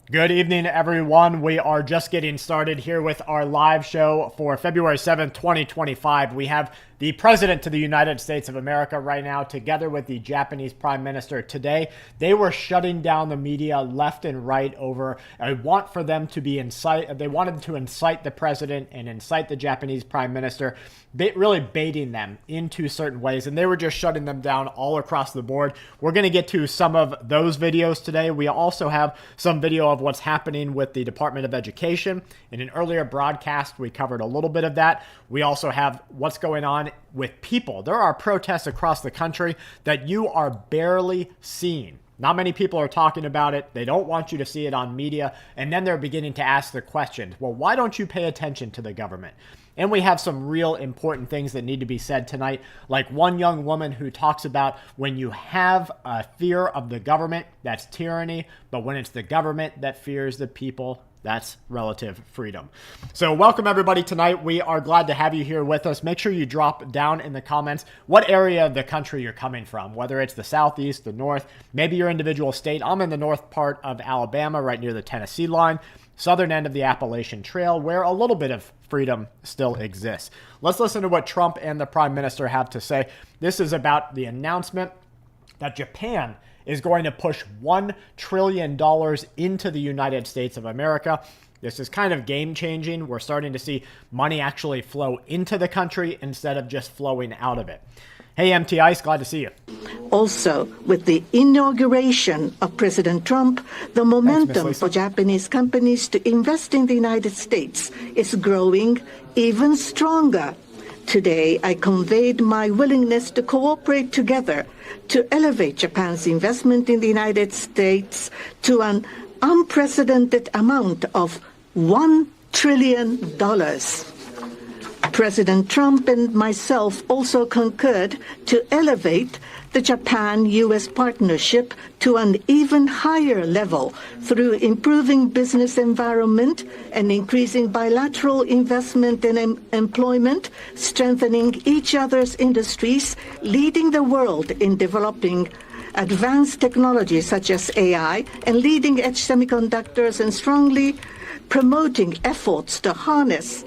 Good evening, everyone. We are just getting started here with our live show for February 7th, 2025. We have the President of the United States of America right now, together with the Japanese Prime Minister today. They were shutting down the media left and right over a want for them to be they wanted to incite the President and incite the Japanese Prime Minister, really baiting them into certain ways. And they were just shutting them down all across the board. We're going to get to some of those videos today. We also have some video of what's happening with the Department of Education. In an earlier broadcast, we covered a little bit of that. We also have what's going on with people. There are protests across the country that you are barely seeing. Not many people are talking about it. They don't want you to see it on media. And then they're beginning to ask the question, well, why don't you pay attention to the government? And we have some real important things that need to be said tonight, like one young woman who talks about when you have a fear of the government, that's tyranny, but when it's the government that fears the people, that's relative freedom. So welcome everybody tonight. We are glad to have you here with us. Make sure you drop down in the comments what area of the country you're coming from, whether it's the Southeast, the North, maybe your individual state. I'm in the north part of Alabama, right near the Tennessee line, southern end of the Appalachian Trail, where a little bit of freedom still exists. Let's listen to what Trump and the Prime Minister have to say. This is about the announcement that Japan is going to push $1 trillion into the United States of America. This is kind of game-changing. We're starting to see money actually flow into the country instead of just flowing out of it. Hey, MT Ice, glad to see you. Also, with the inauguration of President Trump, the momentum for Japanese companies to invest in the United States is growing even stronger. Today, I conveyed my willingness to cooperate together to elevate Japan's investment in the United States to an unprecedented amount of $1 trillion. President Trump and myself also concurred to elevate the Japan-U.S. partnership to an even higher level through improving business environment and increasing bilateral investment and employment, strengthening each other's industries, leading the world in developing advanced technologies such as AI and leading-edge semiconductors, and strongly promoting efforts to harness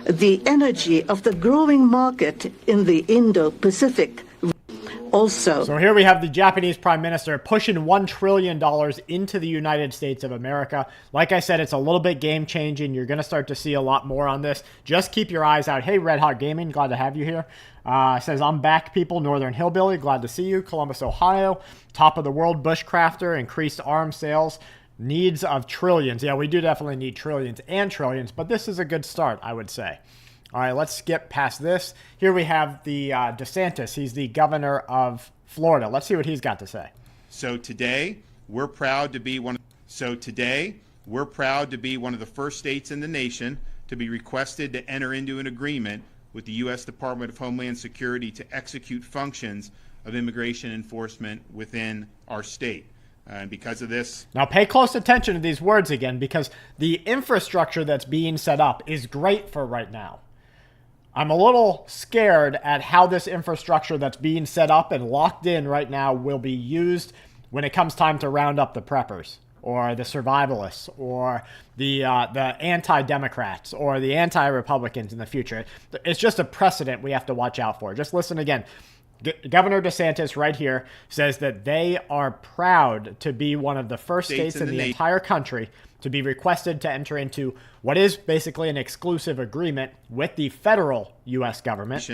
the energy of the growing market in the Indo-Pacific. So here we have the Japanese Prime Minister pushing $1 trillion into the United States of America. Like I said, it's a little bit game-changing. You're going to start to see a lot more on this. Just keep your eyes out. Hey, Red Hot Gaming, glad to have you here. Says, I'm back, people. Northern Hillbilly, glad to see you. Columbus, Ohio. Top of the world, Bushcrafter, increased arms sales. Needs of trillions. Yeah, we do definitely need trillions and trillions, but this is a good start, I would say. All right, let's skip past this. Here we have the DeSantis. He's the governor of Florida. Let's see what he's got to say. So today, we're proud to be one of the first states in the nation to be requested to enter into an agreement with the U.S. Department of Homeland Security to execute functions of immigration enforcement within our state. And because of this... Now pay close attention to these words again, because the infrastructure that's being set up is great for right now. I'm a little scared at how this infrastructure that's being set up and locked in right now will be used when it comes time to round up the preppers or the survivalists or the anti-Democrats or the anti-Republicans in the future. It's just a precedent we have to watch out for. Just listen again. Governor DeSantis right here says that they are proud to be one of the first states in the entire country to be requested to enter into what is basically an exclusive agreement with the federal U.S. government.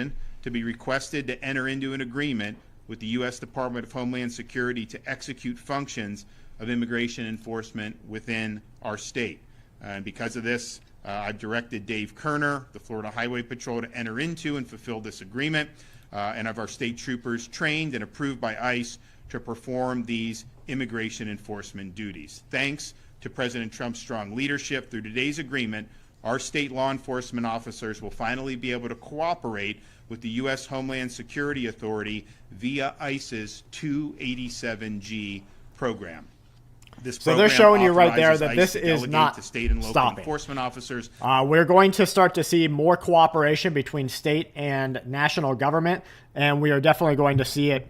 To be requested to enter into an agreement with the U.S. Department of Homeland Security to execute functions of immigration enforcement within our state. And because of this, I've directed Dave Kerner, the Florida Highway Patrol, to enter into and fulfill this agreement. And of our state troopers trained and approved by ICE to perform these immigration enforcement duties. Thanks to President Trump's strong leadership, through today's agreement, our state law enforcement officers will finally be able to cooperate with the U.S. Homeland Security Authority via ICE's 287G program. So they're showing you right there that this is not state and local stopping. Enforcement officers. We're going to start to see more cooperation between state and national government, and we are definitely going to see it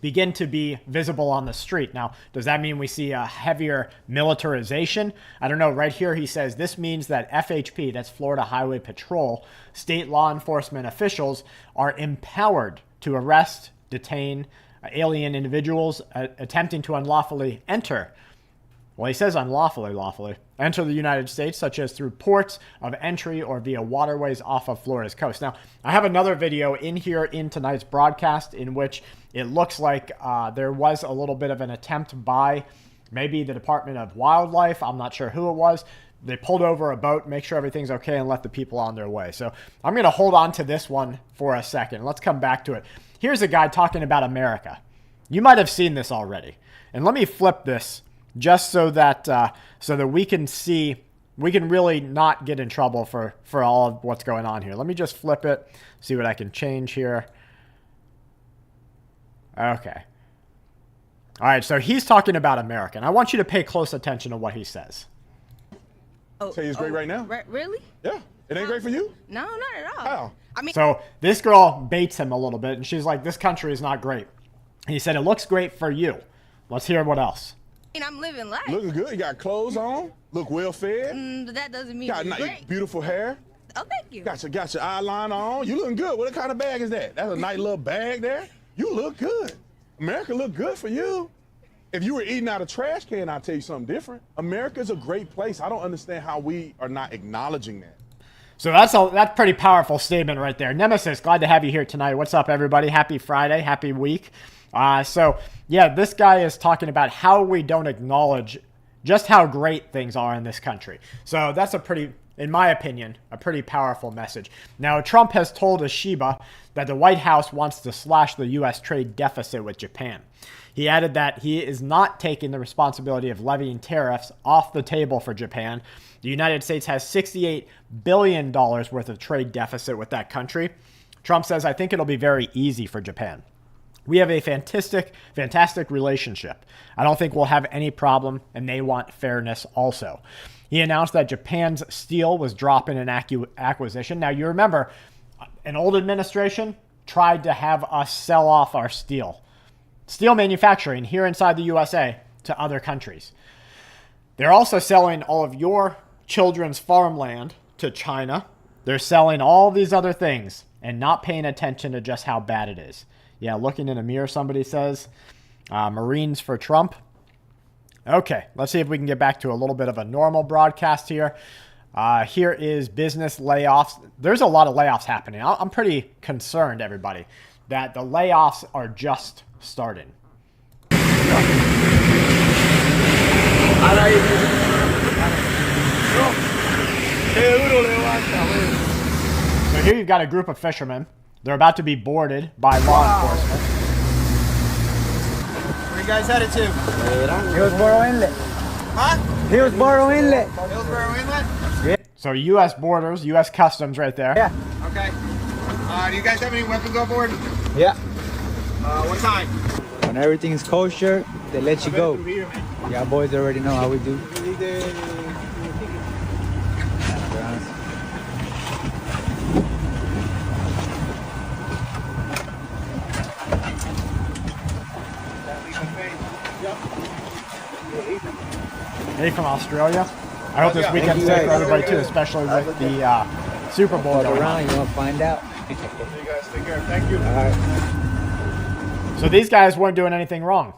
begin to be visible on the street. Now, does that mean we see a heavier militarization? I don't know. Right here, he says this means that FHP, that's Florida Highway Patrol, state law enforcement officials are empowered to arrest, detain alien individuals attempting to unlawfully enter. Well, he says lawfully enter the United States, such as through ports of entry or via waterways off of Florida's coast. Now, I have another video in here in tonight's broadcast in which it looks like there was a little bit of an attempt by maybe the Department of Wildlife. I'm not sure who it was. They pulled over a boat, make sure everything's okay, and let the people on their way. So I'm going to hold on to this one for a second. Let's come back to it. Here's a guy talking about America. You might have seen this already. And let me flip this just so that we can see, we can really not get in trouble for all of what's going on here. Let me just flip it, see what I can change here. Okay. All right, so he's talking about America, and I want you to pay close attention to what he says. Say it's great right now. Really? Yeah. It ain't great for you? No, not at all. How? I mean, So this girl baits him a little bit, and she's like, this country is not great. He said, it looks great for you. Let's hear what else. I'm living life. Looking good. You got clothes on. Look well fed. But that doesn't mean Got it's great. beautiful hair. Oh, thank you. Got your eyeliner on. You looking good. What kind of bag is that? That's a nice little bag there. You look good. America look good for you. If you were eating out of trash can, I'll tell you something different. America's a great place. I don't understand how we are not acknowledging that. So that's a pretty powerful statement right there. Nemesis, glad to have you here tonight. What's up, everybody? Happy Friday. Happy week. So, yeah, this guy is talking about how we don't acknowledge just how great things are in this country. So that's a pretty, in my opinion, a pretty powerful message. Now, Trump has told Ashiba that the White House wants to slash the U.S. trade deficit with Japan. He added that he is not taking the responsibility of levying tariffs off the table for Japan. The United States has $68 billion worth of trade deficit with that country. Trump says, I think it'll be very easy for Japan. We have a fantastic relationship. I don't think we'll have any problem, and they want fairness also. He announced that Japan's steel was dropping an acquisition. Now, you remember, an old administration tried to have us sell off our steel manufacturing here inside the USA to other countries. They're also selling all of your children's farmland to China. They're selling all these other things and not paying attention to just how bad it is. Yeah, looking in a mirror, somebody says. Marines for Trump. Okay, let's see if we can get back to a little bit of a normal broadcast here. Here is business layoffs. There's a lot of layoffs happening. I'm pretty concerned, everybody, that the layoffs are just starting. So here you've got a group of fishermen. They're about to be boarded by law enforcement. Where you guys headed to? Hillsborough Inlet. Huh? Hillsborough Inlet. Hillsborough Inlet? Yeah. So U.S. borders, U.S. Customs right there. Yeah. Okay. Do you guys have any weapons on board? Yeah. What time? When everything is kosher, they let you go. Yeah, boys already know how we do. Hey, from Australia. I hope this weekend's safe for everybody too, especially with the Super Bowl going on. You want to find out? You guys take care. Thank you. All right. So these guys weren't doing anything wrong.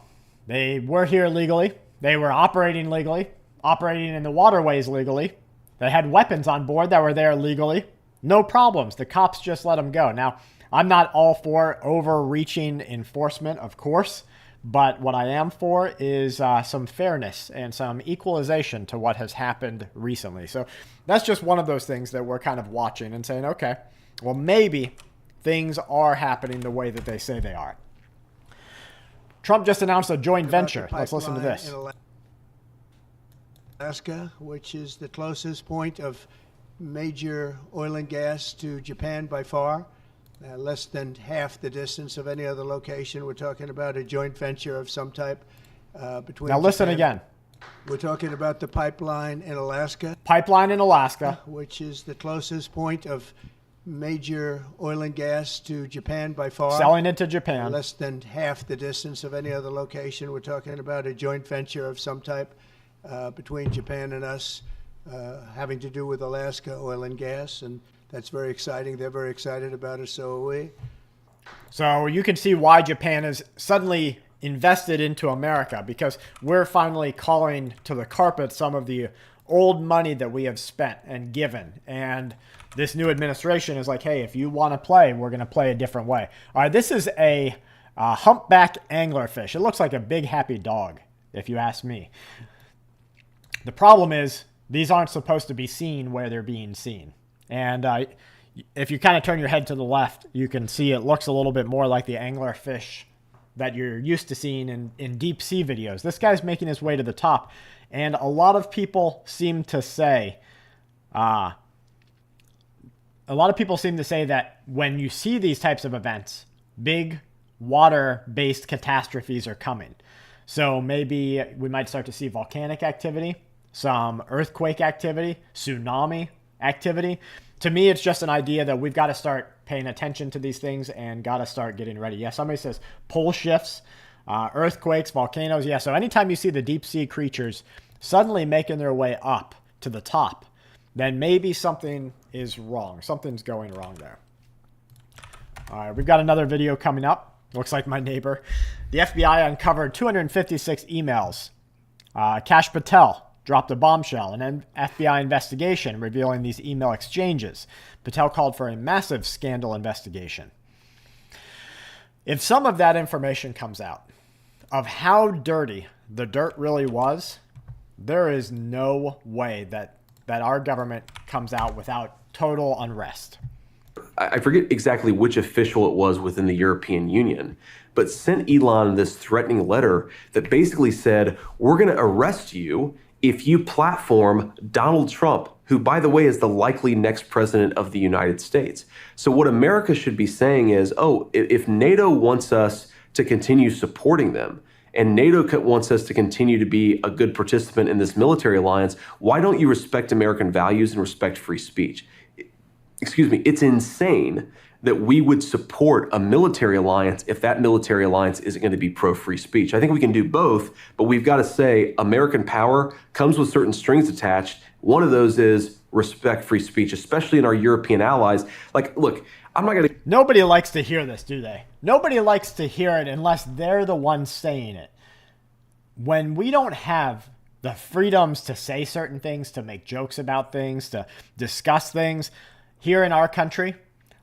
They were here legally. They were operating legally, operating in the waterways legally. They had weapons on board that were there legally. No problems. The cops just let them go. Now, I'm not all for overreaching enforcement, of course, but what I am for is some fairness and some equalization to what has happened recently. So that's just one of those things that we're kind of watching and saying, okay, well, maybe things are happening the way that they say they are. Trump just announced a joint venture. Let's listen to this. Alaska, which is the closest point of major oil and gas to Japan by far, less than half the distance of any other location. We're talking about a joint venture of some type between. Now listen Japan. again. We're talking about the pipeline in Alaska. Pipeline in Alaska. Which is the closest point of major oil and gas to Japan by far. Selling it to Japan. Less than half the distance of any other location. We're talking about a joint venture of some type between Japan and us, having to do with Alaska oil and gas, and that's very exciting. They're very excited about it, so are we. So you can see why Japan is suddenly invested into America, because we're finally calling to the carpet some of the old money that we have spent and given. And this new administration is like, hey, if you want to play, we're going to play a different way. All right, this is a humpback anglerfish. It looks like a big happy dog, if you ask me. The problem is these aren't supposed to be seen where they're being seen. And if you kind of turn your head to the left, you can see it looks a little bit more like the anglerfish that you're used to seeing in deep sea videos. This guy's making his way to the top. And a lot of people seem to say, that when you see these types of events, big water-based catastrophes are coming. So maybe we might start to see volcanic activity, some earthquake activity, tsunami activity. To me, it's just an idea that we've got to start paying attention to these things and got to start getting ready. Yeah, somebody says pole shifts, earthquakes, volcanoes. Yeah, so anytime you see the deep sea creatures suddenly making their way up to the top, then maybe something is wrong. Something's going wrong there. All right, we've got another video coming up. Looks like my neighbor. The FBI uncovered 256 emails. Kash Patel dropped a bombshell, an FBI investigation revealing these email exchanges. Patel called for a massive scandal investigation. If some of that information comes out of how dirty the dirt really was, there is no way that our government comes out without total unrest. I forget exactly which official it was within the European Union, but sent Elon this threatening letter that basically said, we're going to arrest you if you platform Donald Trump, who, by the way, is the likely next president of the United States. So what America should be saying is, oh, if NATO wants us to continue supporting them, and NATO wants us to continue to be a good participant in this military alliance, why don't you respect American values and respect free speech? Excuse me, it's insane that we would support a military alliance if that military alliance isn't going to be pro-free speech. I think we can do both, but we've got to say American power comes with certain strings attached. One of those is respect free speech, especially in our European allies. Like, look, I'm not going to... Nobody likes to hear this, do they? Nobody likes to hear it unless they're the ones saying it. When we don't have the freedoms to say certain things, to make jokes about things, to discuss things here in our country,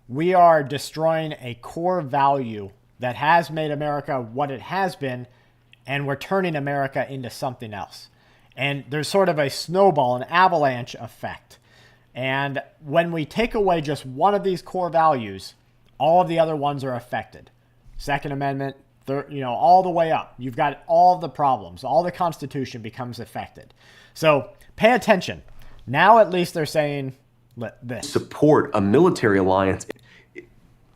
we are destroying a core value that has made America what it has been, and we're turning America into something else. And there's sort of a snowball, an avalanche effect. And when we take away just one of these core values, all of the other ones are affected. Second Amendment, all the way up. You've got all of the problems. All the Constitution becomes affected. So pay attention. Now at least they're saying this. Support a military alliance.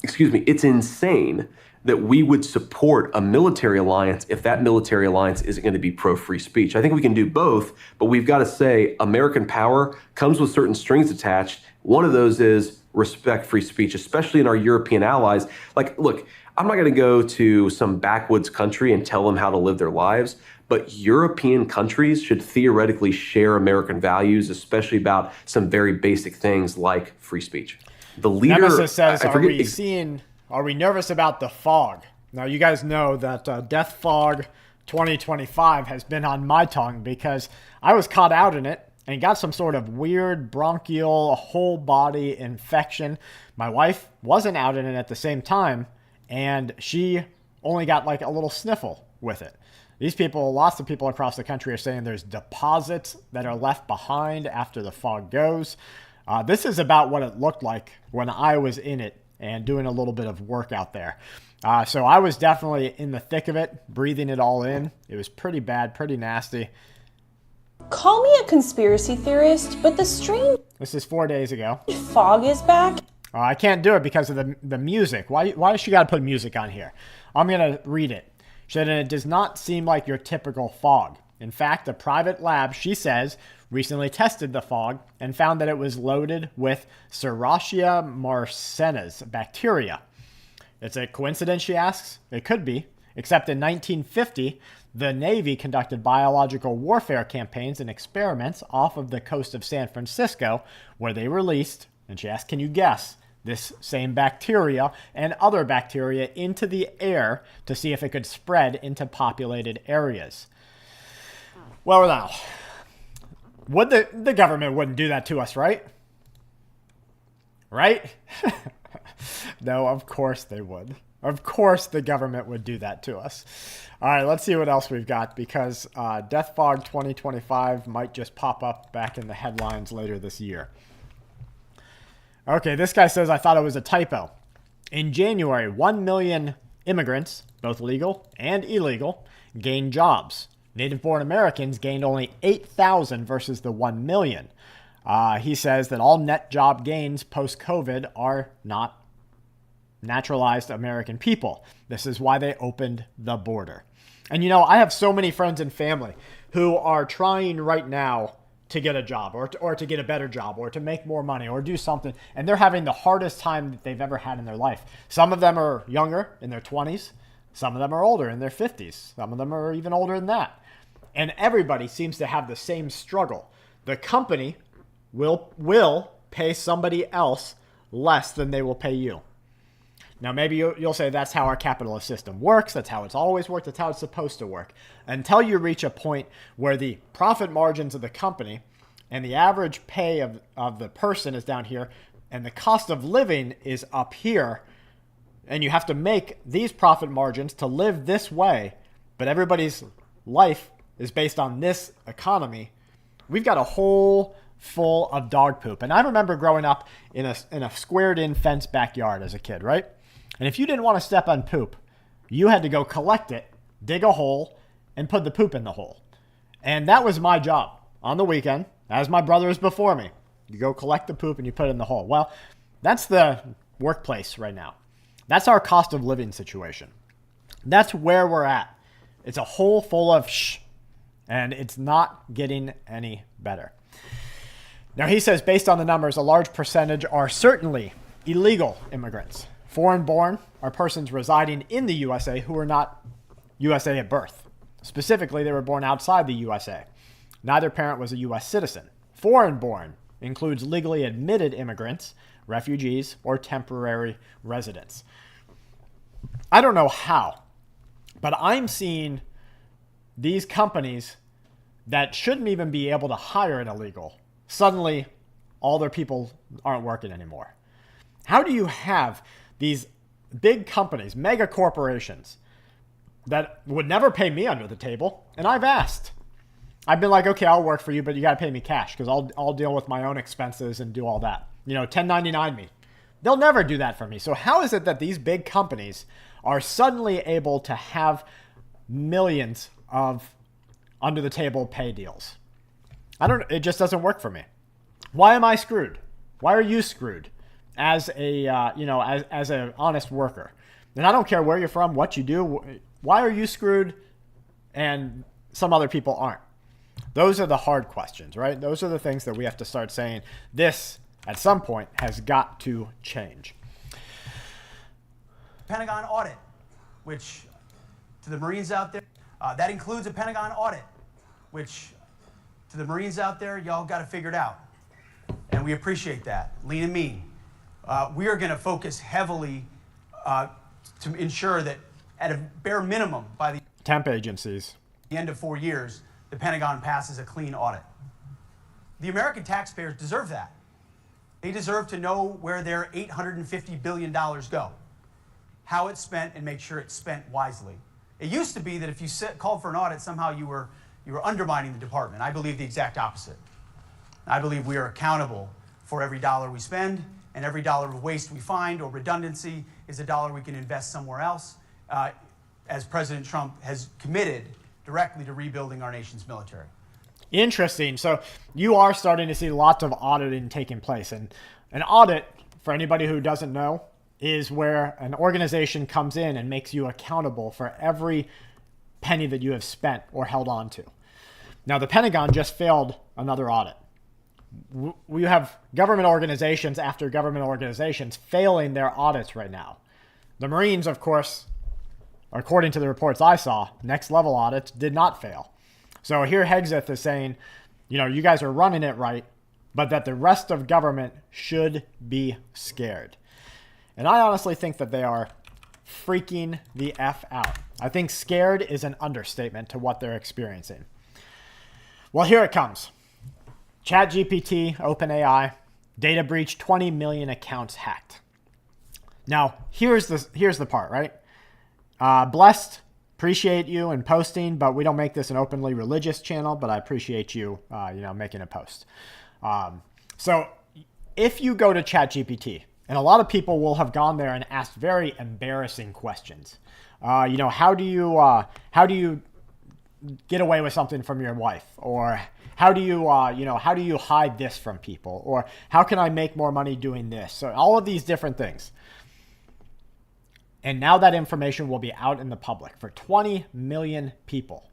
Excuse me, it's insane that we would support a military alliance if that military alliance isn't going to be pro-free speech. I think we can do both, but we've got to say American power comes with certain strings attached. One of those is respect free speech, especially in our European allies. Like, look, I'm not going to go to some backwoods country and tell them how to live their lives, but European countries should theoretically share American values, especially about some very basic things like free speech. The leader Nemesis says, are we nervous about the fog? Now, you guys know that Death Fog 2025 has been on my tongue because I was caught out in it and got some sort of weird bronchial whole body infection. My wife wasn't out in it at the same time, and she only got like a little sniffle with it. These people, lots of people across the country are saying there's deposits that are left behind after the fog goes. This is about what it looked like when I was in it and doing a little bit of work out there. So I was definitely in the thick of it, breathing it all in. It was pretty bad, pretty nasty. Call me a conspiracy theorist, but the strange... This is 4 days ago. Fog is back. I can't do it because of the music. Why does she got to put music on here? I'm going to read it. She said, and it does not seem like your typical fog. In fact, a private lab, she says, recently tested the fog and found that it was loaded with Serratia marcescens bacteria. It's a coincidence, she asks? It could be, except in 1950, the Navy conducted biological warfare campaigns and experiments off of the coast of San Francisco, where they released, and she asked, can you guess, this same bacteria and other bacteria into the air to see if it could spread into populated areas. Well, now, would the government wouldn't do that to us, right? Right? No, of course they would. Of course the government would do that to us. All right, let's see what else we've got, because Death Fog 2025 might just pop up back in the headlines later this year. Okay, this guy says, I thought it was a typo. In January, 1 million immigrants, both legal and illegal, gained jobs. Native-born Americans gained only 8,000 versus the 1 million. He says that all net job gains post-COVID are not naturalized American people. This is why they opened the border. And you know, I have so many friends and family who are trying right now to get a job or to get a better job or to make more money or do something. And they're having the hardest time that they've ever had in their life. Some of them are younger, in their 20s. Some of them are older, in their 50s. Some of them are even older than that. And everybody seems to have the same struggle. The company will pay somebody else less than they will pay you. Now, maybe you'll say that's how our capitalist system works. That's how it's always worked. That's how it's supposed to work. Until you reach a point where the profit margins of the company and the average pay of the person is down here and the cost of living is up here, and you have to make these profit margins to live this way, but everybody's life is based on this economy, we've got a hole full of dog poop. And I remember growing up in a squared-in fence backyard as a kid, right? And if you didn't want to step on poop, you had to go collect it, dig a hole, and put the poop in the hole. And that was my job on the weekend, as my brothers before me. You go collect the poop and you put it in the hole. Well, that's the workplace right now. That's our cost of living situation. That's where we're at. It's a hole full of shh, and it's not getting any better. Now, he says, based on the numbers, a large percentage are certainly illegal immigrants. Foreign-born are persons residing in the USA who are not USA at birth. Specifically, they were born outside the USA. Neither parent was a U.S. citizen. Foreign-born includes legally admitted immigrants, refugees, or temporary residents. I don't know how, but I'm seeing these companies that shouldn't even be able to hire an illegal, suddenly all their people aren't working anymore. How do you have these big companies, mega corporations, that would never pay me under the table? And I've asked. I've been like, okay, I'll work for you, but you got to pay me cash because I'll deal with my own expenses and do all that. 1099 me. They'll never do that for me. So how is it that these big companies are suddenly able to have millions of under the table pay deals? It just doesn't work for me. Why am I screwed? Why are you screwed as as an honest worker? And I don't care where you're from, what you do. Why are you screwed and some other people aren't? Those are the hard questions, right? Those are the things that we have to start saying. This, at some point, has got to change. Pentagon audit, which to the Marines out there, that includes a Pentagon audit, which to the Marines out there, y'all got to figure it out. And we appreciate that. Lean and mean. We are going to focus heavily to ensure that at a bare minimum by the temp agencies, the end of 4 years, the Pentagon passes a clean audit. The American taxpayers deserve that. They deserve to know where their $850 billion go, how it's spent, and make sure it's spent wisely. It used to be that if you called for an audit, somehow you were undermining the department. I believe the exact opposite. I believe we are accountable for every dollar we spend, and every dollar of waste we find or redundancy is a dollar we can invest somewhere else, as President Trump has committed directly to rebuilding our nation's military. Interesting. So you are starting to see lots of auditing taking place. And an audit, for anybody who doesn't know, is where an organization comes in and makes you accountable for every penny that you have spent or held on to. Now, the Pentagon just failed another audit. We have government organizations after government organizations failing their audits right now. The Marines, of course, according to the reports I saw, next level audits did not fail. So here Hegseth is saying, you guys are running it right, but that the rest of government should be scared. And I honestly think that they are freaking the F out. I think scared is an understatement to what they're experiencing. Well, here it comes. ChatGPT, OpenAI, data breach, 20 million accounts hacked. Now, here's the part, right? Blessed, appreciate you and posting, but we don't make this an openly religious channel, but I appreciate you, making a post. So if you go to ChatGPT, and a lot of people will have gone there and asked very embarrassing questions. How do you get away with something from your wife? Or how do you hide this from people? Or how can I make more money doing this? So all of these different things. And now that information will be out in the public for 20 million people.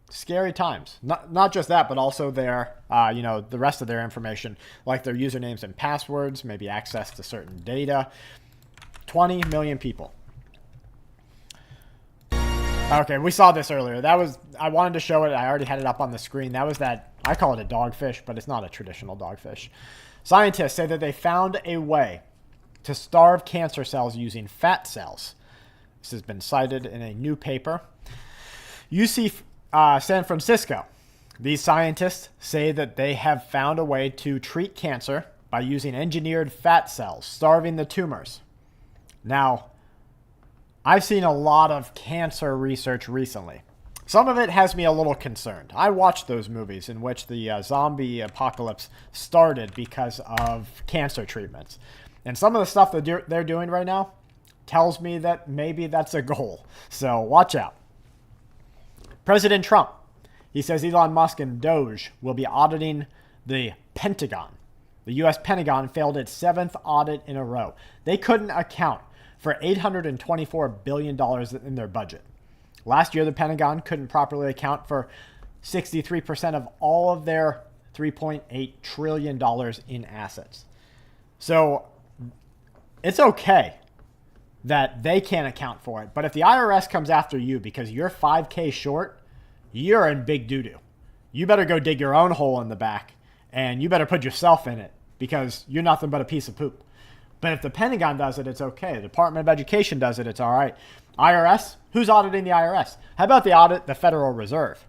Scary times. Not just that, but also their, the rest of their information, like their usernames and passwords, maybe access to certain data. 20 million people. Okay, we saw this earlier. I wanted to show it. I already had it up on the screen. That was that, I call it a dogfish, but it's not a traditional dogfish. Scientists say that they found a way to starve cancer cells using fat cells. This has been cited in a new paper. UC San Francisco. These scientists say that they have found a way to treat cancer by using engineered fat cells, starving the tumors. Now, I've seen a lot of cancer research recently. Some of it has me a little concerned. I watched those movies in which the zombie apocalypse started because of cancer treatments. And some of the stuff that they're doing right now tells me that maybe that's a goal. So watch out. President Trump, he says Elon Musk and Doge will be auditing the Pentagon. The U.S. Pentagon failed its 7th audit in a row. They couldn't account for $824 billion in their budget. Last year, the Pentagon couldn't properly account for 63% of all of their $3.8 trillion in assets. So it's okay that they can't account for it. But if the IRS comes after you because you're $5K short, you're in big doo-doo. You better go dig your own hole in the back, and you better put yourself in it because you're nothing but a piece of poop. But if the Pentagon does it, it's okay. The Department of Education does it, it's all right. IRS? Who's auditing the IRS? How about the audit the Federal Reserve?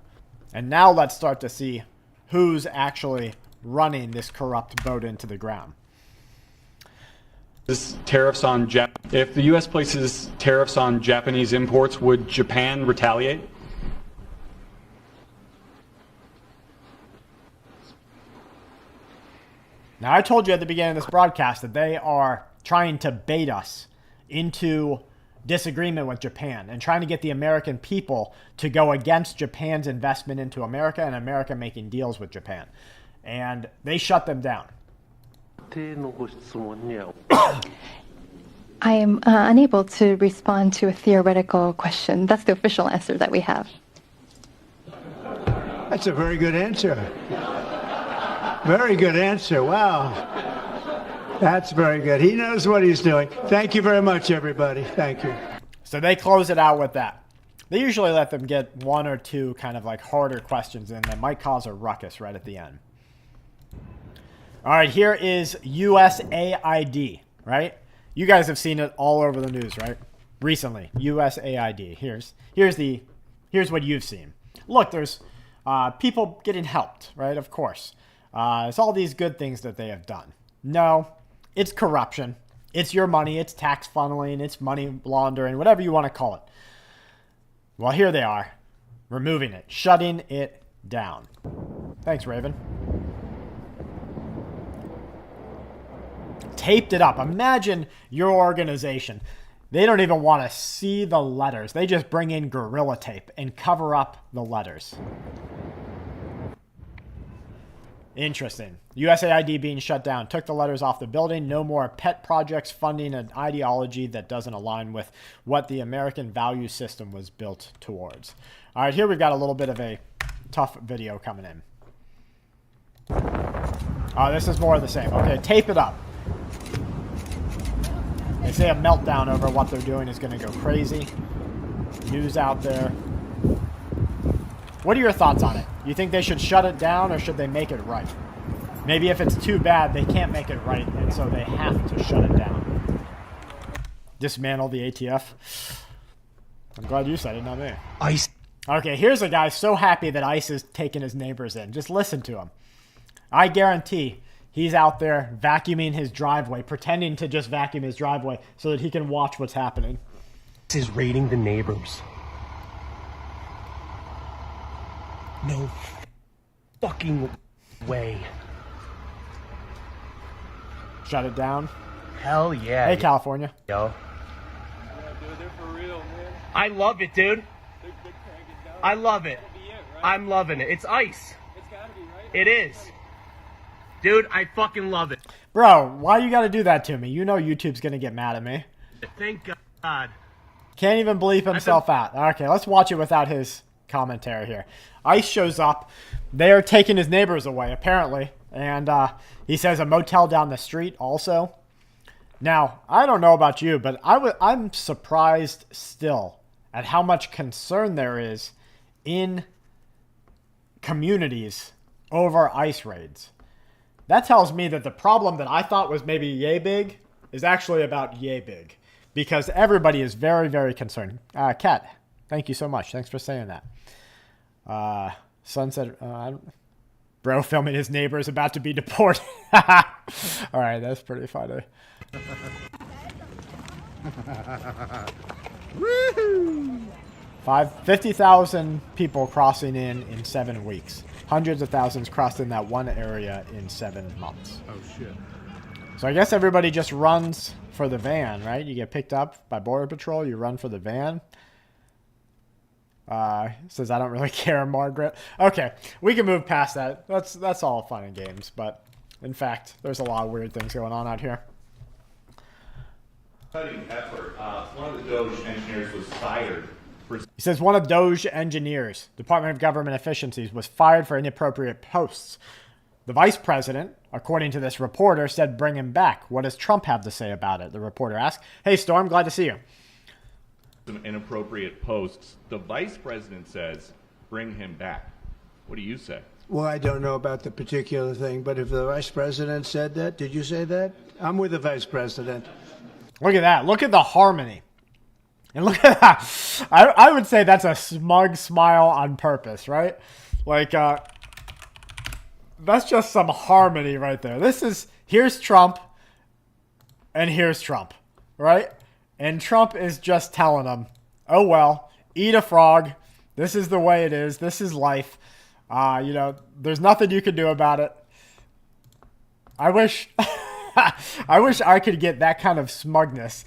And now let's start to see who's actually running this corrupt boat into the ground. Tariffs on if the U.S. places tariffs on Japanese imports, would Japan retaliate? Now, I told you at the beginning of this broadcast that they are trying to bait us into disagreement with Japan and trying to get the American people to go against Japan's investment into America and America making deals with Japan. And they shut them down. I am unable to respond to a theoretical question. That's the official answer that we have. That's a very good answer. Very good answer. Wow. That's very good. He knows what he's doing. Thank you very much, everybody. Thank you. So they close it out with that. They usually let them get one or two kind of like harder questions in that might cause a ruckus right at the end. All right, here is USAID, right? You guys have seen it all over the news, right? Recently, USAID. Here's what you've seen. Look, there's people getting helped, right? Of course. It's all these good things that they have done. No, it's corruption. It's your money. It's tax funneling. It's money laundering, whatever you want to call it. Well, here they are, removing it, shutting it down. Thanks, Raven. Taped it up. Imagine your organization. They don't even want to see the letters. They just bring in Gorilla Tape and cover up the letters. Interesting. USAID being shut down. Took the letters off the building. No more pet projects funding an ideology that doesn't align with what the American value system was built towards. All right, here we've got a little bit of a tough video coming in. Oh, this is more of the same. Okay, tape it up. They say a meltdown over what they're doing is going to go crazy. News out there. What are your thoughts on it? You think they should shut it down or should they make it right? Maybe if it's too bad, they can't make it right, and so they have to shut it down. Dismantle the ATF. I'm glad you said it, not me. ICE. Okay, here's a guy so happy that ICE is taking his neighbors in. Just listen to him. I guarantee he's out there vacuuming his driveway, pretending to just vacuum his driveway so that he can watch what's happening. This is raiding the neighbors. No fucking way. Shut it down. Hell yeah. Hey, California. Yo. I love it, dude. I love it. I'm loving it. It's ICE. It is. Dude, I fucking love it. Bro, why you gotta do that to me? You know YouTube's gonna get mad at me. Thank God. Can't even bleep himself out. Okay, let's watch it without his commentary here. ICE shows up. They're taking his neighbors away, apparently. And he says a motel down the street also. Now, I don't know about you, but I'm surprised still at how much concern there is in communities over ICE raids. That tells me that the problem that I thought was maybe yay big is actually about yay big. Because everybody is very, very concerned. Kat, thank you so much. Thanks for saying that. Sunset, bro filming his neighbors about to be deported. All right, that's pretty funny. Woohoo! 50,000 people crossing in 7 weeks. Hundreds of thousands crossed in that one area in 7 months. Oh, shit. So I guess everybody just runs for the van, right? You get picked up by Border Patrol, you run for the van. Says, I don't really care, Margaret. Okay, we can move past that. That's all fun and games, but in fact, there's a lot of weird things going on out here. One of the Doge engineers was fired. He says one of Doge engineers, Department of Government Efficiencies, was fired for inappropriate posts. The vice president, according to this reporter, said bring him back. What does Trump have to say about it? The reporter asked. Hey, Storm, glad to see you. Some inappropriate posts. The vice president says bring him back. What do you say? Well, I don't know about the particular thing, but if the vice president said that, did you say that? I'm with the vice president. Look at that. Look at the harmony. And look at that. I would say that's a smug smile on purpose, right? Like, that's just some harmony right there. Here's Trump, and here's Trump, right? And Trump is just telling them, oh, well, eat a frog. This is the way it is. This is life. There's nothing you can do about it. I wish I could get that kind of smugness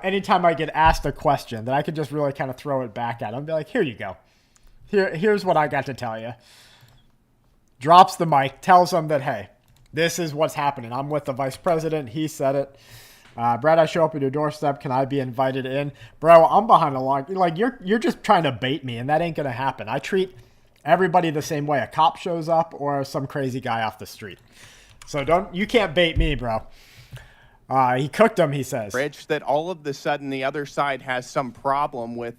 anytime I get asked a question, that I could just really kind of throw it back at him and be like, here you go. Here's what I got to tell you. Drops the mic, tells them that, hey, this is what's happening. I'm with the vice president. He said it. Brad, I show up at your doorstep. Can I be invited in? Bro, I'm behind a log. Like, you're just trying to bait me, and that ain't going to happen. I treat everybody the same way. A cop shows up or some crazy guy off the street. So you can't bait me, bro. He cooked him, he says. Rich, that all of the sudden the other side has some problem with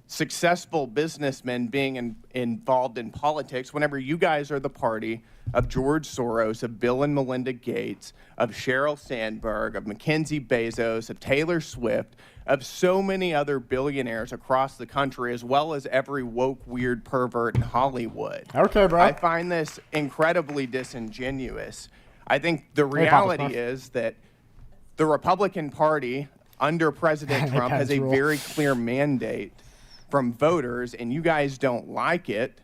successful businessmen being involved in politics whenever you guys are the party of George Soros, of Bill and Melinda Gates, of Sheryl Sandberg, of Mackenzie Bezos, of Taylor Swift, of so many other billionaires across the country, as well as every woke, weird pervert in Hollywood. Okay, bro. I find this incredibly disingenuous. I think the reality is that the Republican Party under President Trump has a very clear mandate from voters, and you guys don't like it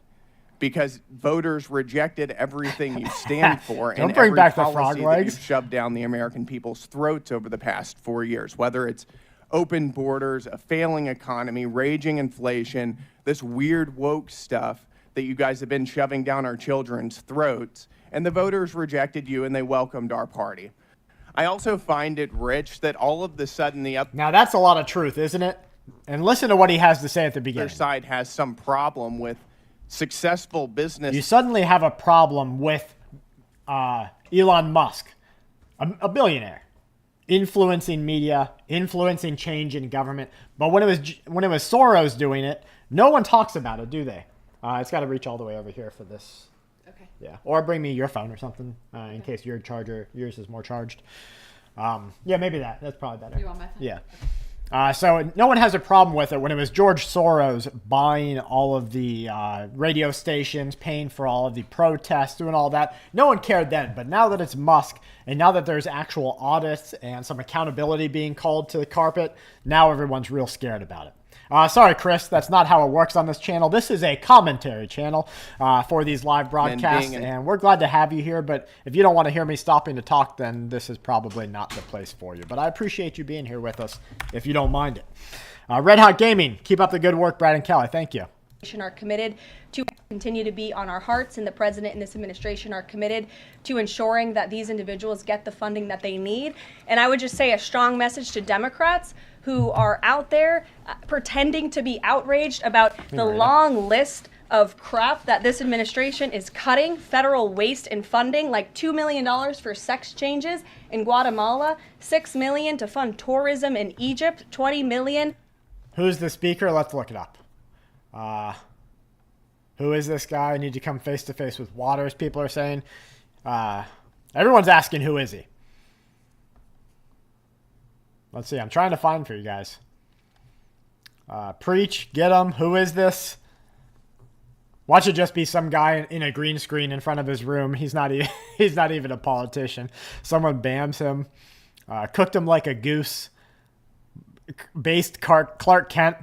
because voters rejected everything you stand for and bring every back the policy frog that legs. you've shoved down the American people's throats over the past 4 years, whether it's open borders, a failing economy, raging inflation, this weird woke stuff that you guys have been shoving down our children's throats, and the voters rejected you and they welcomed our party. I also find it rich that all of the sudden Now that's a lot of truth, isn't it? And listen to what he has to say at the beginning. Other side has some problem with successful business. You suddenly have a problem with Elon Musk, a billionaire, influencing media, influencing change in government. But when it was Soros doing it, no one talks about it, do they? It's got to reach all the way over here for this. Okay. Yeah, or bring me your phone or something in case yours is more charged. Yeah, maybe that's probably better. You want my phone? Yeah. So no one has a problem with it when it was George Soros buying all of the radio stations, paying for all of the protests, doing all that. No one cared then. But now that it's Musk, and now that there's actual audits and some accountability being called to the carpet, now everyone's real scared about it. Sorry, Chris, that's not how it works on this channel. This is a commentary channel for these live broadcasts, and we're glad to have you here. But if you don't want to hear me stopping to talk, then this is probably not the place for you. But I appreciate you being here with us, if you don't mind it. Red Hot Gaming, keep up the good work, Brad and Kelly. Thank you. Are committed to continue to be on our hearts, and the president and this administration are committed to ensuring that these individuals get the funding that they need. And I would just say a strong message to Democrats who are out there pretending to be outraged about the long list of crap that this administration is cutting, federal waste and funding, like $2 million for sex changes in Guatemala, $6 million to fund tourism in Egypt, $20 million. Who's the speaker? Let's look it up. Who is this guy? I need to come face to face with Waters, people are saying. Everyone's asking, who is he? Let's see. I'm trying to find for you guys. Preach. Get him. Who is this? Watch it just be some guy in a green screen in front of his room. He's not even a politician. Someone bams him. Cooked him like a goose. Based Clark Kent.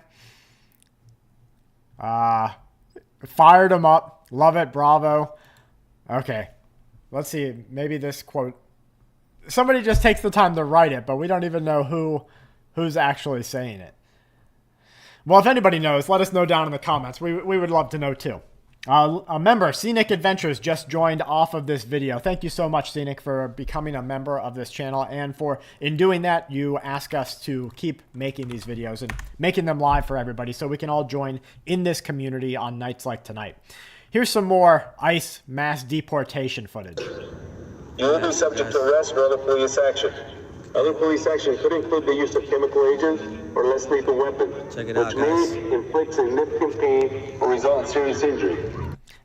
Fired him up. Love it. Bravo. Okay. Let's see. Maybe this quote. Somebody just takes the time to write it, but we don't even know who's actually saying it. Well, if anybody knows, let us know down in the comments. We would love to know too. A member, Scenic Adventures, just joined off of this video. Thank you so much, Scenic, for becoming a member of this channel. And in doing that, you ask us to keep making these videos and making them live for everybody so we can all join in this community on nights like tonight. Here's some more ICE mass deportation footage. You will be subject to arrest or other police action. Other police action could include the use of chemical agents or less lethal weapons, which may inflict significant pain or result in serious injury.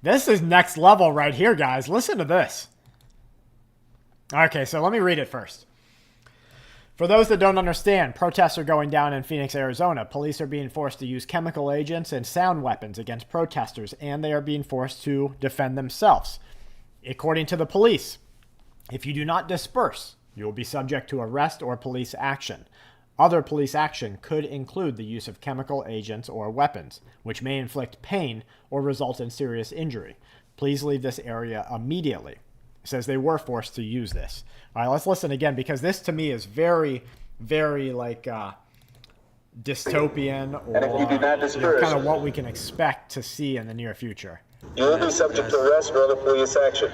This is next level right here, guys. Listen to this. Okay, so let me read it first. For those that don't understand, protests are going down in Phoenix, Arizona. Police are being forced to use chemical agents and sound weapons against protesters, and they are being forced to defend themselves. According to the police, if you do not disperse, you will be subject to arrest or police action. Other police action could include the use of chemical agents or weapons, which may inflict pain or result in serious injury. Please leave this area immediately. It says they were forced to use this. All right, let's listen again, because this to me is very, very like dystopian, or kind of what we can expect to see in the near future. You will be subject to arrest or other police action.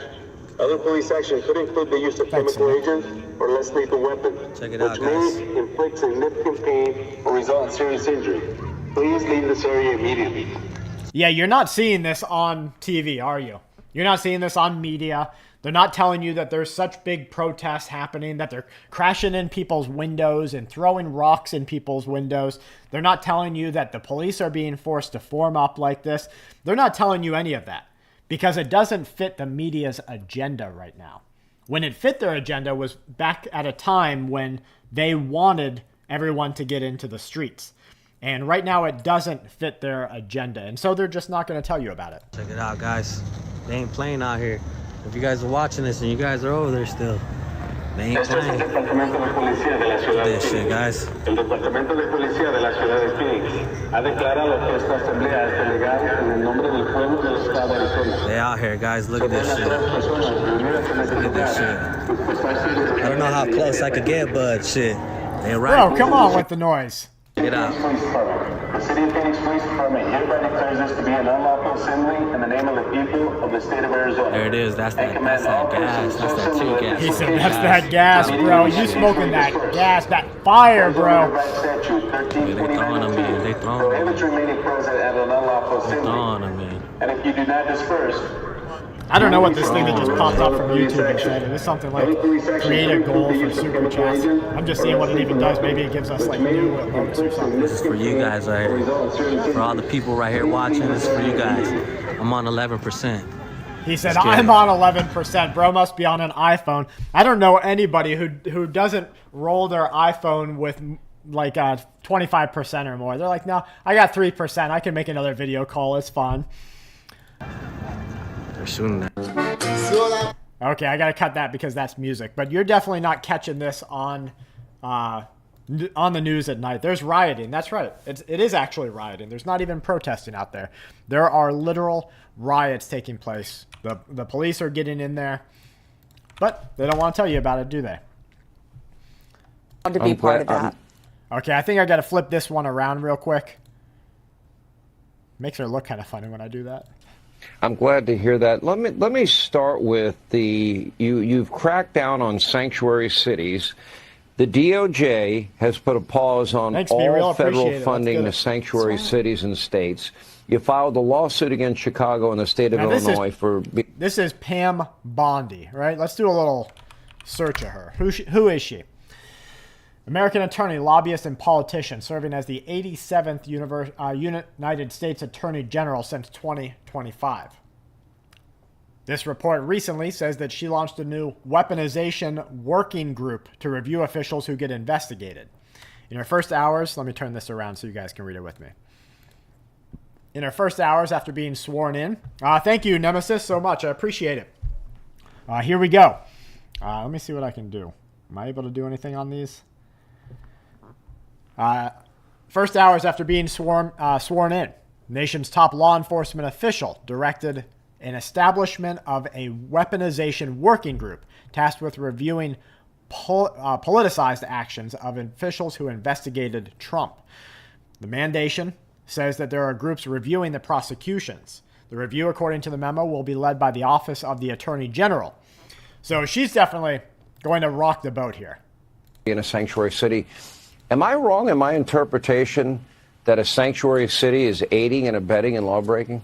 Other police action could include the use of chemical agents or less lethal weapons, which may inflict significant pain or result in serious injury. Please leave this area immediately. Yeah, you're not seeing this on TV, are you? You're not seeing this on media. They're not telling you that there's such big protests happening, that they're crashing in people's windows and throwing rocks in people's windows. They're not telling you that the police are being forced to form up like this. They're not telling you any of that, because it doesn't fit the media's agenda right now. When it fit their agenda was back at a time when they wanted everyone to get into the streets. And right now it doesn't fit their agenda. And so they're just not going to tell you about it. Check it out, guys. They ain't playing out here. If you guys are watching this and you guys are over there still, they ain't playing. Look at this shit, guys. El Departamento de Policía de la Ciudad de Phoenix ha declarado que esta asamblea es ilegal en el nombre del pueblo del Estado de Arizona. They out here, guys. Look at this shit. Look at this shit. I don't know how close I could get, but shit. They right. Bro, come on with the noise. Get out. The City of Phoenix Police Department hereby declares this to be an unlawful assembly in the name of the people of the state of Arizona. There it is. That's that gas. That's that tear gas. He said that's that gas, bro. You smoking that gas, that fire, bro. Yeah, they throwing them in. They throwing them in. Prohibits remaining present at an unlawful assembly. They throwing them in. And if you do not disperse, I don't know what this thing that just popped up from YouTube is saying. It is something like create a goal for super chats. I'm just seeing what it even does. Maybe it gives us like new emotes or something. This is for you guys right here. For all the people right here watching, this is for you guys. I'm on 11%. He said, I'm on 11%. Bro must be on an iPhone. I don't know anybody who doesn't roll their iPhone with like 25% or more. They're like, no, I got 3%. I can make another video call. It's fun. They're shooting that. Okay, I got to cut that because that's music. But you're definitely not catching this on the news at night. There's rioting. That's right. It is actually rioting. There's not even protesting out there. There are literal riots taking place. The police are getting in there, but they don't want to tell you about it, do they? To be part of that. Okay, I think I got to flip this one around real quick. Makes her look kind of funny when I do that. I'm glad to hear that. Let me start with you've cracked down on sanctuary cities. The DOJ has put a pause on all federal funding to sanctuary cities and states. You filed a lawsuit against Chicago and the state of Illinois for... This is Pam Bondi, right? Let's do a little search of her. Who is she? American attorney, lobbyist, and politician, serving as the 87th United States Attorney General since 2025. This report recently says that she launched a new weaponization working group to review officials who get investigated. In her first hours, let me turn this around so you guys can read it with me. In her first hours after being sworn in, thank you, Nemesis, so much. I appreciate it. Here we go. Let me see what I can do. Am I able to do anything on these? First hours after being sworn in, nation's top law enforcement official directed an establishment of a weaponization working group tasked with reviewing politicized actions of officials who investigated Trump. The mandation says that there are groups reviewing the prosecutions. The review, according to the memo, will be led by the Office of the Attorney General. So she's definitely going to rock the boat here. In a sanctuary city. Am I wrong in my interpretation that a sanctuary city is aiding and abetting in lawbreaking?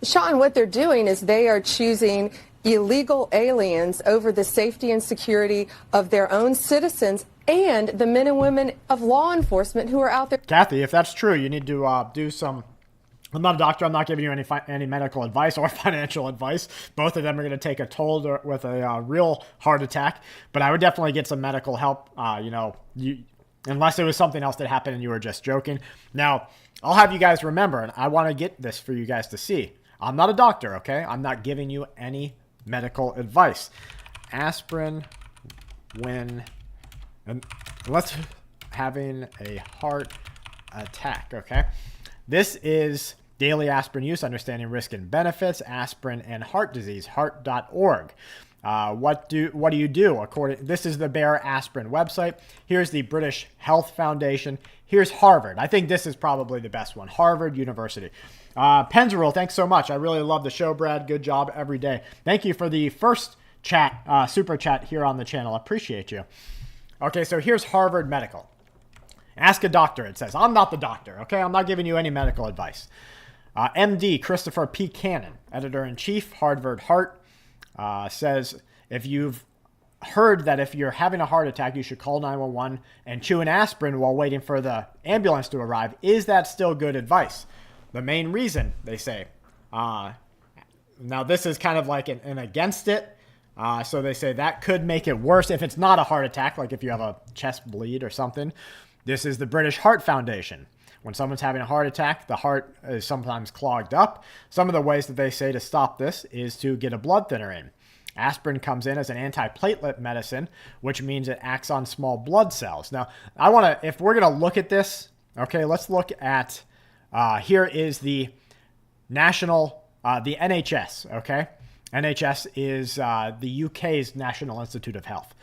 Sean, what they're doing is they are choosing illegal aliens over the safety and security of their own citizens and the men and women of law enforcement who are out there. Kathy, if that's true, you need to do some... I'm not a doctor. I'm not giving you any medical advice or financial advice. Both of them are going to take a toll with a real heart attack. But I would definitely get some medical help, unless it was something else that happened and you were just joking. Now, I'll have you guys remember, and I want to get this for you guys to see. I'm not a doctor, okay? I'm not giving you any medical advice. Aspirin when... Let's having a heart attack, okay? This is daily aspirin use, understanding risk and benefits, aspirin and heart disease, heart.org. What do you do? This is the Bear Aspirin website. Here's the British Health Foundation. Here's Harvard. I think this is probably the best one. Harvard University. Penzeril, thanks so much. I really love the show, Brad. Good job every day. Thank you for the first chat, super chat here on the channel. Appreciate you. Okay, so here's Harvard Medical. Ask a doctor, it says. I'm not the doctor, okay? I'm not giving you any medical advice. MD Christopher P. Cannon, editor-in-chief, Harvard Heart, says if you've heard that if you're having a heart attack, you should call 911 and chew an aspirin while waiting for the ambulance to arrive. Is that still good advice? The main reason, they say. Now, this is kind of like an against it. So they say that could make it worse if it's not a heart attack, like if you have a chest bleed or something. This is the British Heart Foundation. When someone's having a heart attack, the heart is sometimes clogged up. Some of the ways that they say to stop this is to get a blood thinner in. Aspirin comes in as an antiplatelet medicine, which means it acts on small blood cells. Now, if we're going to look at this, okay, let's look at, here is the the NHS, okay? NHS is the UK's National Institute of Health.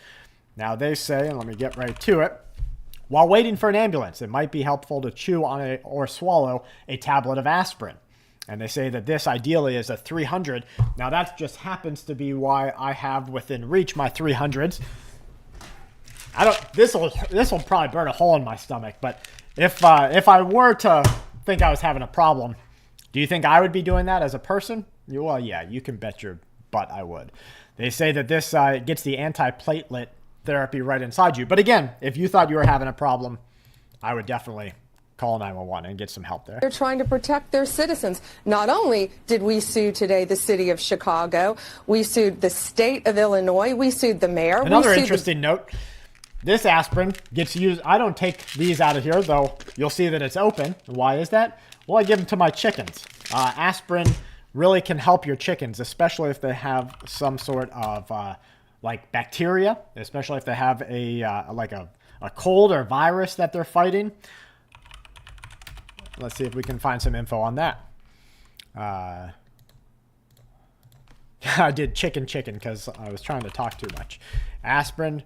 Now, they say, and let me get right to it, while waiting for an ambulance, it might be helpful to chew on or swallow a tablet of aspirin. And they say that this ideally is a 300. Now that just happens to be why I have within reach my 300s. This will probably burn a hole in my stomach, but if I were to think I was having a problem Do you think I would be doing that as a person? Well, yeah, you can bet your butt I would. They say that this gets the antiplatelet therapy right inside you. But again, if you thought you were having a problem, I would definitely call 911 and get some help there. They're trying to protect their citizens. Not only did we sue today the city of Chicago, we sued the state of Illinois, we sued the mayor. Another interesting note, this aspirin gets used. I don't take these out of here, though you'll see that it's open. Why is that? Well, I give them to my chickens. Aspirin really can help your chickens, especially if they have some sort of like bacteria, especially if they have a cold or virus that they're fighting. Let's see if we can find some info on that. I did chicken because I was trying to talk too much. Aspirin.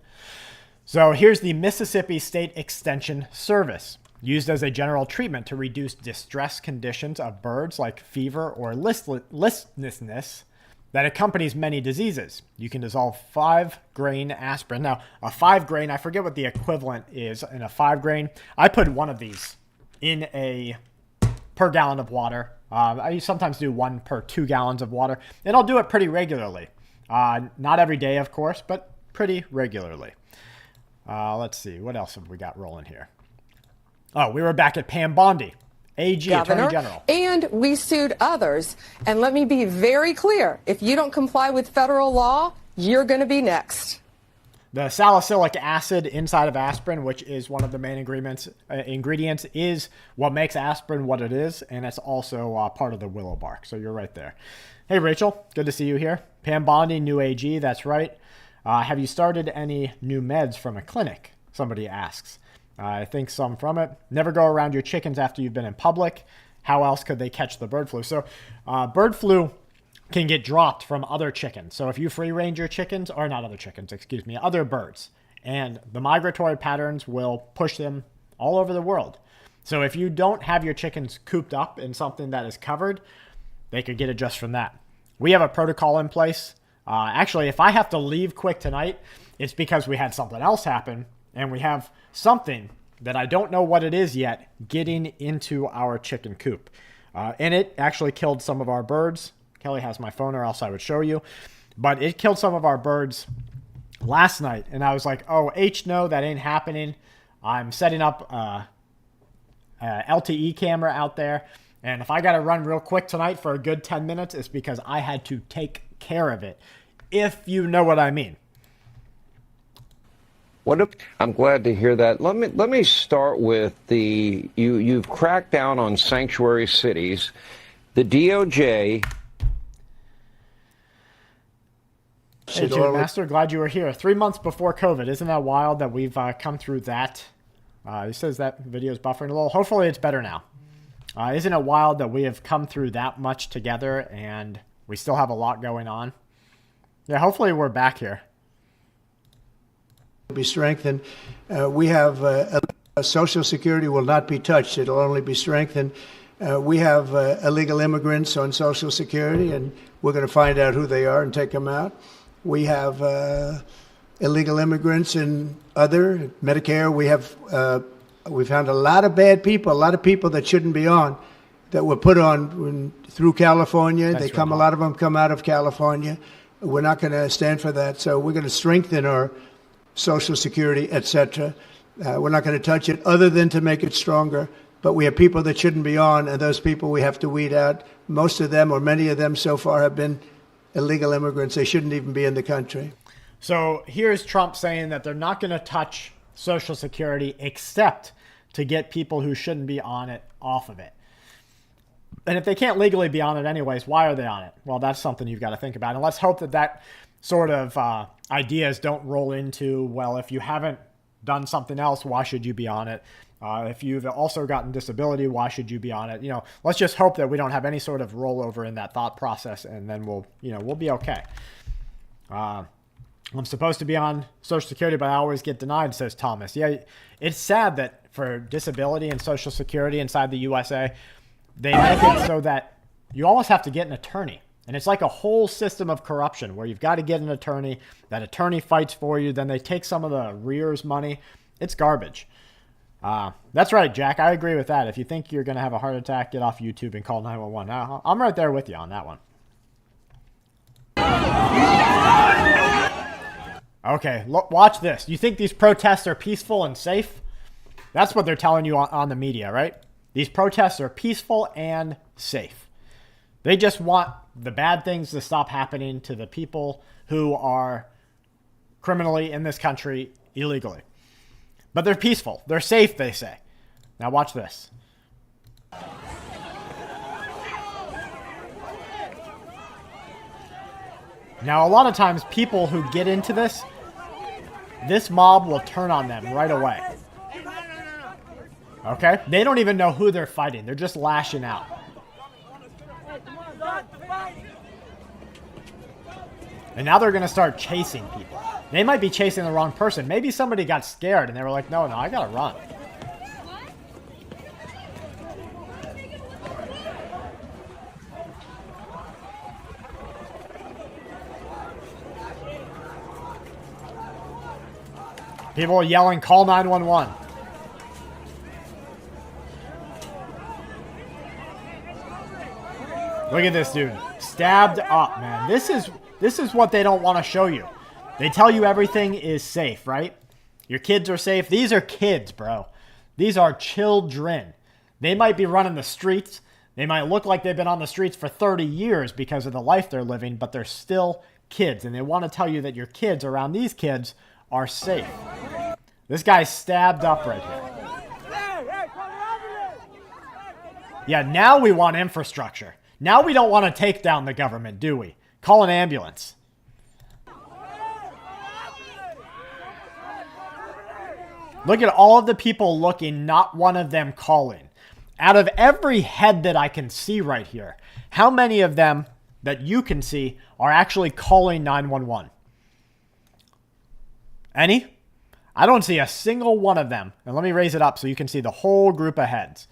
So here's the Mississippi State Extension Service, used as a general treatment to reduce distress conditions of birds like fever or listlessness that accompanies many diseases. You can dissolve 5-grain aspirin. Now, a 5-grain, I forget what the equivalent is in a 5-grain. I put one of these in per gallon of water. I sometimes do 1 per 2 gallons of water, and I'll do it pretty regularly. Not every day, of course, but pretty regularly. Let's see, what else have we got rolling here? Oh, we were back at Pam Bondi, AG, Attorney General. And we sued others. And let me be very clear. If you don't comply with federal law, you're going to be next. The salicylic acid inside of aspirin, which is one of the main ingredients, is what makes aspirin what it is. And it's also part of the willow bark. So you're right there. Hey, Rachel, good to see you here. Pam Bondi, new AG, that's right. Have you started any new meds from a clinic? Somebody asks. I think some from it. Never go around your chickens after you've been in public. How else could they catch the bird flu? So bird flu can get dropped from other chickens. So if you free range your chickens, or not other chickens, excuse me, other birds, and the migratory patterns will push them all over the world. So if you don't have your chickens cooped up in something that is covered, they could get it just from that. We have a protocol in place. Actually, if I have to leave quick tonight, it's because we had something else happen, and we have something that I don't know what it is yet getting into our chicken coop. And it actually killed some of our birds. Kelly has my phone, or else I would show you. But it killed some of our birds last night, and I was like, oh, no, that ain't happening. I'm setting up a LTE camera out there, and if I got to run real quick tonight for a good 10 minutes, it's because I had to take care of it, if you know what I mean. I'm glad to hear that. Let me start with you've cracked down on sanctuary cities. The DOJ. Hey, Jim Master, glad you were here. 3 months before COVID. Isn't that wild that we've come through that? He says that video is buffering a little. Hopefully it's better now. Isn't it wild that we have come through that much together and we still have a lot going on? Yeah, hopefully we're back here. Be strengthened. We have Social Security will not be touched. It'll only be strengthened. We have illegal immigrants on Social Security, and we're going to find out who they are and take them out. We have illegal immigrants in other Medicare. We found a lot of bad people, a lot of people that shouldn't be on, that were put on through California. A lot of them come out of California. We're not going to stand for that. So we're going to strengthen our Social Security, etc. We're not going to touch it other than to make it stronger. But we have people that shouldn't be on, and those people we have to weed out. Most of them, or many of them so far, have been illegal immigrants. They shouldn't even be in the country. So here's Trump saying that they're not going to touch Social Security except to get people who shouldn't be on it off of it. And if they can't legally be on it anyways, why are they on it? Well, that's something you've got to think about. And let's hope that that sort of ideas don't roll into, well, if you haven't done something else, why should you be on it? If you've also gotten disability, why should you be on it? Let's just hope that we don't have any sort of rollover in that thought process, and then we'll be okay. I'm supposed to be on Social Security, but I always get denied, says Thomas. Yeah, it's sad that for disability and Social Security inside the USA, they make it so that you almost have to get an attorney. And it's like a whole system of corruption where you've got to get an attorney. That attorney fights for you. Then they take some of the arrears money. It's garbage. That's right, Jack. I agree with that. If you think you're going to have a heart attack, get off YouTube and call 911. I'm right there with you on that one. Okay, look, watch this. You think these protests are peaceful and safe? That's what they're telling you on the media, right? These protests are peaceful and safe. They just want the bad things to stop happening to the people who are criminally in this country illegally. But they're peaceful. They're safe, they say. Now watch this. Now, a lot of times people who get into this mob will turn on them right away. Okay? They don't even know who they're fighting. They're just lashing out. And now they're going to start chasing people. They might be chasing the wrong person. Maybe somebody got scared and they were like, no, I got to run. People are yelling, call 911. Look at this dude. Stabbed up, man. This is what they don't want to show you. They tell you everything is safe, right? Your kids are safe. These are kids, bro. These are children. They might be running the streets. They might look like they've been on the streets for 30 years because of the life they're living, but they're still kids. And they want to tell you that your kids around these kids are safe. This guy's stabbed up right here. Yeah, now we want infrastructure. Now we don't want to take down the government, do we? Call an ambulance. Look at all of the people looking, not one of them calling. Out of every head that I can see right here, how many of them that you can see are actually calling 911? Any? I don't see a single one of them. And let me raise it up so you can see the whole group of heads.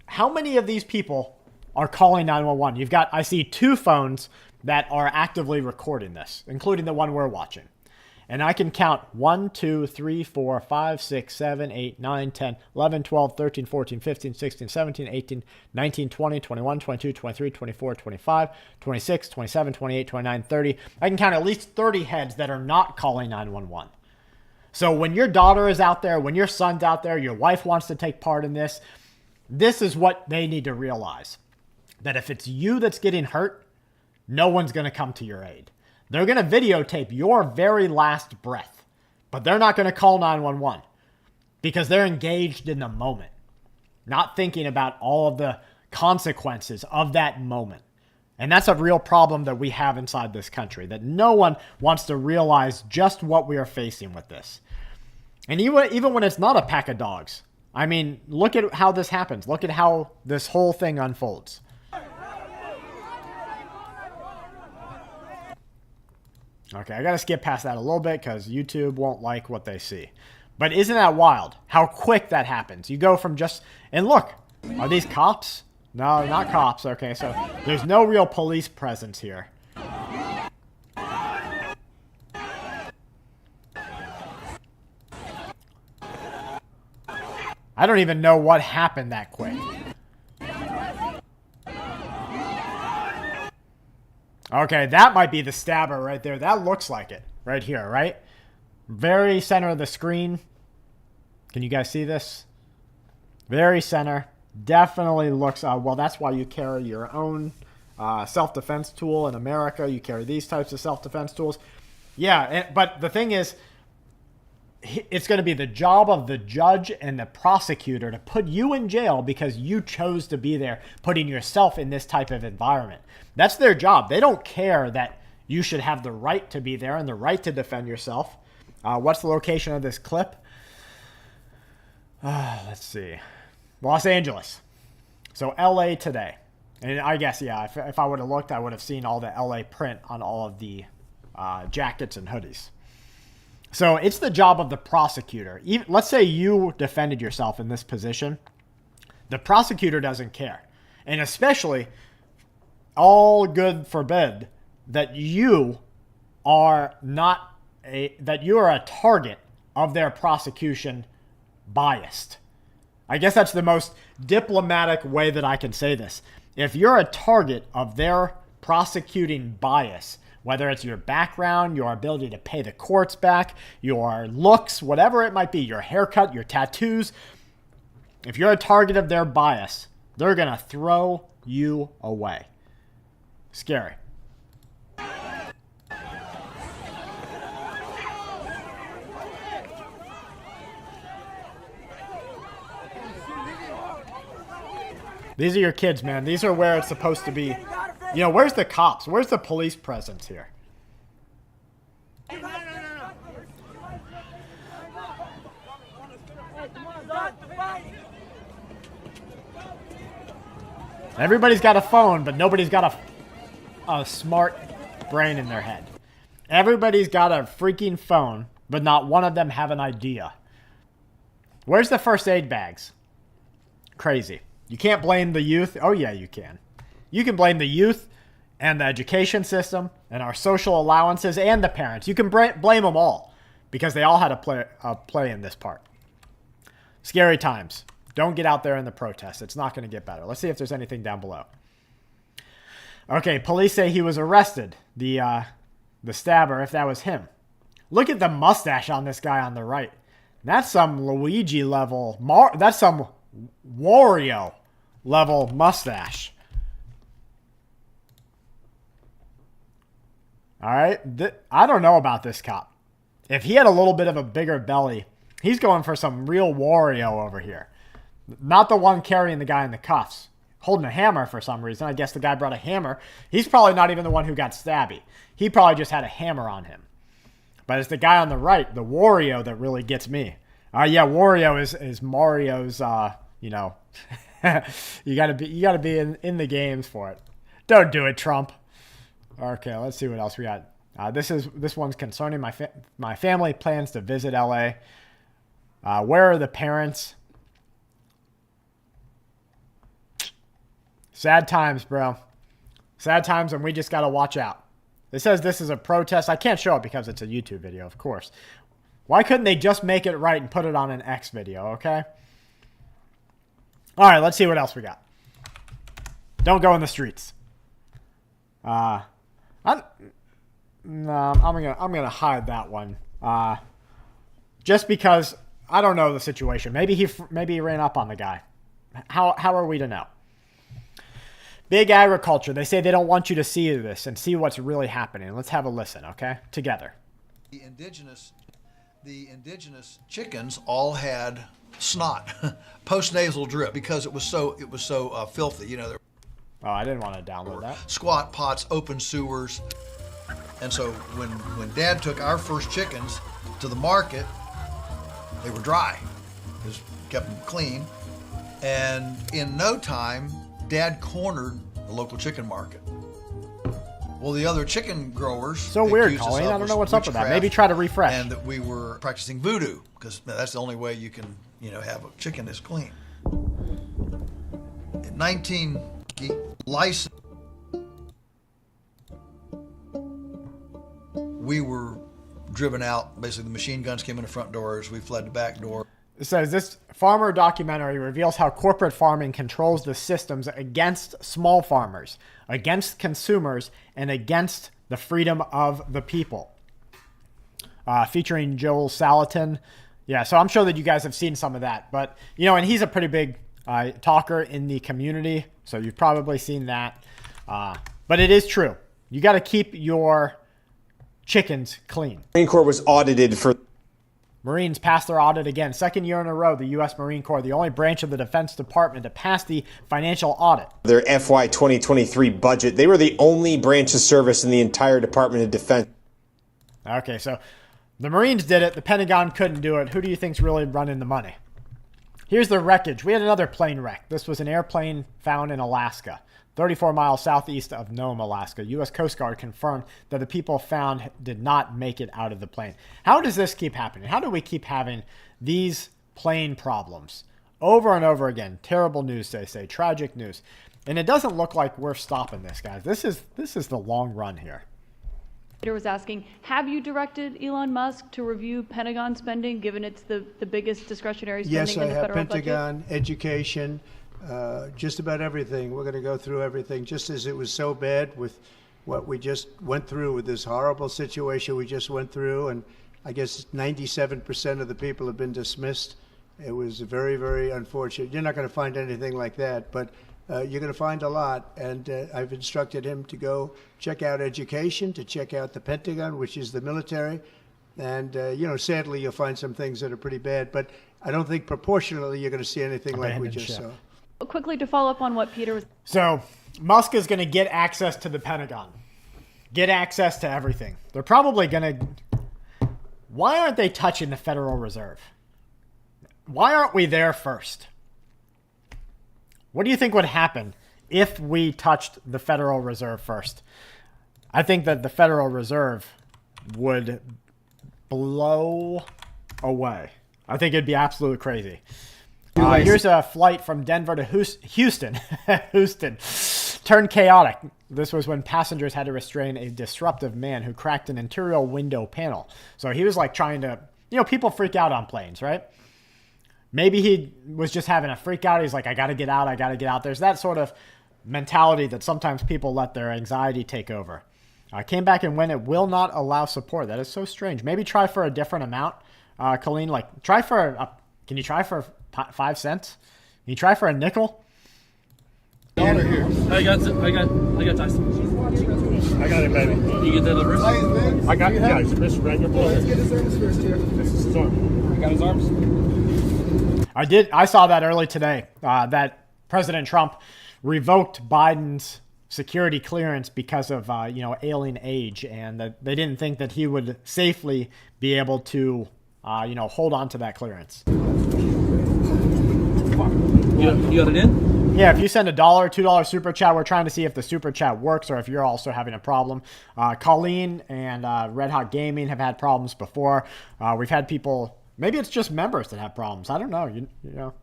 How many of these people are calling 911? I see 2 phones that are actively recording this, including the one we're watching. And I can count 1, 2, 3, 4, 5, 6, 7, 8, 9, 10, 11, 12, 13, 14, 15, 16, 17, 18, 19, 20, 21, 22, 23, 24, 25, 26, 27, 28, 29, 30. I can count at least 30 heads that are not calling 911. So when your daughter is out there, when your son's out there, your wife wants to take part in this, this is what they need to realize. That if it's you that's getting hurt, no one's going to come to your aid. They're going to videotape your very last breath, but they're not going to call 911 because they're engaged in the moment, not thinking about all of the consequences of that moment. And that's a real problem that we have inside this country, that no one wants to realize just what we are facing with this. And even when it's not a pack of dogs, I mean, look at how this happens. Look at how this whole thing unfolds. Okay, I got to skip past that a little bit because YouTube won't like what they see. But isn't that wild? How quick that happens. You go from just... And look, are these cops? No, not cops. Okay, so there's no real police presence here. I don't even know what happened that quick. Okay, that might be the stabber right there. That looks like it right here, right? Very center of the screen. Can you guys see this? Very center. Definitely looks, well, that's why you carry your own self-defense tool in America. You carry these types of self-defense tools. Yeah, but the thing is, it's going to be the job of the judge and the prosecutor to put you in jail because you chose to be there, putting yourself in this type of environment. That's their job. They don't care that you should have the right to be there and the right to defend yourself. What's the location of this clip? Let's see. Los Angeles. So LA today. And I guess, yeah, if I would have looked, I would have seen all the LA print on all of the jackets and hoodies. So it's the job of the prosecutor. Let's say you defended yourself in this position. The prosecutor doesn't care. And especially, all good forbid, that you are a target of their prosecution biased. I guess that's the most diplomatic way that I can say this. If you're a target of their prosecuting bias, whether it's your background, your ability to pay the courts back, your looks, whatever it might be, your haircut, your tattoos, if you're a target of their bias, they're going to throw you away. Scary. These are your kids, man. These are where it's supposed to be. You know, where's the cops? Where's the police presence here? Everybody's got a phone, but nobody's got a smart brain in their head. Everybody's got a freaking phone, but not one of them have an idea. Where's the first aid bags? Crazy. You can't blame the youth. Oh, yeah, you can. You can blame the youth and the education system and our social allowances and the parents. You can blame them all because they all had a play in this part. Scary times. Don't get out there in the protests. It's not going to get better. Let's see if there's anything down below. Okay, police say he was arrested. The stabber, if that was him. Look at the mustache on this guy on the right. That's some Luigi level. That's some Wario level mustache. All right. I don't know about this cop. If he had a little bit of a bigger belly, he's going for some real Wario over here. Not the one carrying the guy in the cuffs. Holding a hammer for some reason. I guess the guy brought a hammer. He's probably not even the one who got stabby. He probably just had a hammer on him. But it's the guy on the right, the Wario, that really gets me. Yeah, Wario is Mario's, you know, you gotta be in the games for it. Don't do it, Trump. Okay, let's see what else we got. This one's concerning. My family plans to visit LA. Where are the parents? Sad times, bro. Sad times, and we just gotta watch out. It says this is a protest. I can't show it because it's a YouTube video, of course. Why couldn't they just make it right and put it on an X video, okay? All right, let's see what else we got. Don't go in the streets. I'm gonna hide that one. Just because I don't know the situation. Maybe he ran up on the guy. How are we to know? Big agriculture. They say they don't want you to see this and see what's really happening. Let's have a listen, okay? Together. The indigenous chickens all had snot, postnasal drip, because it was so filthy. You know. Oh, I didn't want to download that. Squat pots, open sewers, and so when Dad took our first chickens to the market, they were dry. Just kept them clean, and in no time, Dad cornered the local chicken market. Well, the other chicken growers... So weird, Colleen. I don't know what's up with that. Maybe try to refresh. And that we were practicing voodoo, because that's the only way you can, have a chicken that's clean. In 19 license, we were driven out. Basically, the machine guns came in the front doors. We fled the back door. It says this farmer documentary reveals how corporate farming controls the systems against small farmers, against consumers, and against the freedom of the people. Featuring Joel Salatin. Yeah, so I'm sure that you guys have seen some of that. But, and he's a pretty big talker in the community, so you've probably seen that. But it is true. You got to keep your chickens clean. Marine Corps was audited for... Marines passed their audit again. Second year in a row, the U.S. Marine Corps, the only branch of the Defense Department to pass the financial audit. Their FY 2023 budget. They were the only branch of service in the entire Department of Defense. Okay, so the Marines did it. The Pentagon couldn't do it. Who do you think's really running the money? Here's the wreckage. We had another plane wreck. This was an airplane found in Alaska, 34 miles southeast of Nome, Alaska. U.S. Coast Guard confirmed that the people found did not make it out of the plane. How does this keep happening? How do we keep having these plane problems over and over again? Terrible news, they say. Tragic news. And it doesn't look like we're stopping this, guys. This is the long run here. Peter was asking, have you directed Elon Musk to review Pentagon spending, given it's the biggest discretionary spending Yes, in I the have federal Pentagon, budget? education, just about everything. We're going to go through everything, just as it was so bad with what we just went through with this horrible situation we just went through. And I guess 97% of the people have been dismissed. It was very, very unfortunate. You're not going to find anything like that, but you're going to find a lot. And I've instructed him to go check out education, to check out the Pentagon, which is the military. And, sadly, you'll find some things that are pretty bad. But I don't think proportionally you're going to see anything like we just saw. Quickly to follow up on what Peter was... So Musk is going to get access to the Pentagon. Get access to everything. They're probably going to... Why aren't they touching the Federal Reserve? Why aren't we there first? What do you think would happen if we touched the Federal Reserve first? I think that the Federal Reserve would blow away. I think it'd be absolutely crazy. Here's a flight from Denver to Houston. Houston turned chaotic. This was when passengers had to restrain a disruptive man who cracked an interior window panel. So he was like trying to, people freak out on planes, right? Maybe he was just having a freak out. He's like, I got to get out. I got to get out. There's that sort of mentality that sometimes people let their anxiety take over. Came back and went. It will not allow support. That is so strange. Maybe try for a different amount. Colleen, try for can you try for 5 cents? Can you try for a nickel? I got Tyson. I got it, baby. You get that little wrist? I got it. Yeah, his wrist right in your Let's get his arms first here. This is his arm. I got his arms. I saw that early today. That President Trump revoked Biden's security clearance because of alien age, and that they didn't think that he would safely be able to hold on to that clearance. You got it in? Yeah, if you send $1, $2 super chat, we're trying to see if the super chat works or if you're also having a problem. Colleen and Red Hot Gaming have had problems before. We've had people, maybe it's just members that have problems. I don't know. You know.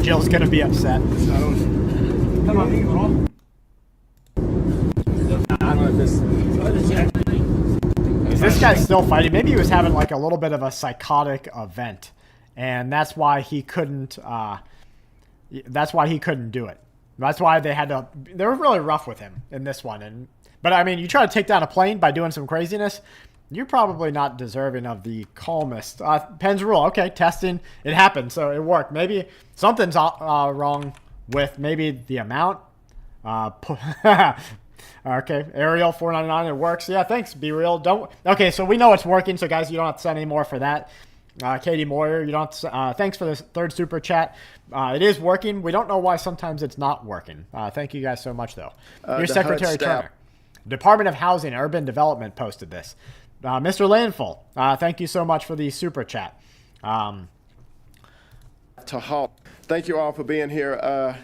Jill's going to be upset. Come on, Is this guy still fighting? Maybe he was having like a little bit of a psychotic event, and that's why he couldn't. That's why he couldn't do it. That's why they had to. They were really rough with him in this one. But I mean, you try to take down a plane by doing some craziness, you're probably not deserving of the calmest. Penn's rule. Okay, testing. It happened, so it worked. Maybe something's wrong with maybe the amount. Okay, Ariel 499. It works. Yeah, thanks. Be real. Don't. Okay, so we know it's working. So guys, you don't have to send any more for that. Katie Moyer, you don't. Thanks for this third super chat. It is working. We don't know why sometimes it's not working. Thank you guys so much, though. Here's Secretary Turner. Department of Housing and Urban Development posted this. Mr. Landful, thank you so much for the super chat. To halt. Thank you all for being here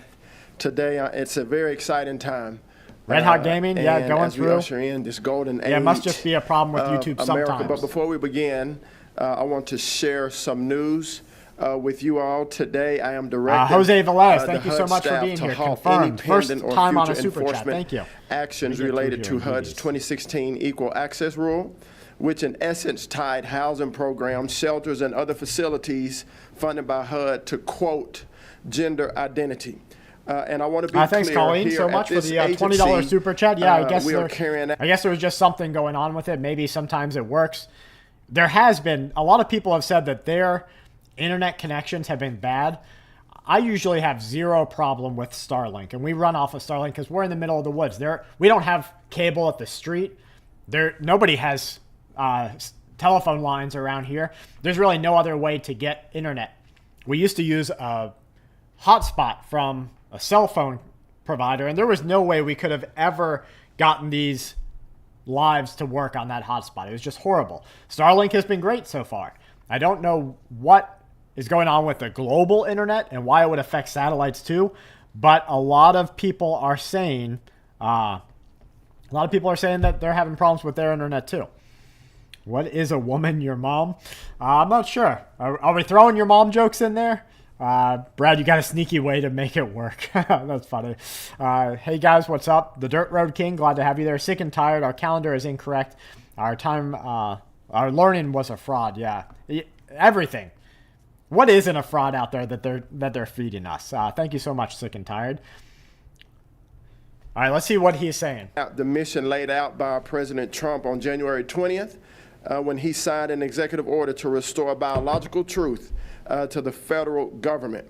today. It's a very exciting time. Red Hot Gaming, yeah, going as through. We usher in this golden age. Yeah, it must just be a problem with YouTube America. sometimes. But before we begin, I want to share some news with you all today. I am directing Jose Velez, thank you so much for being here. Confirmed. First time on a super chat. Thank you. Actions related to HUD's 2016 Equal Access Rule, which in essence tied housing programs, shelters, and other facilities funded by HUD to, quote, gender identity. And I want to be thanks, clear Colleen, here so much for the $20 super chat. Yeah, I guess there was just something going on with it. Maybe sometimes it works. There has been, a lot of people have said that their internet connections have been bad. I usually have zero problem with Starlink, and we run off of Starlink because we're in the middle of the woods. We don't have cable at the street. Nobody has telephone lines around here. There's really no other way to get internet. We used to use a hotspot from a cell phone provider, and there was no way we could have ever gotten these lives to work on that hotspot. It was just horrible. Starlink has been great so far. I don't know what is going on with the global internet and why it would affect satellites too, but a lot of people are saying that they're having problems with their internet too. What is a woman, your mom? I'm not sure. Are we throwing your mom jokes in there? Brad, you got a sneaky way to make it work. That's funny. Hey guys, what's up? The Dirt Road King, glad to have you there. Sick and tired. Our calendar is incorrect. Our time, our learning was a fraud. Yeah, everything. What isn't a fraud out there that they're feeding us? Thank you so much, Sick and Tired. All right, let's see what he's saying. The mission laid out by President Trump on January 20th, when he signed an executive order to restore biological truth to the federal government.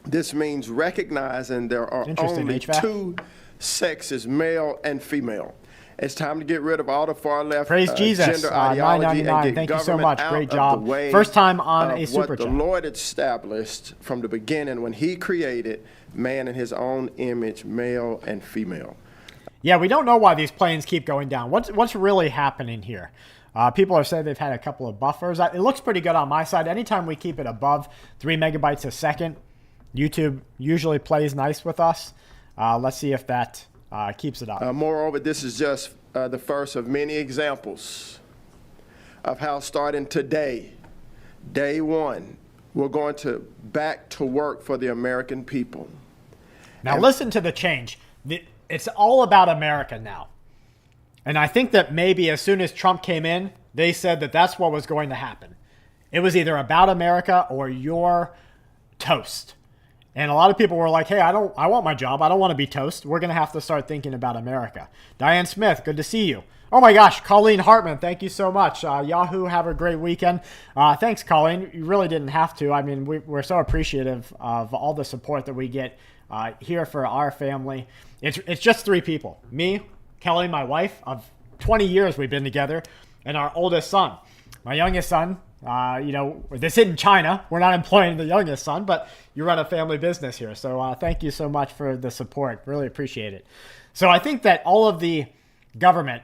This means recognizing there are only two sexes, male and female. It's time to get rid of all the far left Praise Jesus. Gender ideology and get Thank you so government much. out Great of job. the way First time on of a super what the chat. Lord established from the beginning when he created man in his own image, male and female. Yeah, we don't know why these planes keep going down. What's really happening here? People are saying they've had a couple of buffers. It looks pretty good on my side. Anytime we keep it above 3 megabytes a second, YouTube usually plays nice with us. Let's see if that keeps it up. Moreover, this is just the first of many examples of how starting today, day one, we're going to back to work for the American people. Now listen to the change. It's all about America now. And I think that maybe as soon as Trump came in, they said that that's what was going to happen. It was either about America or you're toast. And a lot of people were like, hey, I want my job. I don't want to be toast. We're going to have to start thinking about America. Diane Smith, good to see you. Oh my gosh, Colleen Hartman, thank you so much. Yahoo, have a great weekend. Thanks, Colleen. You really didn't have to. I mean, we're so appreciative of all the support that we get here for our family. It's just 3 people. Me, Kelly, my wife, of 20 years we've been together, and our oldest son. My youngest son, this isn't China. We're not employing the youngest son, but you run a family business here. So thank you so much for the support. Really appreciate it. So I think that all of the government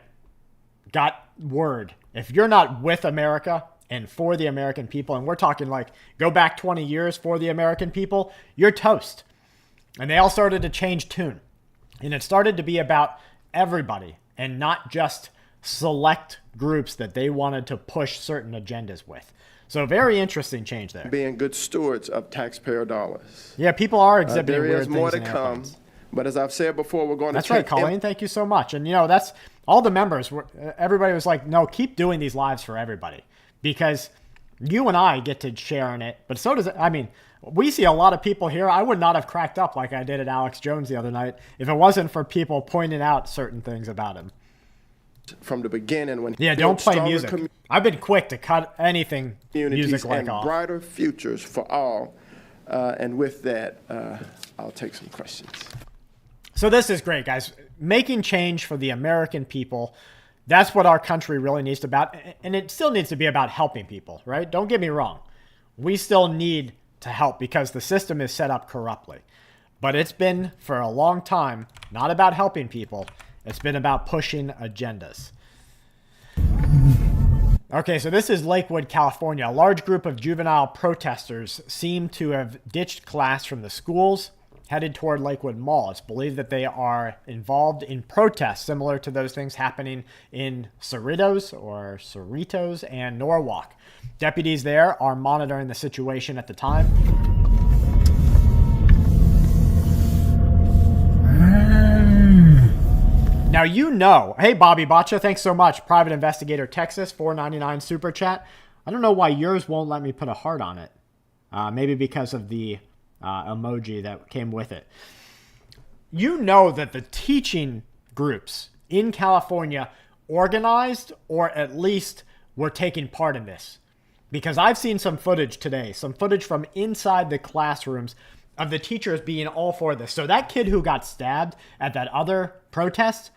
got word. If you're not with America and for the American people, and we're talking like go back 20 years for the American people, you're toast. And they all started to change tune. And it started to be about everybody and not just select groups that they wanted to push certain agendas with. So very interesting change there. Being good stewards of taxpayer dollars. Yeah, people are exhibiting weird things. There is more to in come. airplanes. But as I've said before, we're going to That's right, Colleen. Thank you so much. And, that's all the members. Everybody was like, no, keep doing these lives for everybody. Because you and I get to share in it. But so does it. I mean, we see a lot of people here. I would not have cracked up like I did at Alex Jones the other night if it wasn't for people pointing out certain things about him. From the beginning, when don't play music. I've been quick to cut anything music like and off. Brighter futures for all. And with that, I'll take some questions. So this is great, guys. Making change for the American people. That's what our country really needs to be about. And it still needs to be about helping people, right? Don't get me wrong. We still need to help because the system is set up corruptly. But it's been, for a long time, not about helping people. It's been about pushing agendas. Okay, so this is Lakewood, California. A large group of juvenile protesters seem to have ditched class from the schools, headed toward Lakewood Mall. It's believed that they are involved in protests similar to those things happening in Cerritos and Norwalk. Deputies there are monitoring the situation at the time. Now, hey, Bobby Botcha, thanks so much. Private Investigator Texas, $4.99 super chat. I don't know why yours won't let me put a heart on it. Maybe because of the emoji that came with it. You know that the teaching groups in California organized or at least were taking part in this. Because I've seen some footage today, some footage from inside the classrooms of the teachers being all for this. So that kid who got stabbed at that other protest,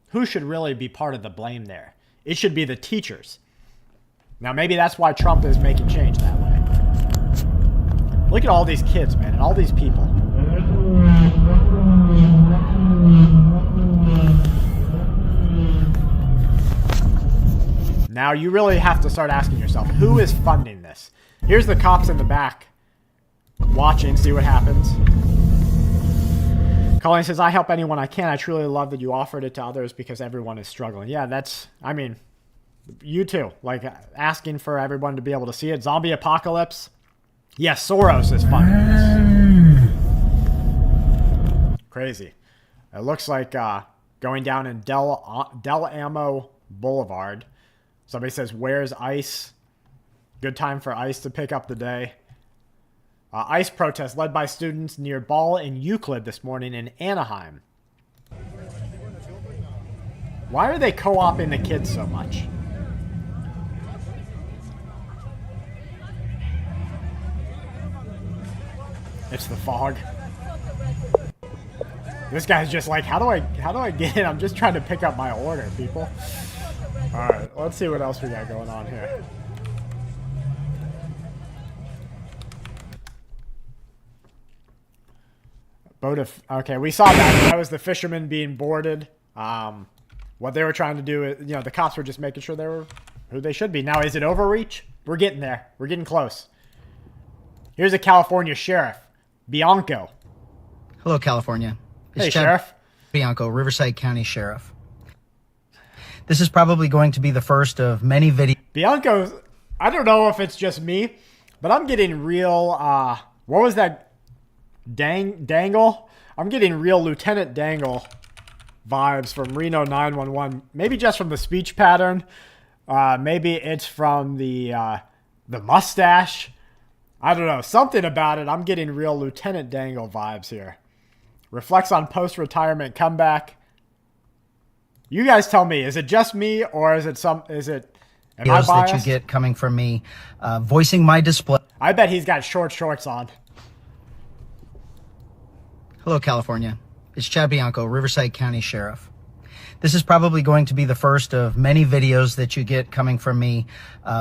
who should really be part of the blame there? It should be the teachers. Now, maybe that's why Trump is making change that way. Look at all these kids, man, and all these people. Now, you really have to start asking yourself, who is funding this? Here's the cops in the back watching, see what happens. Colleen says, I help anyone I can. I truly love that you offered it to others because everyone is struggling. Yeah, you too. Like, asking for everyone to be able to see it. Zombie apocalypse. Yes, Soros is funding this. Crazy. It looks like going down in Del Amo Boulevard. Somebody says, where's ICE? Good time for ICE to pick up the day. ICE protest led by students near Ball and Euclid this morning in Anaheim. Why are they co-oping the kids so much? It's the fog. This guy's just like, how do I get in? I'm just trying to pick up my order, people. All right, let's see what else we got going on here. Okay, we saw that. That was the fishermen being boarded. What they were trying to do is, the cops were just making sure they were who they should be. Now, is it overreach? We're getting there. We're getting close. Here's a California sheriff, Bianco. Hello, California. Hey, Sheriff. Bianco, Riverside County Sheriff. This is probably going to be the first of many videos. Bianco, I don't know if it's just me, but I'm getting real, what was that? Dangle? I'm getting real Lieutenant Dangle vibes from Reno 911. Maybe just from the speech pattern. Maybe it's from the mustache. I don't know. Something about it. I'm getting real Lieutenant Dangle vibes here. Reflects on post-retirement comeback. You guys tell me. Is it just me, or is it am I biased? That you get coming from me, voicing my display. I bet he's got short shorts on. Hello, California. It's Chad Bianco, Riverside County Sheriff. This is probably going to be the first of many videos that you get coming from me,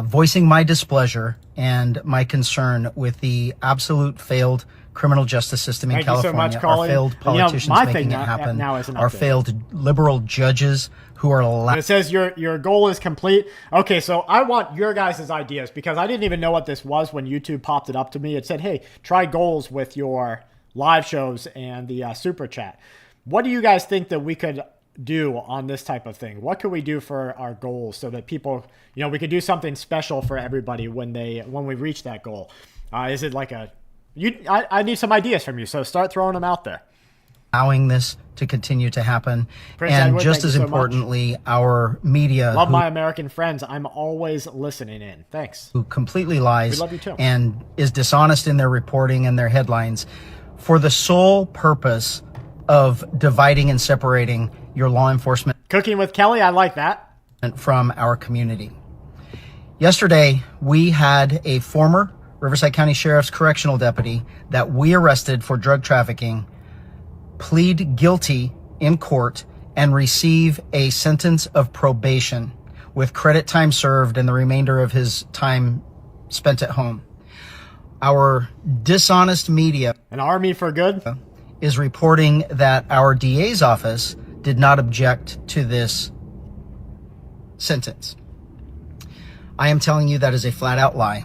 voicing my displeasure and my concern with the absolute failed criminal justice system in California, our failed politicians making it happen, our failed liberal judges who are allowed. It says your goal is complete. Okay, so I want your guys' ideas, because I didn't even know what this was when YouTube popped it up to me. It said, hey, try goals with your live shows and the super chat. What do you guys think that we could do on this type of thing? What could we do for our goals so that people, we could do something special for everybody when we reach that goal? Is it like I need some ideas from you, so start throwing them out there. Allowing this to continue to happen. Prince and Edward, just as importantly, our media. Love my American friends. I'm always listening in. Thanks. Who completely lies we love you too. And is dishonest in their reporting and their headlines for the sole purpose of dividing and separating your law enforcement. Cooking with Kelly, I like that. From our community. Yesterday, we had a former Riverside County Sheriff's correctional deputy that we arrested for drug trafficking plead guilty in court and receive a sentence of probation with credit time served and the remainder of his time spent at home. Our dishonest media, an army for good, is reporting that our DA's office did not object to this sentence. I am telling you that is a flat out lie.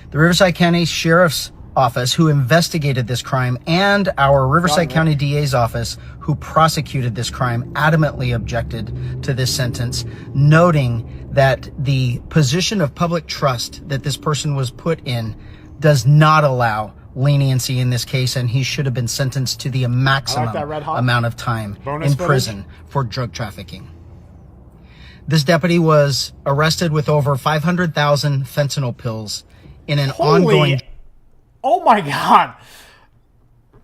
The Riverside County Sheriff's Office, who investigated this crime, and our Riverside County DA's office, who prosecuted this crime, adamantly objected to this sentence, noting that the position of public trust that this person was put in does not allow leniency in this case, and he should have been sentenced to the maximum amount of time in prison for drug trafficking. This deputy was arrested with over 500,000 fentanyl pills in an ongoing... Oh my God.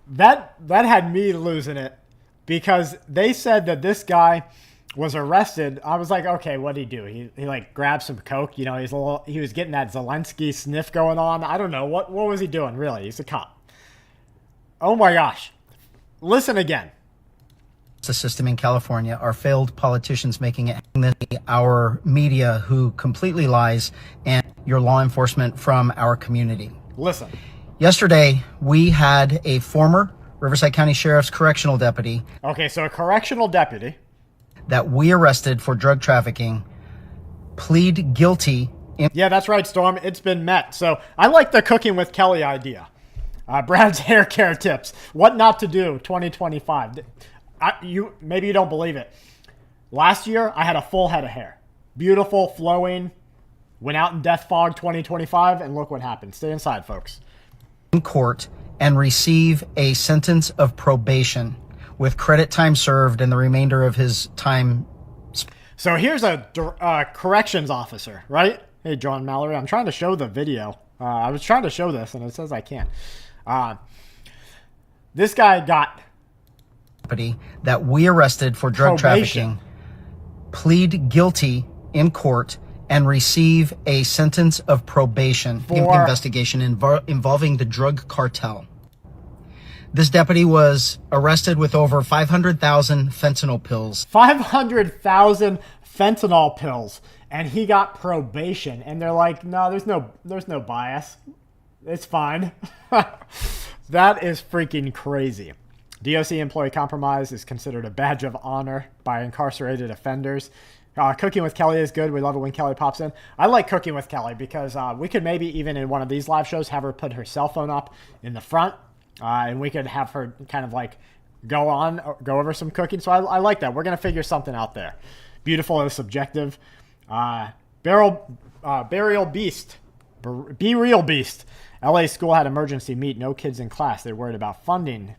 That had me losing it, because they said that this guy was arrested. I was like, okay, what'd he do? He like grabbed some coke. He was getting that Zelensky sniff going on. I don't know. What was he doing? Really? He's a cop. Oh my gosh. Listen again. The system in California, our failed politicians making it, our media who completely lies, and your law enforcement from our community. Listen. Yesterday, we had a former Riverside County Sheriff's correctional deputy. Okay, so a correctional deputy that we arrested for drug trafficking plead guilty. Yeah, that's right, Storm. It's been met. So I like the cooking with Kelly idea. Brad's hair care tips. What not to do 2025. Maybe you don't believe it. Last year, I had a full head of hair. Beautiful, flowing. Went out in death fog 2025, and look what happened. Stay inside, folks. in court and receive a sentence of probation with credit time served and the remainder of his time. So here's a corrections officer, right? Hey, John Mallory, I'm trying to show the video. I was trying to show this, and it says I can't. This guy got that we arrested for drug probation. trafficking, plead guilty in court, and receive a sentence of probation For- investigation involving the drug cartel. This deputy was arrested with over 500,000 fentanyl pills. 500,000 fentanyl pills, and he got probation. And they're like, no, there's no bias. It's fine. That is freaking crazy. DOC employee compromise is considered a badge of honor by incarcerated offenders. Cooking with Kelly is good. We love it when Kelly pops in. I like Cooking with Kelly because we could maybe even in one of these live shows have her put her cell phone up in the front, and we could have her kind of like go over some cooking. So I like that. We're going to figure something out there. Beautiful is subjective. Burial Beast. Be Real Beast. LA school had emergency meet. No kids in class. They're worried about funding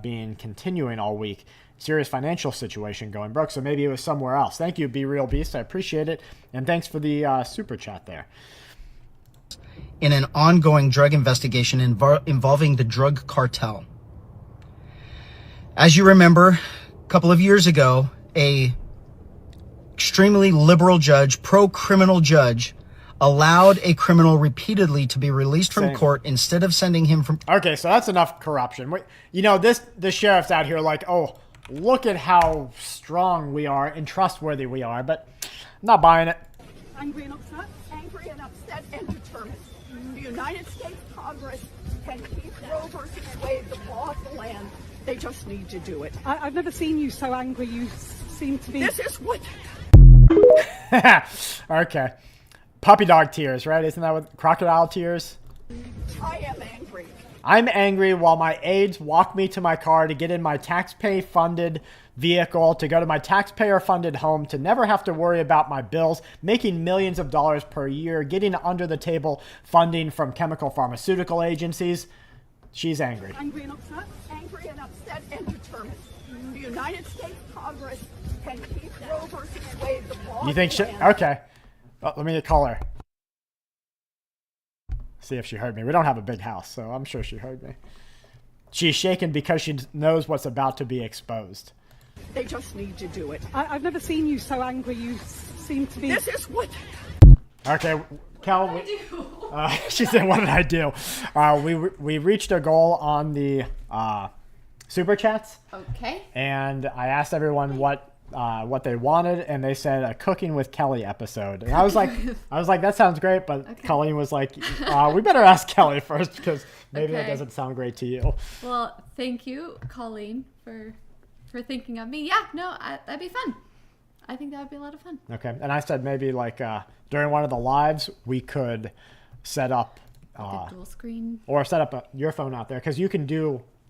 being continuing all week. Serious financial situation going broke. So maybe it was somewhere else. Thank you, Be Real Beast. I appreciate it. And thanks for the super chat there. In an ongoing drug investigation involving the drug cartel. As you remember, a couple of years ago, a extremely liberal judge, pro-criminal judge, allowed a criminal repeatedly to be released from court instead of sending him from... Okay, so that's enough corruption. You know, the sheriff's out here like, oh, look at how strong we are and trustworthy we are, but I'm not buying it. Angry and upset and determined. The United States Congress can keep Roe versus Wade the law of the land. They just need to do it. I've never seen you so angry. You seem to be... This is what... Okay. Puppy dog tears, right? Isn't that what crocodile tears? I am angry. I'm angry while my aides walk me to my car to get in my taxpayer-funded vehicle, to go to my taxpayer-funded home, to never have to worry about my bills, making millions of dollars per year, getting under-the-table funding from chemical pharmaceutical agencies. She's angry. Angry and upset and determined. The United States Congress can keep Roe versus Wade the law. You think she... Okay. Oh, let me call her. See if she heard me. We don't have a big house, so I'm sure she heard me. She's shaken because she knows what's about to be exposed. They just need to do it. I've never seen you so angry. You seem to be... This is what... Okay, Cal. She said, what did I do? We reached a goal on the super chats. Okay. And I asked everyone what they wanted, and they said a Cooking with Kelly episode. And I was like, that sounds great, but okay. Colleen was like, we better ask Kelly first because maybe that doesn't sound great to you. Well, thank you, Colleen, for thinking of me. Yeah, no, that'd be fun. I think that would be a lot of fun. Okay, and I said maybe like during one of the lives we could set up like a dual screen, or set up your phone out there because you can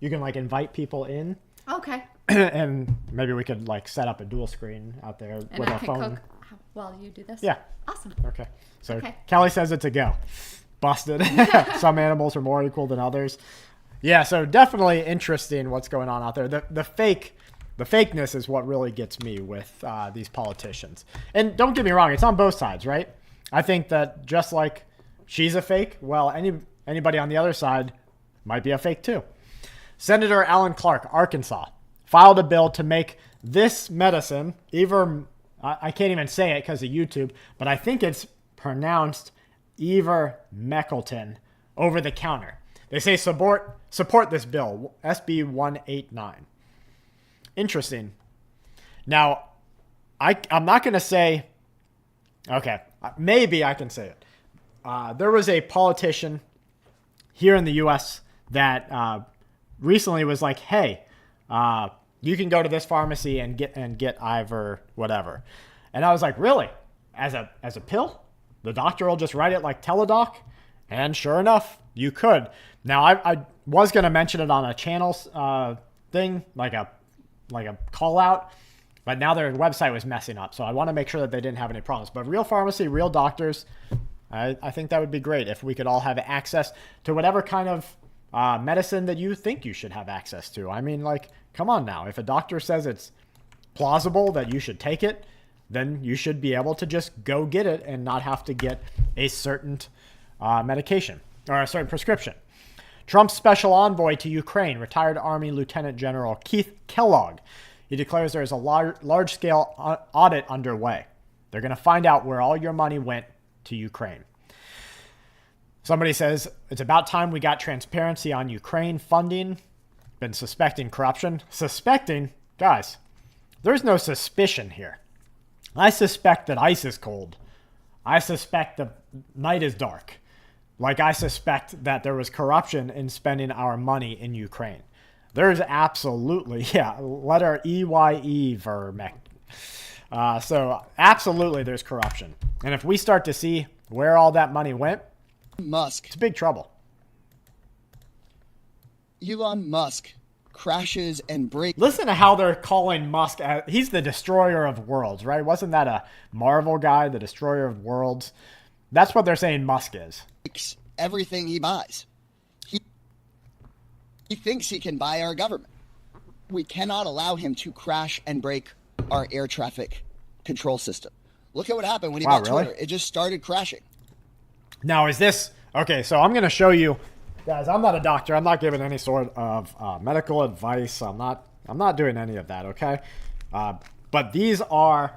like invite people in. Okay. And maybe we could like set up a dual screen out there and with I a can phone. Cook while you do this. Yeah. Awesome. Okay. So Kelly says it's a go. Busted. Some animals are more equal than others. Yeah. So definitely interesting what's going on out there. The fakeness is what really gets me with these politicians. And don't get me wrong, it's on both sides, right? I think that just like she's a fake, well, anybody on the other side might be a fake too. Senator Alan Clark, Arkansas, filed a bill to make this medicine, I can't even say it because of YouTube, but I think it's pronounced ivermectin, over the counter. They say support this bill, SB 189. Interesting. Now, I'm not going to say, okay, maybe I can say it. There was a politician here in the U.S. that recently was like, hey, you can go to this pharmacy and get Ivor whatever. And I was like, really? As a pill? The doctor will just write it like Teledoc? And sure enough, you could. Now, I was going to mention it on a channels thing, like a call out, but now their website was messing up. So I want to make sure that they didn't have any problems. But real pharmacy, real doctors, I think that would be great if we could all have access to whatever kind of medicine that you think you should have access to. I mean, like, come on now. If a doctor says it's plausible that you should take it, then you should be able to just go get it and not have to get a certain medication or a certain prescription. Trump's special envoy to Ukraine, retired Army Lieutenant General Keith Kellogg, he declares there is a large-scale audit underway. They're going to find out where all your money went to Ukraine. Somebody says, it's about time we got transparency on Ukraine funding. Been suspecting corruption. Suspecting? Guys, there's no suspicion here. I suspect that ice is cold. I suspect the night is dark. Like I suspect that there was corruption in spending our money in Ukraine. There's absolutely, letter EYE vermec. So absolutely there's corruption. And if we start to see where all that money went, Musk. It's big trouble. Elon Musk crashes and breaks. Listen to how they're calling Musk. He's the destroyer of worlds, right? Wasn't that a Marvel guy, the destroyer of worlds? That's what they're saying Musk is. Everything he buys. He thinks he can buy our government. We cannot allow him to crash and break our air traffic control system. Look at what happened when he bought Twitter. It just started crashing. Now, is this... Okay, so I'm going to show you... Guys, I'm not a doctor. I'm not giving any sort of medical advice. I'm not doing any of that, okay? But these are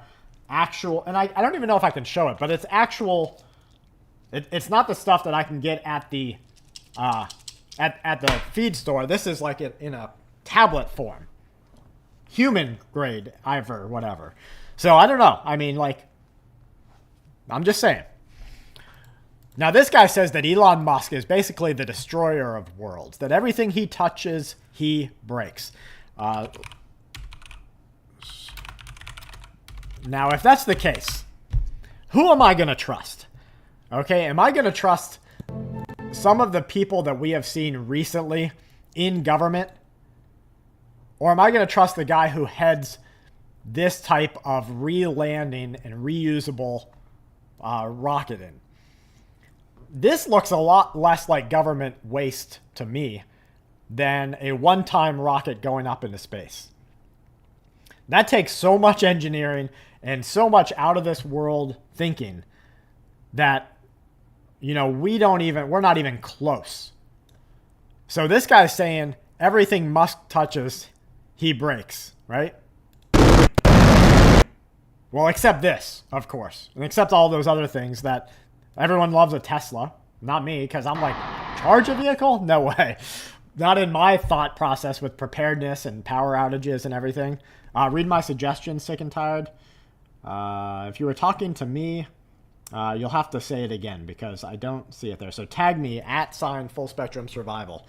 actual... And I don't even know if I can show it, but it's actual... It's not the stuff that I can get at the at the feed store. This is like in a tablet form. Human grade, either, whatever. So, I don't know. I mean, like... I'm just saying. Now, this guy says that Elon Musk is basically the destroyer of worlds, that everything he touches, he breaks. Now, if that's the case, who am I going to trust? Okay, am I going to trust some of the people that we have seen recently in government? Or am I going to trust the guy who heads this type of re-landing and reusable rocketing? This looks a lot less like government waste to me than a one-time rocket going up into space. That takes so much engineering and so much out of this world thinking that, you know, we're not even close. So this guy's saying everything Musk touches, he breaks, right? Well, except this, of course, and except all those other things that everyone loves a Tesla. Not me, because I'm like, charge a vehicle? No way. Not in my thought process with preparedness and power outages and everything. Read my suggestions, sick and tired. If you were talking to me, you'll have to say it again because I don't see it there. So tag me at Full Spectrum Survival.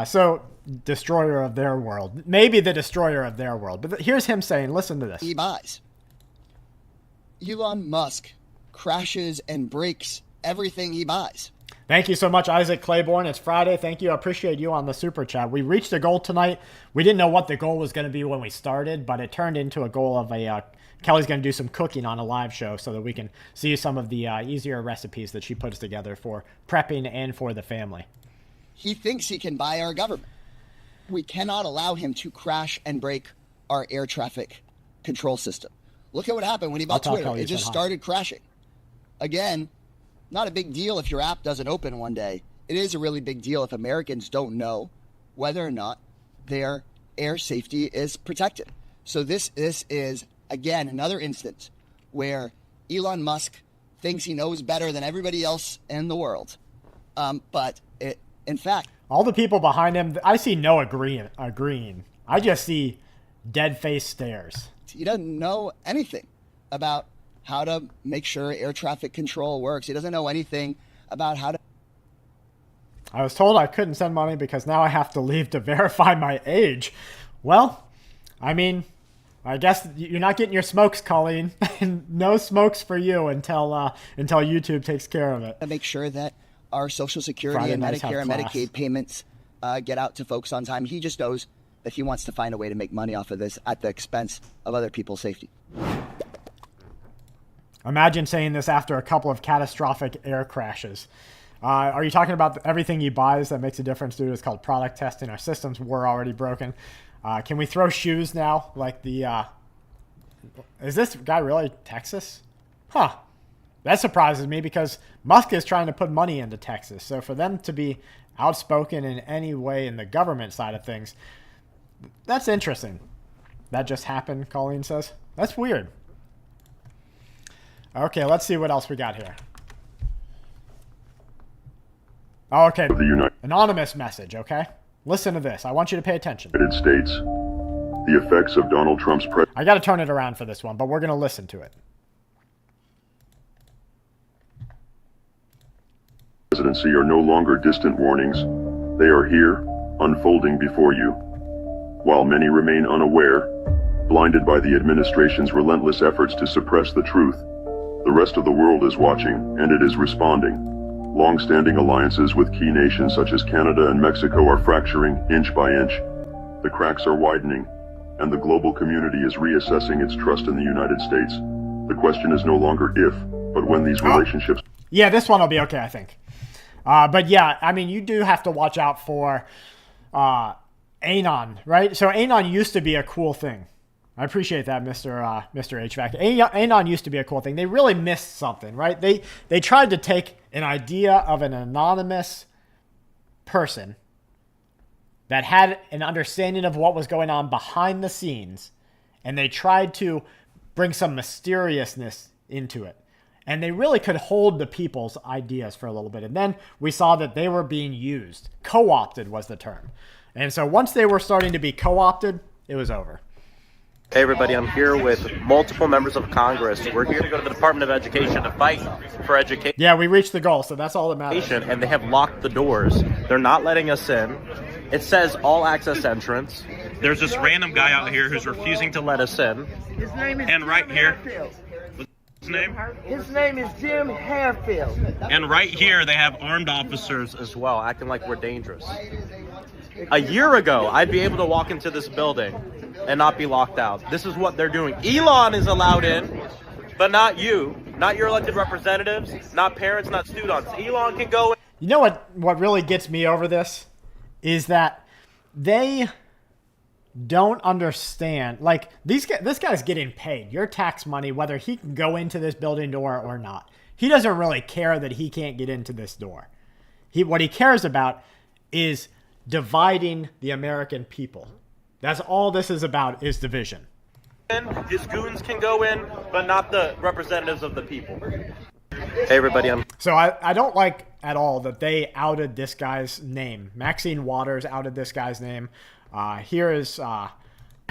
So, destroyer of their world. Maybe the destroyer of their world. But here's him saying, listen to this. He buys. Elon Musk crashes and breaks everything he buys. Thank you so much, Isaac Claiborne. It's Friday. Thank you. I appreciate you on the super chat. We reached a goal tonight. We didn't know what the goal was going to be when we started, but it turned into a goal of Kelly's going to do some cooking on a live show so that we can see some of the easier recipes that she puts together for prepping and for the family. He thinks he can buy our government. We cannot allow him to crash and break our air traffic control system. Look at what happened when he bought Twitter. It just started crashing. Again, not a big deal if your app doesn't open one day. It is a really big deal if Americans don't know whether or not their air safety is protected. So this is, again, another instance where Elon Musk thinks he knows better than everybody else in the world. In fact, all the people behind him, I see no agreeing. I just see dead-faced stares. He doesn't know anything about how to make sure air traffic control works. He doesn't know anything about how to... I was told I couldn't send money because now I have to leave to verify my age. Well, I mean, I guess you're not getting your smokes, Colleen. No smokes for you until YouTube takes care of it. To make sure that our Social Security Friday and nights Medicare and have class. Medicaid payments get out to folks on time. He just knows that he wants to find a way to make money off of this at the expense of other people's safety. Imagine saying this after a couple of catastrophic air crashes. Are you talking about everything he buys that makes a difference, dude? It's called product testing. Our systems were already broken. Can we throw shoes now? Like the, is this guy really Texas? Huh. That surprises me because Musk is trying to put money into Texas. So for them to be outspoken in any way in the government side of things, that's interesting. That just happened, Colleen says. That's weird. Okay, let's see what else we got here. Oh, okay. Anonymous message, okay? Listen to this. I want you to pay attention. United States, the effects of Donald Trump's I got to turn it around for this one, but we're going to listen to it. Presidency are no longer distant warnings. They are here, unfolding before you. While many remain unaware, blinded by the administration's relentless efforts to suppress the truth, the rest of the world is watching, and it is responding. Long-standing alliances with key nations such as Canada and Mexico are fracturing inch by inch. The cracks are widening, and the global community is reassessing its trust in the United States. The question is no longer if, but when these relationships... Yeah, this one will be okay, I think. But yeah, I mean, you do have to watch out for Anon, right? So Anon used to be a cool thing. I appreciate that, Mr. HVAC. Anon used to be a cool thing. They really missed something, right? They tried to take an idea of an anonymous person that had an understanding of what was going on behind the scenes, and they tried to bring some mysteriousness into it. And they really could hold the people's ideas for a little bit. And then we saw that they were being used. Co-opted was the term. And so once they were starting to be co-opted, it was over. Hey everybody, I'm here with multiple members of Congress. We're here to go to the Department of Education to fight for education. Yeah, we reached the goal, so that's all that matters. And they have locked the doors. They're not letting us in. It says all access entrance. There's this random guy out here who's refusing to let us in. His name is and right Jim here, Harefield. his name? His name is Jim Harefield. And right here they have armed officers as well, acting like we're dangerous. A year ago, I'd be able to walk into this building and not be locked out. This is what they're doing. Elon is allowed in, but not you, not your elected representatives, not parents, not students. Elon can go in. You know what really gets me over this is that they don't understand. Like, this guy's getting paid your tax money, whether he can go into this building door or not. He doesn't really care that he can't get into this door. What he cares about is dividing the American people. That's all this is about, is division. His goons can go in, but not the representatives of the people. Hey everybody, So I don't like at all that they outed this guy's name. Maxine Waters outed this guy's name. Here is...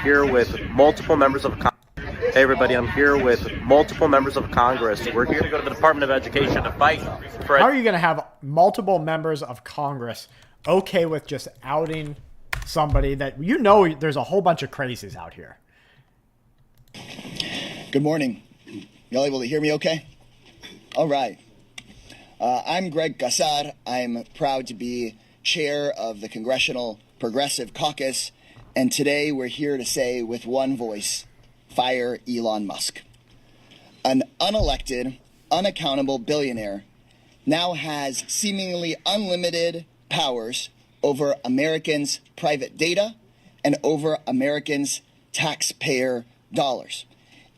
Here with multiple members of Congress. Hey everybody, I'm here with multiple members of Congress. We're here to go to the Department of Education to fight for... How are you going to have multiple members of Congress okay with just outing somebody that you know there's a whole bunch of crazies out here? Good morning. Y'all able to hear me okay? All right. I'm Greg Gassar. I'm proud to be chair of the Congressional Progressive Caucus, and today we're here to say with one voice, fire Elon Musk. An unelected, unaccountable billionaire now has seemingly unlimited powers over Americans' private data and over Americans' taxpayer dollars.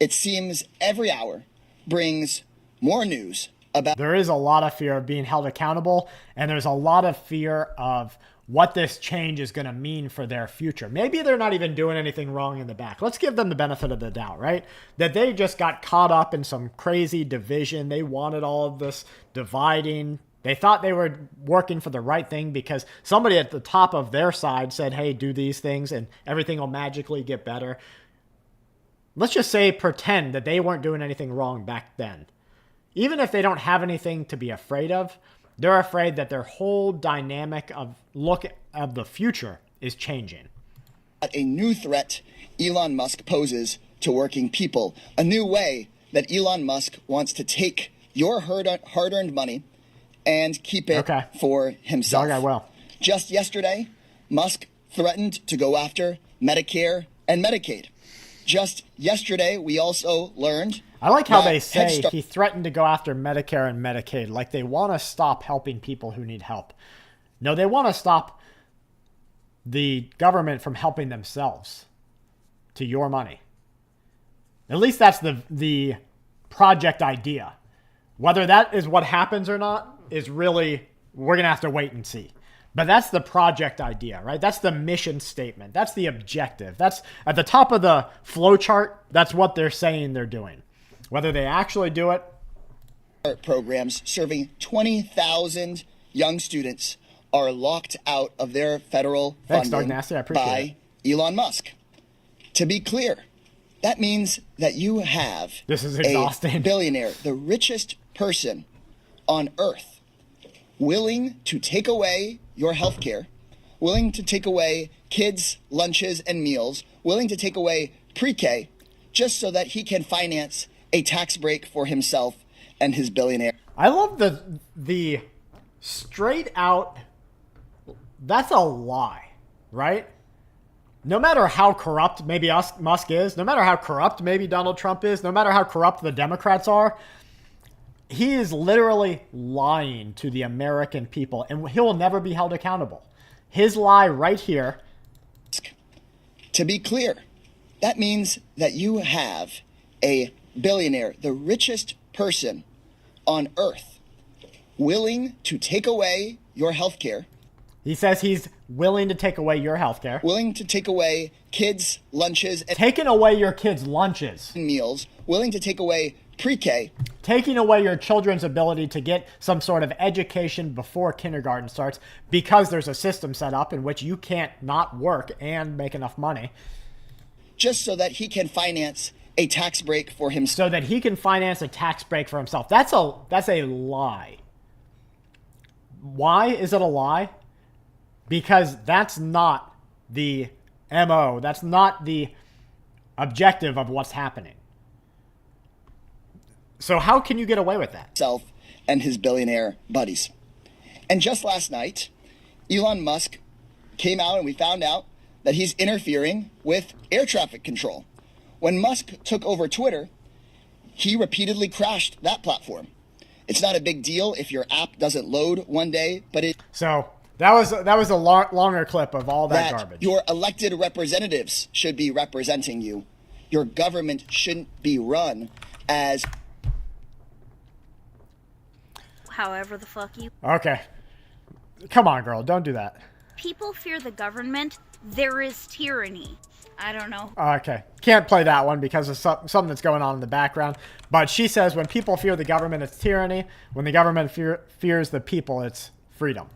It seems every hour brings more news about... There is a lot of fear of being held accountable, and there's a lot of fear of what this change is going to mean for their future. Maybe they're not even doing anything wrong in the back. Let's give them the benefit of the doubt, right? That they just got caught up in some crazy division. They wanted all of this dividing. They thought they were working for the right thing because somebody at the top of their side said, hey, do these things and everything will magically get better. Let's just say, pretend that they weren't doing anything wrong back then. Even if they don't have anything to be afraid of, they're afraid that their whole dynamic of look of the future is changing. A new threat Elon Musk poses to working people. A new way that Elon Musk wants to take your hard-earned money and keep it for himself. Well. Just yesterday, Musk threatened to go after Medicare and Medicaid. Just yesterday, we also learned I like how they say he threatened to go after Medicare and Medicaid, like they want to stop helping people who need help. No, they want to stop the government from helping themselves to your money. At least that's the project idea. Whether that is what happens or not is really, we're going to have to wait and see. But that's the project idea, right? That's the mission statement. That's the objective. That's at the top of the flow chart. That's what they're saying they're doing. Whether they actually do it. Programs serving 20,000 young students are locked out of their federal funding by Elon Musk. To be clear, that means that you have a billionaire, the richest person on earth, willing to take away your health care, willing to take away kids' lunches and meals, willing to take away pre-K, just so that he can finance a tax break for himself and his billionaire. I love the straight out, that's a lie, right? No matter how corrupt maybe Musk is, no matter how corrupt maybe Donald Trump is, no matter how corrupt the Democrats are, he is literally lying to the American people, and he will never be held accountable. His lie right here. To be clear, that means that you have a billionaire, the richest person on earth, willing to take away your health care. He says he's willing to take away your health care. Willing to take away kids' lunches. Taking away your kids' lunches. Meals. Willing to take away pre-K. Taking away your children's ability to get some sort of education before kindergarten starts because there's a system set up in which you can't not work and make enough money. Just so that he can finance a tax break for himself. So that he can finance a tax break for himself. That's a lie. Why is it a lie? Because that's not the MO. That's not the objective of what's happening. So how can you get away with that? Himself and his billionaire buddies. And just last night, Elon Musk came out and we found out that he's interfering with air traffic control. When Musk took over Twitter, he repeatedly crashed that platform. It's not a big deal if your app doesn't load one day, but it... So that was a longer clip of all that garbage. Your elected representatives should be representing you. Your government shouldn't be run as... However the fuck you... Okay. Come on, girl. Don't do that. People fear the government. There is tyranny. I don't know. Okay. Can't play that one because of something that's going on in the background. But she says when people fear the government, it's tyranny. When the government fears the people, it's freedom.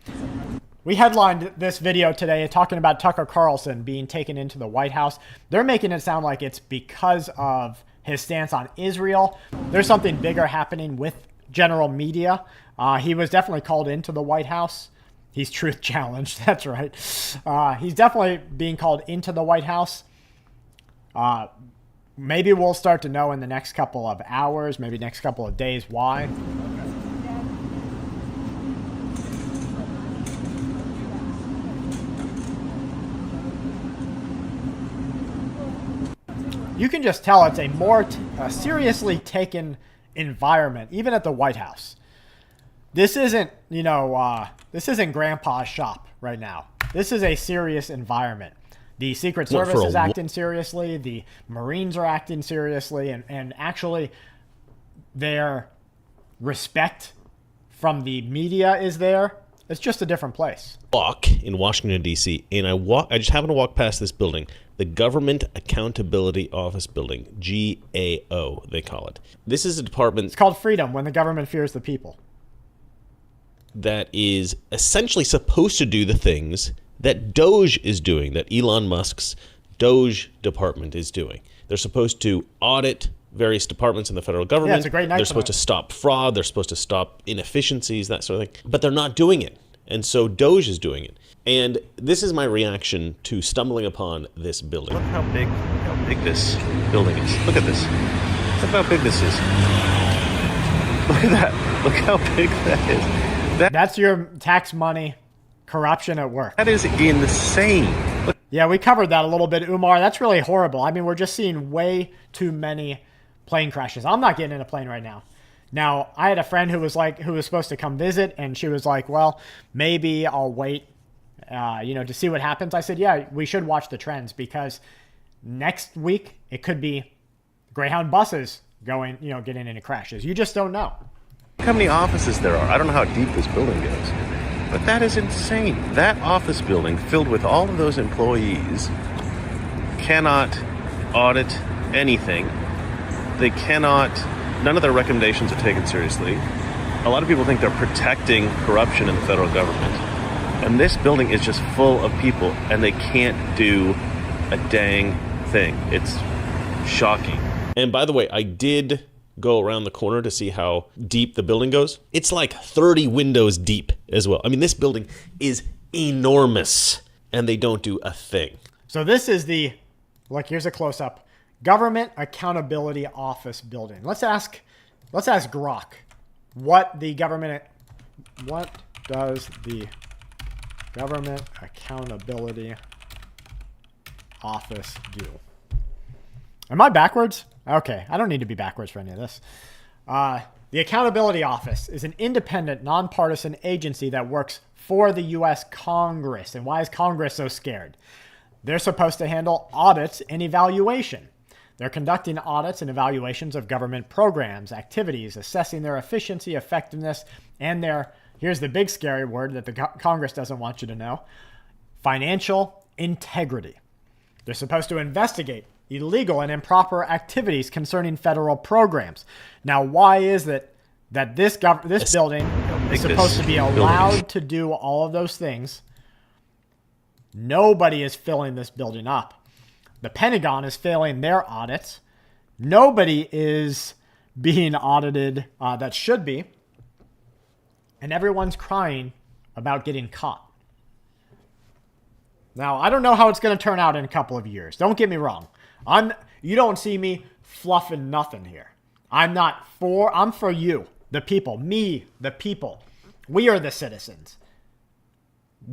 We headlined this video today talking about Tucker Carlson being taken into the White House. They're making it sound like it's because of his stance on Israel. There's something bigger happening with general media. He was definitely called into the White House. He's truth challenged. That's right. He's definitely being called into the White House. Maybe we'll start to know in the next couple of hours, maybe next couple of days why. You can just tell it's a more seriously taken environment, even at the White House. This isn't, this isn't grandpa's shop right now. This is a serious environment. The Secret Service is acting seriously. The Marines are acting seriously. And actually, their respect from the media is there. It's just a different place. Walk in Washington, D.C., and I just happened to walk past this building, the Government Accountability Office Building, GAO, they call it. This is a department... It's called Freedom, when the government fears the people. That is essentially supposed to do the things that Doge is doing, that Elon Musk's Doge department is doing. They're supposed to audit various departments in the federal government. Yeah, it's a great night. They're supposed to stop fraud. They're supposed to stop inefficiencies, that sort of thing. But they're not doing it. And so Doge is doing it. And this is my reaction to stumbling upon this building. Look how big this building is. Look at this. Look how big this is. Look at that. Look how big that is. That's your tax money corruption at work. That is insane. Yeah, we covered that a little bit, Umar. That's really horrible. I mean, we're just seeing way too many plane crashes. I'm not getting in a plane right now. Now, I had a friend who was supposed to come visit, and she was like, well, maybe I'll wait, to see what happens. I said, yeah, we should watch the trends, because next week it could be Greyhound buses getting into crashes. You just don't know. How many offices there are? I don't know how deep this building goes, but that is insane. That office building filled with all of those employees cannot audit anything. They cannot, none of their recommendations are taken seriously. A lot of people think they're protecting corruption in the federal government. And this building is just full of people, and they can't do a dang thing. It's shocking. And by the way, I did go around the corner to see how deep the building goes. It's like 30 windows deep as well. I mean, this building is enormous, and they don't do a thing. So this is here's a close-up. Government Accountability Office building. Let's ask Grok what does the Government Accountability Office do? Am I backwards? Okay, I don't need to be backwards for any of this. The Accountability Office is an independent, nonpartisan agency that works for the U.S. Congress. And why is Congress so scared? They're supposed to handle audits and evaluation. They're conducting audits and evaluations of government programs, activities, assessing their efficiency, effectiveness, and here's the big scary word that the Congress doesn't want you to know, financial integrity. They're supposed to investigate illegal and improper activities concerning federal programs. Now, why is it that this building is supposed to be allowed to do all of those things? Nobody is filling this building up. The Pentagon is failing their audits. Nobody is being audited that should be. And everyone's crying about getting caught. Now, I don't know how it's going to turn out in a couple of years. Don't get me wrong. You don't see me fluffing nothing here. I'm for you, the people. Me, the people. We are the citizens.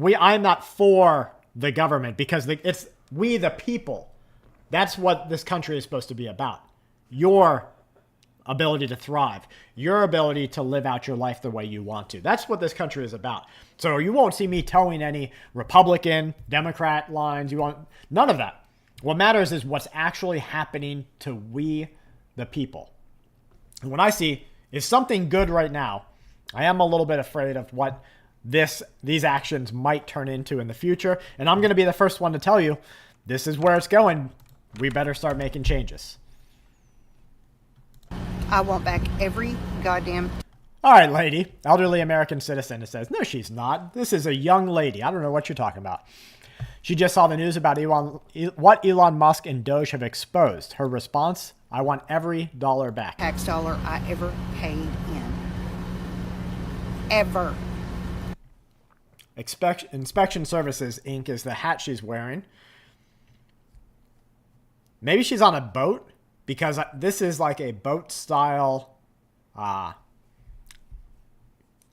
I'm not for the government, because it's we, the people. That's what this country is supposed to be about. Your ability to thrive. Your ability to live out your life the way you want to. That's what this country is about. So you won't see me towing any Republican, Democrat lines. None of that. What matters is what's actually happening to we, the people. And what I see is something good right now. I am a little bit afraid of what these actions might turn into in the future. And I'm going to be the first one to tell you, this is where it's going. We better start making changes. I want back every goddamn... All right, lady. Elderly American citizen that says, no, she's not. This is a young lady. I don't know what you're talking about. She just saw the news about what Elon Musk and Doge have exposed. Her response, I want every dollar back. Tax dollar I ever paid in. Ever. Inspection Services, Inc. is the hat she's wearing. Maybe she's on a boat, because this is like a boat style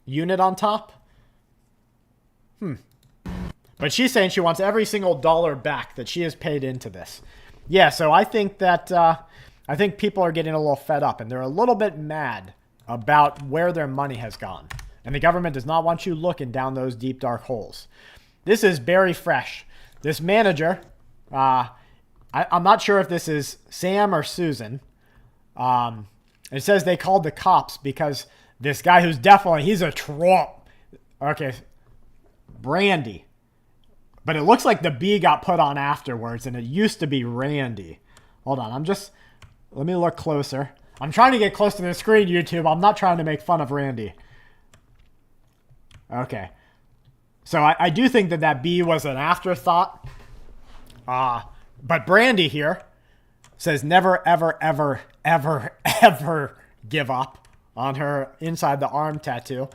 unit on top. But she's saying she wants every single dollar back that she has paid into this. Yeah, so I think that I think people are getting a little fed up, and they're a little bit mad about where their money has gone. And the government does not want you looking down those deep, dark holes. This is very fresh. This manager, I'm not sure if this is Sam or Susan. It says they called the cops because this guy he's a Trump. Okay, Brandy. But it looks like the B got put on afterwards, and it used to be Randy. Hold on, let me look closer. I'm trying to get close to the screen, YouTube. I'm not trying to make fun of Randy. Okay. So I do think that B was an afterthought. But Brandy here says never, ever, ever, ever, ever give up on her inside the arm tattoo.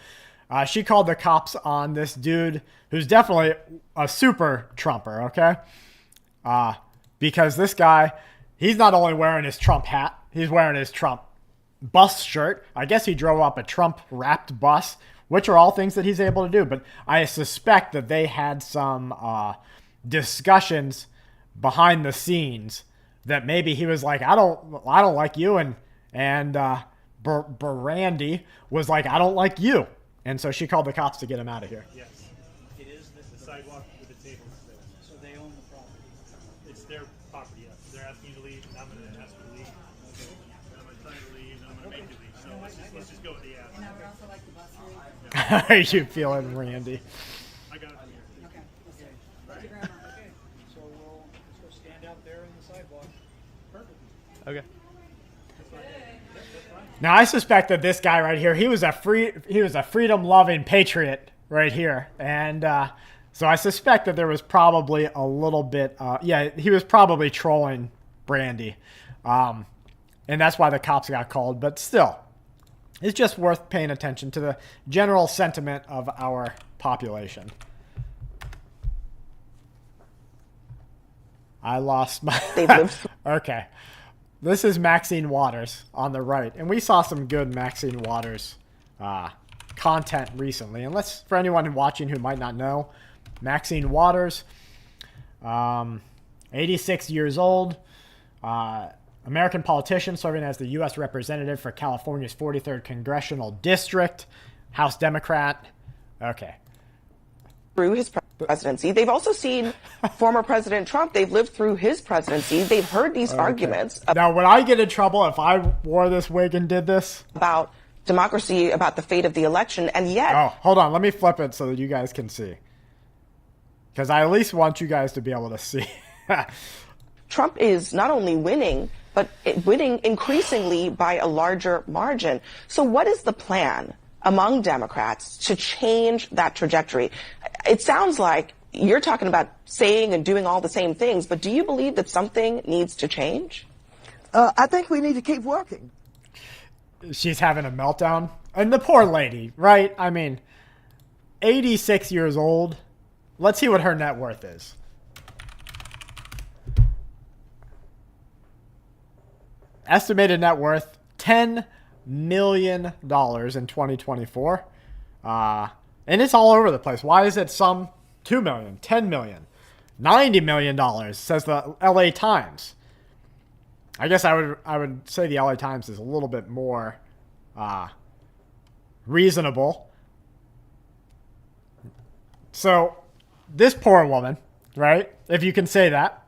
She called the cops on this dude who's definitely a super Trumper, okay? Because this guy, he's not only wearing his Trump hat, he's wearing his Trump bus shirt. I guess he drove up a Trump-wrapped bus, which are all things that he's able to do. But I suspect that they had some discussions behind the scenes that maybe he was like, I don't like you, and And Brandy was like, I don't like you. And so she called the cops to get him out of here. Yes. It is the sidewalk with the tables there. So they own the property. It's their property, yes. They're asking you to leave, and I'm going to ask you to leave. Okay. And I'm going to tell you to leave, and I'm going to make you leave. So let's just go with the ask. And I would also like the bus route. How are you feeling, Randy? I got it from here. Okay. Okay. Right? Okay. So let's go stand out there on the sidewalk. Perfect. Okay. Now I suspect that this guy right here, he was a freedom-loving patriot right here, and so I suspect that there was probably a little bit, he was probably trolling Brandy, and that's why the cops got called. But still, it's just worth paying attention to the general sentiment of our population. I lost my. Okay. This is Maxine Waters on the right, and we saw some good Maxine Waters content recently. And for anyone watching who might not know, Maxine Waters, 86 years old, American politician serving as the U.S. representative for California's 43rd Congressional District, House Democrat. Okay. Through his presidency. They've also seen former President Trump. They've lived through his presidency. They've heard these arguments. Now, would I get in trouble if I wore this wig and did this? About democracy, about the fate of the election, and yet... Oh, hold on. Let me flip it so that you guys can see. Because I at least want you guys to be able to see. Trump is not only winning, but winning increasingly by a larger margin. So what is the plan among Democrats to change that trajectory? It sounds like you're talking about saying and doing all the same things, but do you believe that something needs to change? I think we need to keep working. She's having a meltdown. And the poor lady, right? I mean, 86 years old. Let's see what her net worth is. Estimated net worth, $10 million in 2024. And it's all over the place. Why is it some $2 million, $10 million, $90 million, says the LA Times. I guess I would say the LA Times is a little bit more reasonable. So this poor woman, right? If you can say that.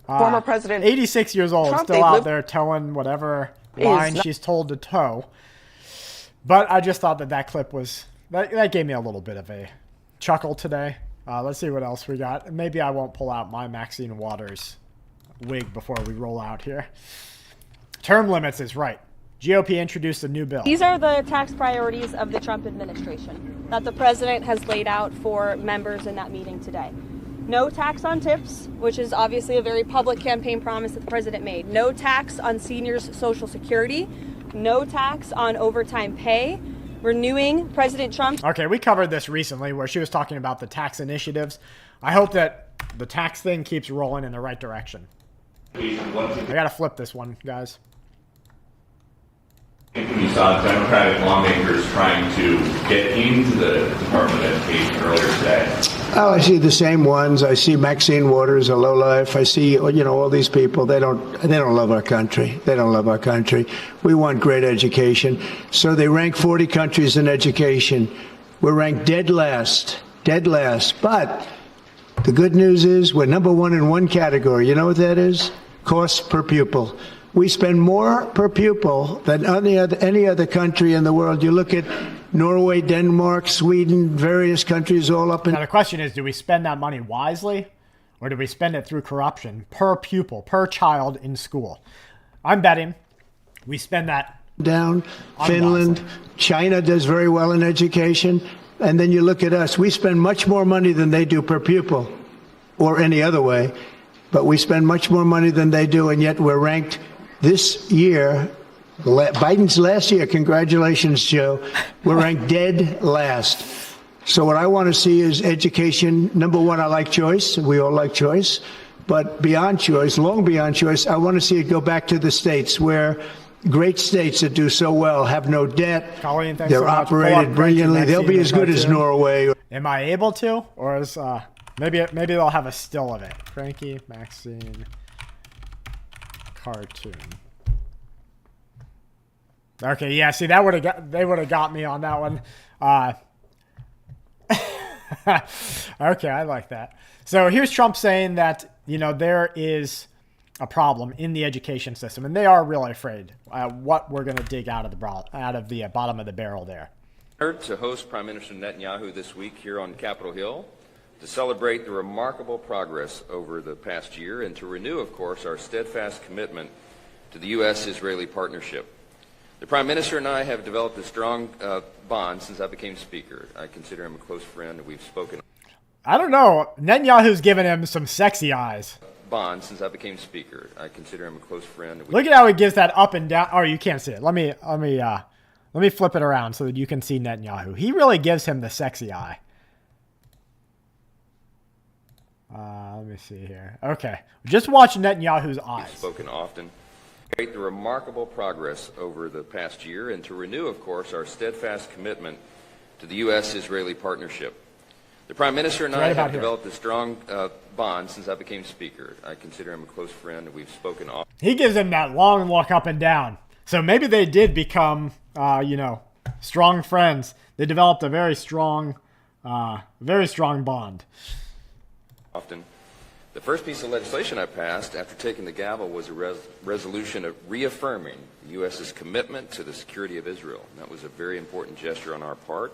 Former President 86 years old, Trump, still out there towing whatever line she's told to tow. But I just thought that clip was, that gave me a little bit of a chuckle today. Let's see what else we got. Maybe I won't pull out my Maxine Waters wig before we roll out here. Term limits is right. GOP introduced a new bill. These are the tax priorities of the Trump administration that the president has laid out for members in that meeting today. No tax on tips, which is obviously a very public campaign promise that the president made. No tax on seniors' Social Security. No tax on overtime pay. Renewing President Trump. Okay, we covered this recently where she was talking about the tax initiatives. I hope that the tax thing keeps rolling in the right direction. I gotta flip this one, guys. We saw Democratic lawmakers trying to get into the Department of Education earlier today. Oh, I see the same ones. I see Maxine Waters, a lowlife. I see, all these people. They don't love our country. They don't love our country. We want great education. So they rank 40 countries in education. We're ranked dead last. But the good news is we're number one in one category. You know what that is? Cost per pupil. We spend more per pupil than any other country in the world. You look at Norway, Denmark, Sweden, various countries all up in... Now the question is, do we spend that money wisely or do we spend it through corruption per pupil, per child in school? I'm betting we spend that down. Finland, China does very well in education. And then you look at us. We spend much more money than they do per pupil or any other way. But we spend much more money than they do, and yet we're ranked this year, Biden's last year, congratulations, Joe, we're ranked dead last. So what I want to see is education. Number one, I like choice. We all like choice. But beyond choice, long beyond choice, I want to see it go back to the states where great states that do so well have no debt. Colleen, thanks they're so much. operated brilliantly. They'll be as good as Norway. Am I able to? Or is maybe they'll have a still of it. Frankie Maxine cartoon. Okay, yeah, see, they would have got me on that one. Okay, I like that. So here's Trump saying that, there is a problem in the education system, and they are really afraid what we're going to dig out of the bottom of the barrel there. To host Prime Minister Netanyahu this week here on Capitol Hill to celebrate the remarkable progress over the past year and to renew, of course, our steadfast commitment to the U.S.-Israeli partnership. The Prime Minister and I have developed a strong bond since I became Speaker. I consider him a close friend, and we've spoken. I don't know. Netanyahu's given him some sexy eyes. Bond since I became Speaker. I consider him a close friend. Look at how he gives that up and down. Oh, you can't see it. Let me flip it around so that you can see Netanyahu. He really gives him the sexy eye. Let me see here. Okay, just watch Netanyahu's eyes. We've spoken often. The remarkable progress over the past year and to renew, of course, our steadfast commitment to the U.S.-Israeli partnership. The Prime Minister and I have developed a strong bond since I became Speaker. I consider him a close friend, and we've spoken often. He gives him that long look up and down. So maybe they did become, strong friends. They developed a very strong bond. Often. The first piece of legislation I passed after taking the gavel was a resolution of reaffirming the U.S.'s commitment to the security of Israel. And that was a very important gesture on our part.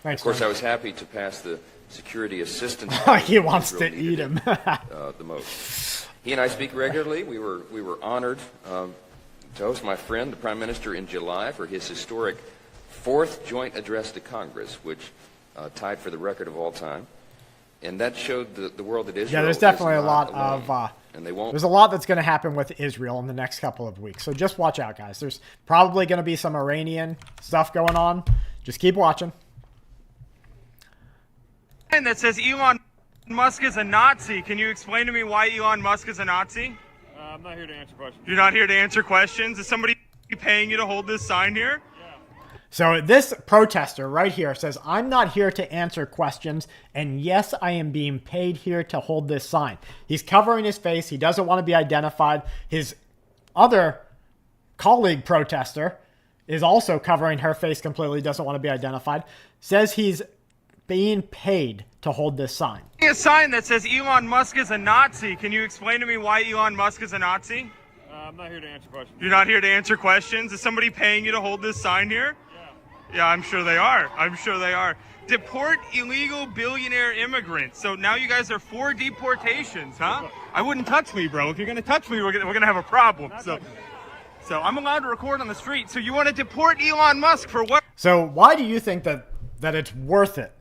Thanks, of course, man. I was happy to pass the security assistance. He wants to eat him. The most. He and I speak regularly. We were honored to host my friend, the Prime Minister, in July for his historic fourth joint address to Congress, which tied for the record of all time. And that showed the world that Israel. Yeah, there's definitely a lot alone, of. And they won't. There's a lot that's going to happen with Israel in the next couple of weeks. So just watch out, guys. There's probably going to be some Iranian stuff going on. Just keep watching. That says Elon Musk is a Nazi. Can you explain to me why Elon Musk is a Nazi? I'm not here to answer questions. You're not here to answer questions? Is somebody paying you to hold this sign here? So this protester right here says, I'm not here to answer questions, and yes, I am being paid here to hold this sign. He's covering his face. He doesn't want to be identified. His other colleague protester is also covering her face completely, doesn't want to be identified, says he's being paid to hold this sign. A sign that says Elon Musk is a Nazi. Can you explain to me why Elon Musk is a Nazi? I'm not here to answer questions. You're not here to answer questions? Is somebody paying you to hold this sign here? Yeah, I'm sure they are. I'm sure they are. Deport illegal billionaire immigrants. So now you guys are for deportations, huh? I wouldn't touch me, bro. If you're going to touch me, we're going to have a problem. So I'm allowed to record on the street. So you want to deport Elon Musk for what? So why do you think that it's worth it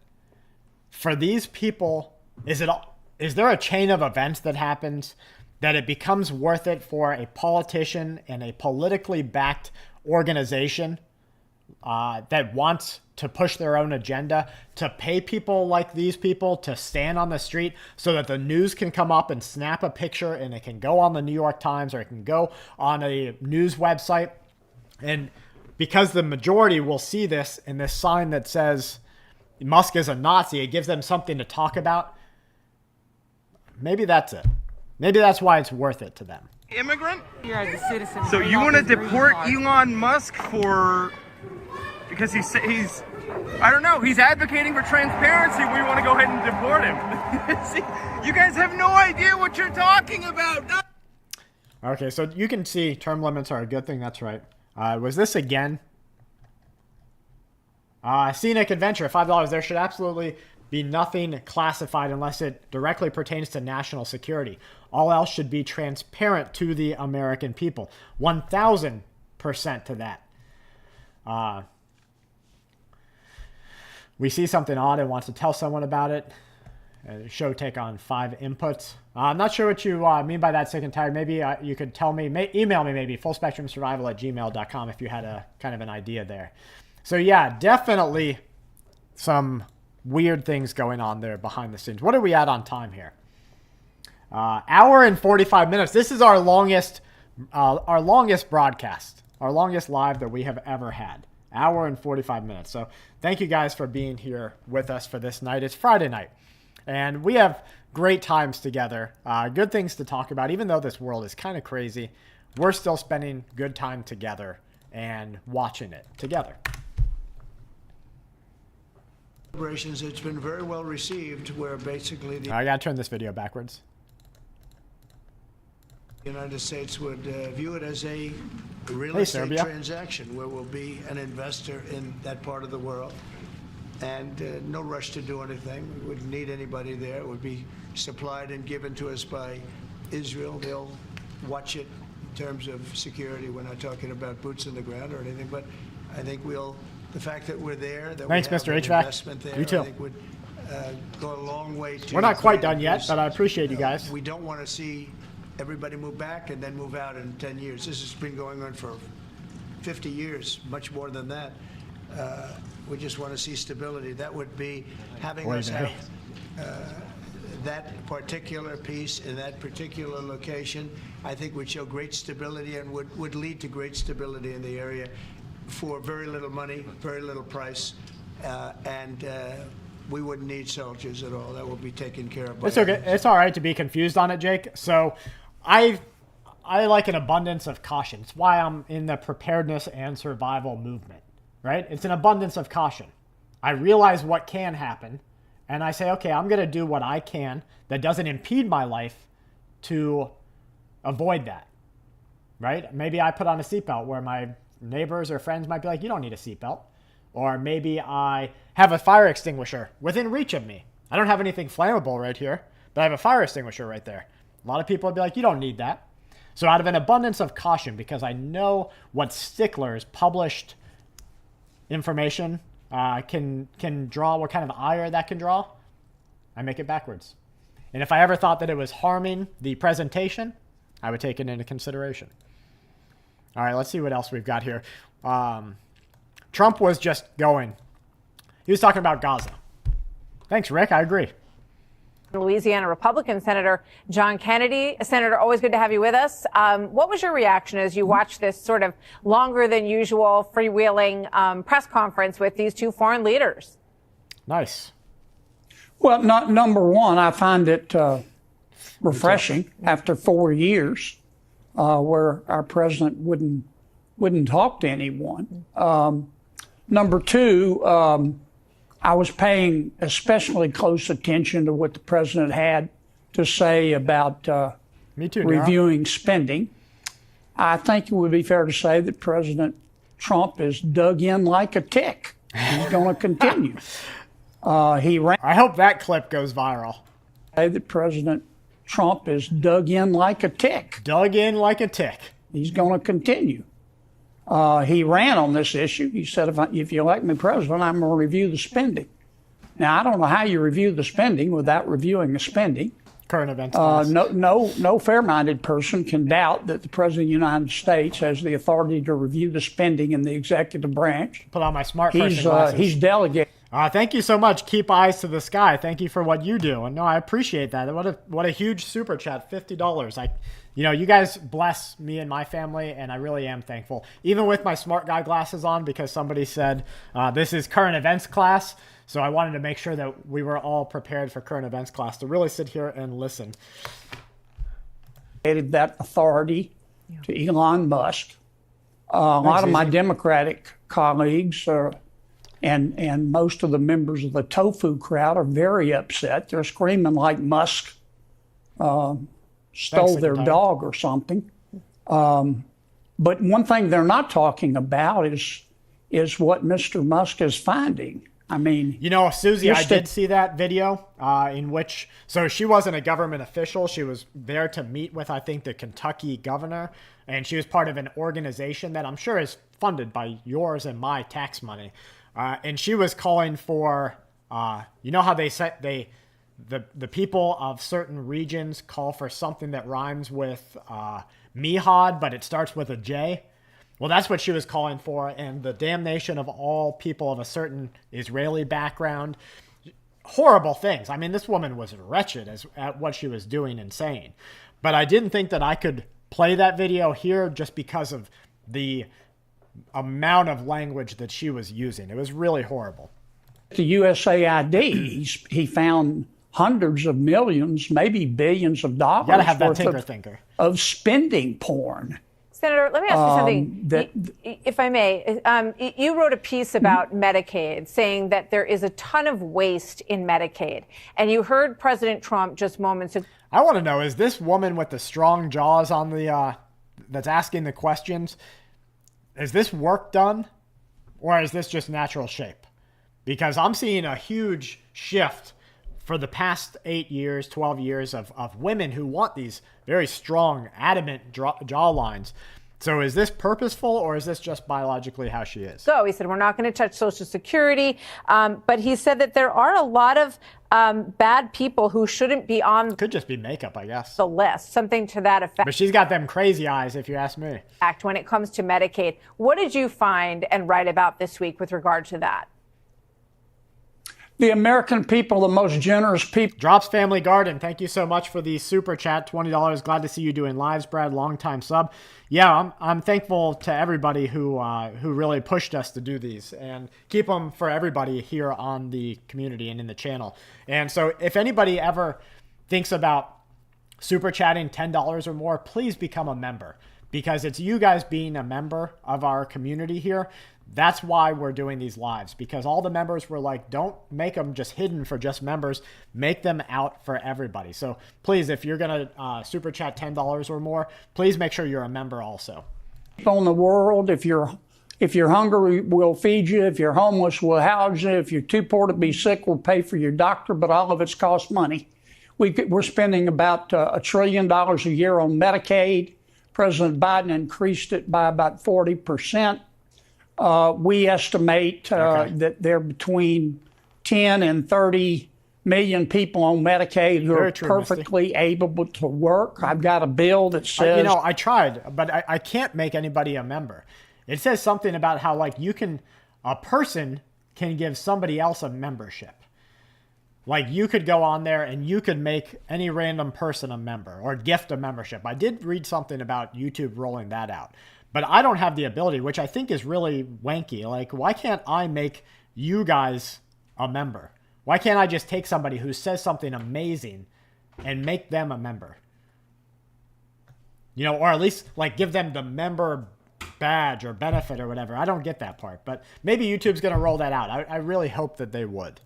for these people? Is there a chain of events that happens that it becomes worth it for a politician and a politically backed organization that wants to push their own agenda to pay people like these people to stand on the street so that the news can come up and snap a picture and it can go on the New York Times or it can go on a news website? And because the majority will see this and this sign that says Musk is a Nazi, it gives them something to talk about. Maybe that's it. Maybe that's why it's worth it to them. Immigrant? You're the citizen. So you want to deport Elon Musk because he's I don't know, he's advocating for transparency. We want to go ahead and deport him. See, you guys have no idea what you're talking about. Okay, so you can see term limits are a good thing. That's right. Was this again? Scenic Adventure, $5. There should absolutely be nothing classified unless it directly pertains to national security. All else should be transparent to the American people. 1,000% to that. We see something odd and wants to tell someone about it. Show take on 5 inputs. I'm not sure what you mean by that, sick and tired. Maybe you could tell me, email me maybe, fullspectrumsurvival@gmail.com if you had a kind of an idea there. So yeah, definitely some weird things going on there behind the scenes. What are we at on time here? Hour and 45 minutes. This is our longest broadcast, our longest live that we have ever had. Hour and 45 minutes. So thank you guys for being here with us for this night. It's Friday night, and we have great times together. Good things to talk about. Even though this world is kind of crazy, we're still spending good time together and watching it together. It's been very well received, where basically the I gotta turn this video backwards. United States would view it as a real estate Serbia. transaction, where we'll be an investor in that part of the world, and no rush to do anything. We wouldn't need anybody there. It would be supplied and given to us by Israel. They'll watch it in terms of security. We're not talking about boots in the ground or anything, but I think the fact that we're there, that Thanks, we have Mr. an HVAC. investment there, You too. I think would go a long way to... We're not quite done creating yet, peace. but I appreciate you guys. We don't want to see everybody move back and then move out in 10 years. This has been going on for 50 years, much more than that. We just want to see stability. That would be having us have that particular piece in that particular location, I think would show great stability and would lead to great stability in the area for very little money, very little price, and we wouldn't need soldiers at all. That will be taken care of by It's okay. It's all right to be confused on it, Jake. So I like an abundance of caution. It's why I'm in the preparedness and survival movement, right? It's an abundance of caution. I realize what can happen, and I say, okay, I'm going to do what I can that doesn't impede my life to avoid that, right? Maybe I put on a seatbelt where my neighbors or friends might be like, you don't need a seatbelt. Or maybe I have a fire extinguisher within reach of me. I don't have anything flammable right here, but I have a fire extinguisher right there. A lot of people would be like, you don't need that. So out of an abundance of caution, because I know what sticklers, published information can draw, what kind of ire that can draw, I make it backwards. And if I ever thought that it was harming the presentation, I would take it into consideration. All right, let's see what else we've got here. Trump was just going. He was talking about Gaza. Thanks, Rick. I agree. Louisiana Republican Senator John Kennedy. Senator, always good to have you with us. What was your reaction as you watched this sort of longer than usual freewheeling press conference with these two foreign leaders? Nice. Well, number one, I find it refreshing after 4 years where our president wouldn't talk to anyone. Number two, I was paying especially close attention to what the president had to say about reviewing spending. I think it would be fair to say that President Trump is dug in like a tick. He's going to continue. I hope that clip goes viral. That President Trump is dug in like a tick. Dug in like a tick. He's going to continue. He ran on this issue. He said, if you elect me president, I'm going to review the spending. Now, I don't know how you review the spending without reviewing the spending. Current events. No fair-minded person can doubt that the president of the United States has the authority to review the spending in the executive branch. Put on my smart person glasses. He's delegated. Thank you so much. Keep eyes to the sky. Thank you for what you do. And no, I appreciate that. What a huge super chat, $50. You guys bless me and my family, and I really am thankful. Even with my smart guy glasses on, because somebody said this is current events class. So I wanted to make sure that we were all prepared for current events class to really sit here and listen. That authority to Elon Musk. A lot of my Democratic colleagues and most of the members of the tofu crowd are very upset. They're screaming like Musk stole their dog or something. But one thing they're not talking about is what Mr. Musk is finding. I mean, Susie, I did see that video in which, so she wasn't a government official. She was there to meet with, I think, the Kentucky governor, and she was part of an organization that I'm sure is funded by yours and my tax money. And she was calling for, how they said the people of certain regions call for something that rhymes with Mihad, but it starts with a J. Well, that's what she was calling for, and the damnation of all people of a certain Israeli background. Horrible things. I mean, this woman was wretched at what she was doing and saying. But I didn't think that I could play that video here just because of the amount of language that she was using. It was really horrible. The USAID, he found hundreds of millions, maybe billions of dollars You gotta have that tinker thinker of spending porn. Senator, let me ask you something, if I may. You wrote a piece about Medicaid saying that there is a ton of waste in Medicaid. And you heard President Trump just moments ago. I want to know, is this woman with the strong jaws on the that's asking the questions, is this work done or is this just natural shape? Because I'm seeing a huge shift for the past 8 years, 12 years of women who want these very strong, adamant jaw lines. So is this purposeful or is this just biologically how she is? So he said, we're not going to touch Social Security. But he said that there are a lot of bad people who shouldn't be on. Could just be makeup, I guess. The list, something to that effect. But she's got them crazy eyes, if you ask me. When it comes to Medicaid, what did you find and write about this week with regard to that? The American people, the most generous people. Drops Family Garden, thank you so much for the super chat, $20. Glad to see you doing lives, Brad. Longtime sub. Yeah, I'm thankful to everybody who really pushed us to do these and keep them for everybody here on the community and in the channel. And so if anybody ever thinks about super chatting $10 or more, please become a member, because it's you guys being a member of our community here. That's why we're doing these lives, because all the members were like, don't make them just hidden for just members, make them out for everybody. So please, if you're going to super chat $10 or more, please make sure you're a member also. On the world, if you're hungry, we'll feed you. If you're homeless, we'll house you. If you're too poor to be sick, we'll pay for your doctor, but all of it's cost money. We're spending about $1 trillion a year on Medicaid. President Biden increased it by about 40%. We estimate that there are between 10 and 30 million people on Medicaid who are perfectly able to work. I've got a bill that says... I tried, but I can't make anybody a member. It says something about how, like, a person can give somebody else a membership. Like, you could go on there and you could make any random person a member or gift a membership. I did read something about YouTube rolling that out. But I don't have the ability, which I think is really wanky. Like, why can't I make you guys a member? Why can't I just take somebody who says something amazing and make them a member? Or at least, like, give them the member badge or benefit or whatever. I don't get that part. But maybe YouTube's going to roll that out. I really hope that they would.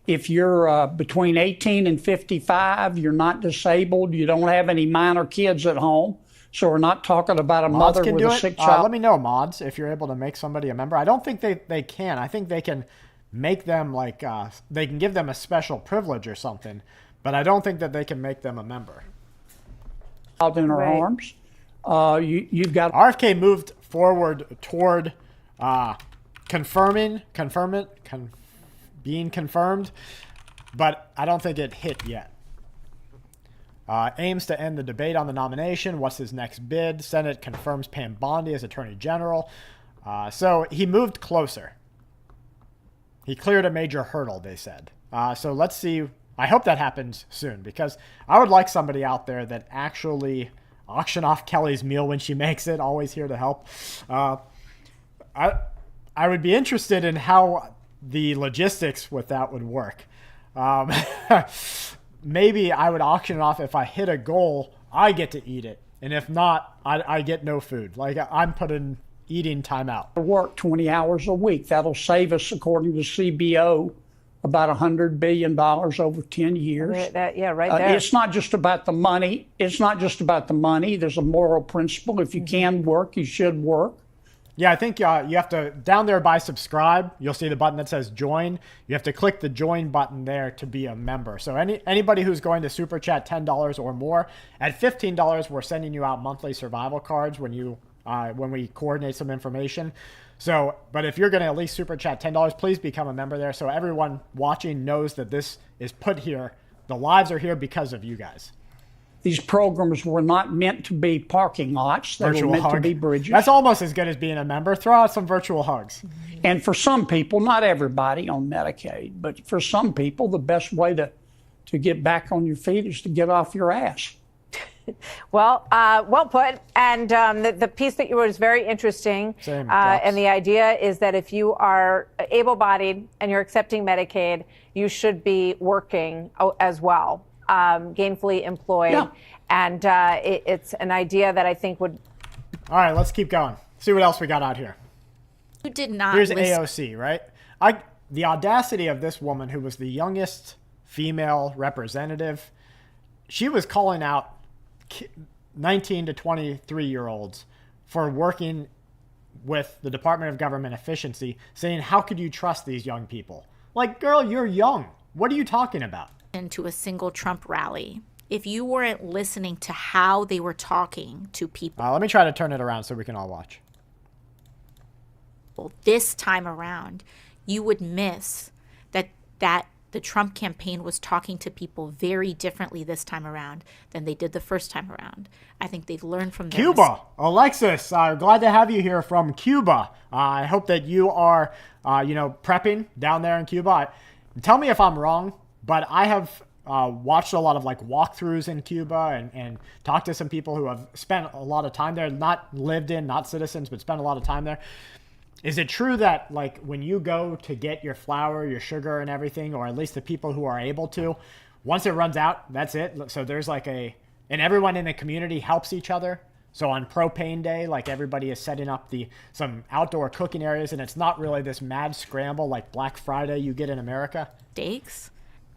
If you're between 18 and 55, you're not disabled, you don't have any minor kids at home. So we're not talking about a mother with a sick child. Let me know, mods, if you're able to make somebody a member. I don't think they can. I think they can make them like, they can give them a special privilege or something, but I don't think that they can make them a member. In her arms. You've got... RFK moved forward toward being confirmed, but I don't think it hit yet. Aims to end the debate on the nomination. What's his next bid? Senate confirms Pam Bondi as Attorney General. So he moved closer. He cleared a major hurdle, they said. So let's see. I hope that happens soon, because I would like somebody out there that actually auction off Kelly's meal when she makes it. Always here to help. I would be interested in how the logistics with that would work. Maybe I would auction it off. If I hit a goal, I get to eat it. And if not, I get no food. Like, I'm putting eating time out. Work 20 hours a week. That'll save us, according to CBO, about $100 billion over 10 years. Right there. It's not just about the money. There's a moral principle. If you can work, you should work. Yeah, I think you have to, down there by subscribe, you'll see the button that says join. You have to click the join button there to be a member. So anybody who's going to super chat $10 or more, at $15, we're sending you out monthly survival cards when we coordinate some information. So, but if you're going to at least super chat $10, please become a member there, so everyone watching knows that this is put here. The lives are here because of you guys. These programs were not meant to be parking lots. They were meant to be bridges. That's almost as good as being a member. Throw out some virtual hugs. And for some people, not everybody on Medicaid, but for some people, the best way to get back on your feet is to get off your ass. Well put. And the piece that you wrote is very interesting. And the idea is that if you are able-bodied and you're accepting Medicaid, you should be working as well. gainfully employed. And it's an idea that I think would... All right, let's keep going. See what else we got out here. You did not Here's AOC, right? The audacity of this woman, who was the youngest female representative, she was calling out 19 to 23-year-olds for working with the Department of Government Efficiency, saying, how could you trust these young people? Like, girl, you're young. What are you talking about? Into a single Trump rally, if you weren't listening to how they were talking to people. Let me try to turn it around so we can all watch. This time around, you would miss that the Trump campaign was talking to people very differently this time around than they did the first time around. I think they've learned from their Cuba. Alexis, glad to have you here from Cuba. I hope that you are, prepping down there in Cuba. Tell me if I'm wrong, but I have watched a lot of walkthroughs in Cuba and talked to some people who have spent a lot of time there, not lived in, not citizens, but spent a lot of time there. Is it true that when you go to get your flour, your sugar and everything, or at least the people who are able to, once it runs out, that's it? So there's and everyone in the community helps each other. So on propane day, everybody is setting up some outdoor cooking areas, and it's not really this mad scramble like Black Friday you get in America. Stakes.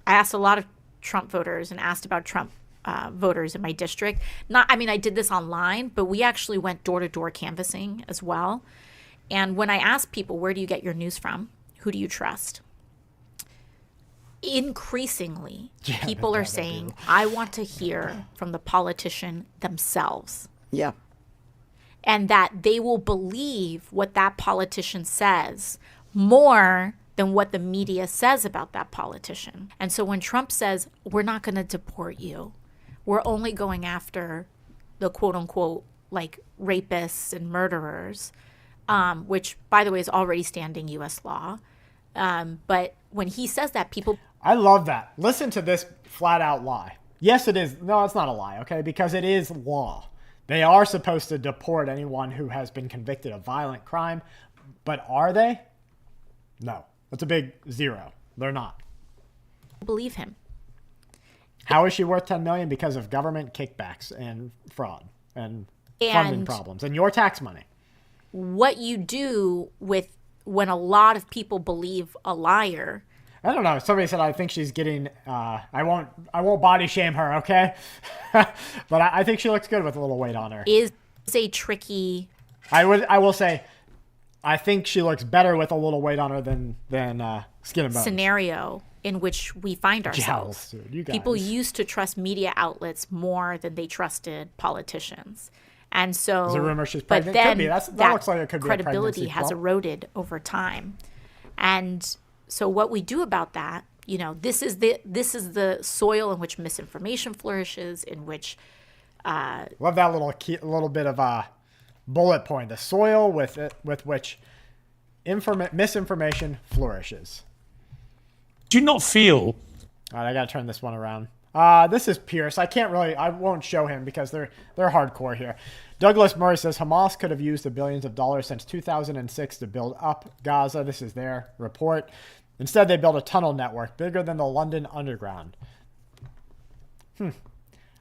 I asked a lot of Trump voters and asked about Trump voters in my district. I did this online, but we actually went door-to-door canvassing as well. And when I ask people, where do you get your news from? Who do you trust? Increasingly, people are saying, I want to hear from the politician themselves. Yeah. And that they will believe what that politician says more than what the media says about that politician. And so when Trump says, we're not going to deport you, we're only going after the quote unquote rapists and murderers, which, by the way, is already standing U.S. law. But when he says that, people... I love that. Listen to this flat-out lie. Yes, it is. No, it's not a lie, okay? Because it is law. They are supposed to deport anyone who has been convicted of violent crime. But are they? No. That's a big zero. They're not. Believe him. How is she worth $10 million? Because of government kickbacks and fraud and funding problems and your tax money. What you do when a lot of people believe a liar. I don't know. Somebody said I think she's getting. I won't body shame her, okay? But I think she looks good with a little weight on her. Is a tricky. I will say, I think she looks better with a little weight on her than skin and bones. Scenario in which we find ourselves. Jealous, dude, you guys. People used to trust media outlets more than they trusted politicians. And so, there's a rumor she's pregnant. But then could be. That looks like it could be credibility a has eroded over time. And so what we do about that, this is the soil in which misinformation flourishes, in which love that little bit of a bullet point. The soil with which misinformation flourishes. Do you not feel? All right, I gotta turn this one around. This is Pierce. I won't show him because they're hardcore here. Douglas Murray says Hamas could have used the billions of dollars since 2006 to build up Gaza. This is their report. Instead, they built a tunnel network bigger than the London Underground.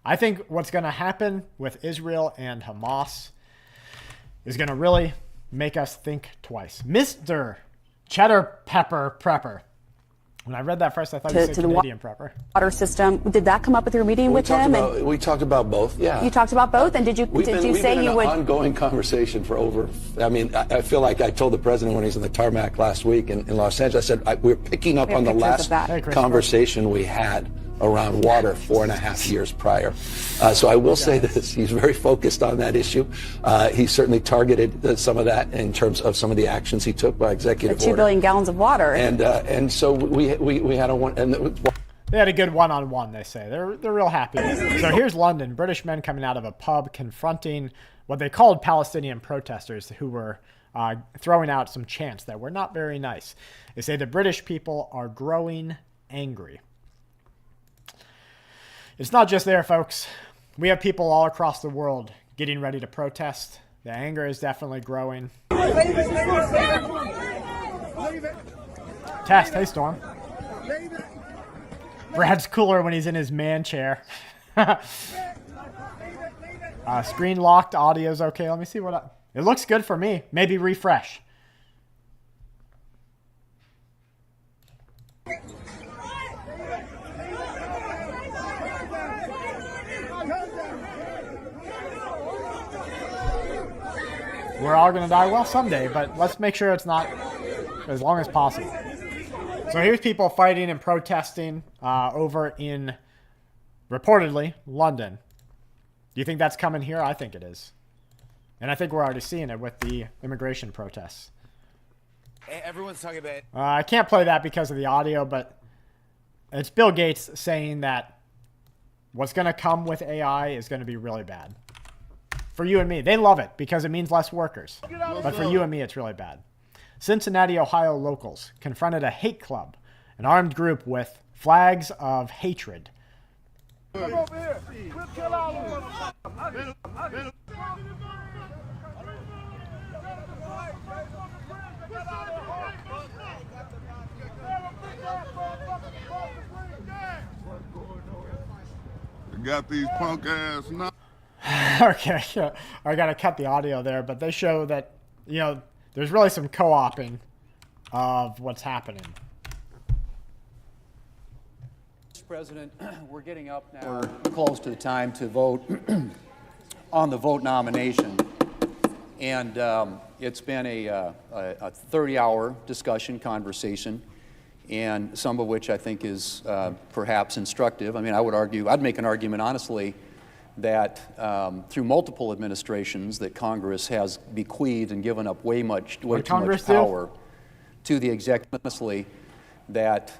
I think what's going to happen with Israel and Hamas is going to really make us think twice. Mr. Cheddar Pepper Prepper. When I read that first, I thought you said Canadian prepper. Water system. Did that come up with your meeting with him? We talked about both. Yeah. You talked about both, and did you say you would? Ongoing conversation for over. I feel like I told the president when he was in the tarmac last week in Los Angeles. I said we're picking up on the last conversation we had around water 4.5 years prior. So I will say this, he's very focused on that issue. He certainly targeted some of that in terms of some of the actions he took by executive order. 2 billion gallons of water. And so we had a one. They had a good one-on-one, they say. They're real happy. So here's London. British men coming out of a pub confronting what they called Palestinian protesters who were throwing out some chants that were not very nice. They say the British people are growing angry. It's not just there, folks. We have people all across the world getting ready to protest. The anger is definitely growing. Test, hey Storm. Brad's cooler when he's in his man chair. Screen locked, audio's okay. Let me see it looks good for me. Maybe refresh. We're all going to die. Well, someday, but let's make sure it's not as long as possible. So here's people fighting and protesting over in, reportedly, London. Do you think that's coming here? I think it is. And I think we're already seeing it with the immigration protests. Everyone's talking about... I can't play that because of the audio, but it's Bill Gates saying that what's going to come with AI is going to be really bad. For you and me. They love it because it means less workers. But for you and me, it's really bad. Cincinnati, Ohio locals confronted a hate club, an armed group with flags of hatred. Come over here. We'll kill all of them. Got these punk ass now. Okay, I gotta cut the audio there, but they show that, you know, there's really some co-oping of what's happening. Mr. President, we're getting up now. We're close to the time to vote on the vote nomination. And it's been a 30-hour discussion, conversation, and some of which I think is perhaps instructive. I mean, I would argue, I'd make an argument, honestly, that through multiple administrations that Congress has bequeathed and given up way too much power to the executive. Honestly, that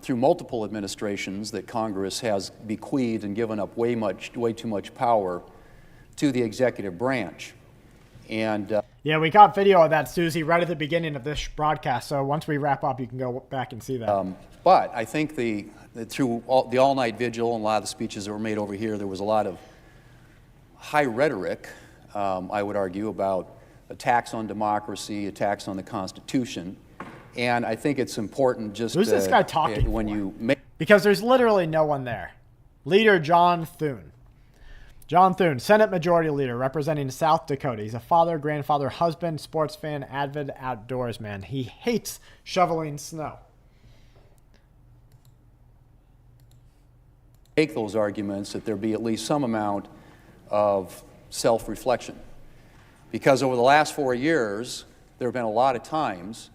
through multiple administrations that Congress has bequeathed and given up way too much power to the executive branch. And yeah, we got video of that, Susie, right at the beginning of this broadcast. So once we wrap up, you can go back and see that. But I think through the all-night vigil and a lot of the speeches that were made over here, there was a lot of high rhetoric, I would argue, about attacks on democracy, attacks on the Constitution. And I think it's important just who's this guy talking when you because there's literally no one there. Leader John Thune. John Thune, Senate Majority Leader representing South Dakota. He's a father, grandfather, husband, sports fan, avid outdoorsman. He hates shoveling snow. Make those arguments that there be at least some amount of self-reflection. Because over the last 4 years, there have been a lot of times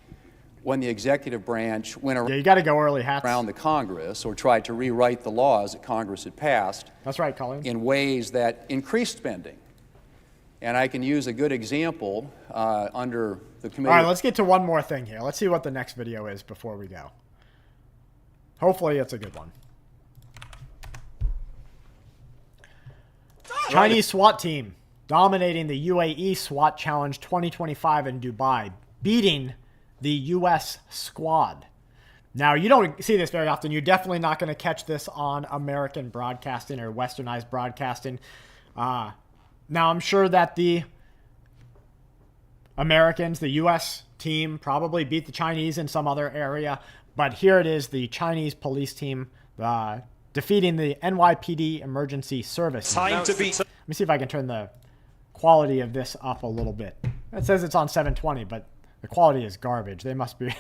when the executive branch went around, you got to go early, Hats. Around the Congress or tried to rewrite the laws that Congress had passed. That's right, Colin. In ways that increased spending. And I can use a good example under the committee. All right, let's get to one more thing here. Let's see what the next video is before we go. Hopefully it's a good one. Chinese SWAT team dominating the UAE SWAT Challenge 2025 in Dubai, beating the U.S. squad. Now, you don't see this very often. You're definitely not going to catch this on American broadcasting or westernized broadcasting. Now, I'm sure that the Americans, the U.S. team, probably beat the Chinese in some other area. But here it is, the Chinese police team defeating the NYPD emergency service. Time to beat. Let me see if I can turn the quality of this up a little bit. It says it's on 720, but the quality is garbage. They must be.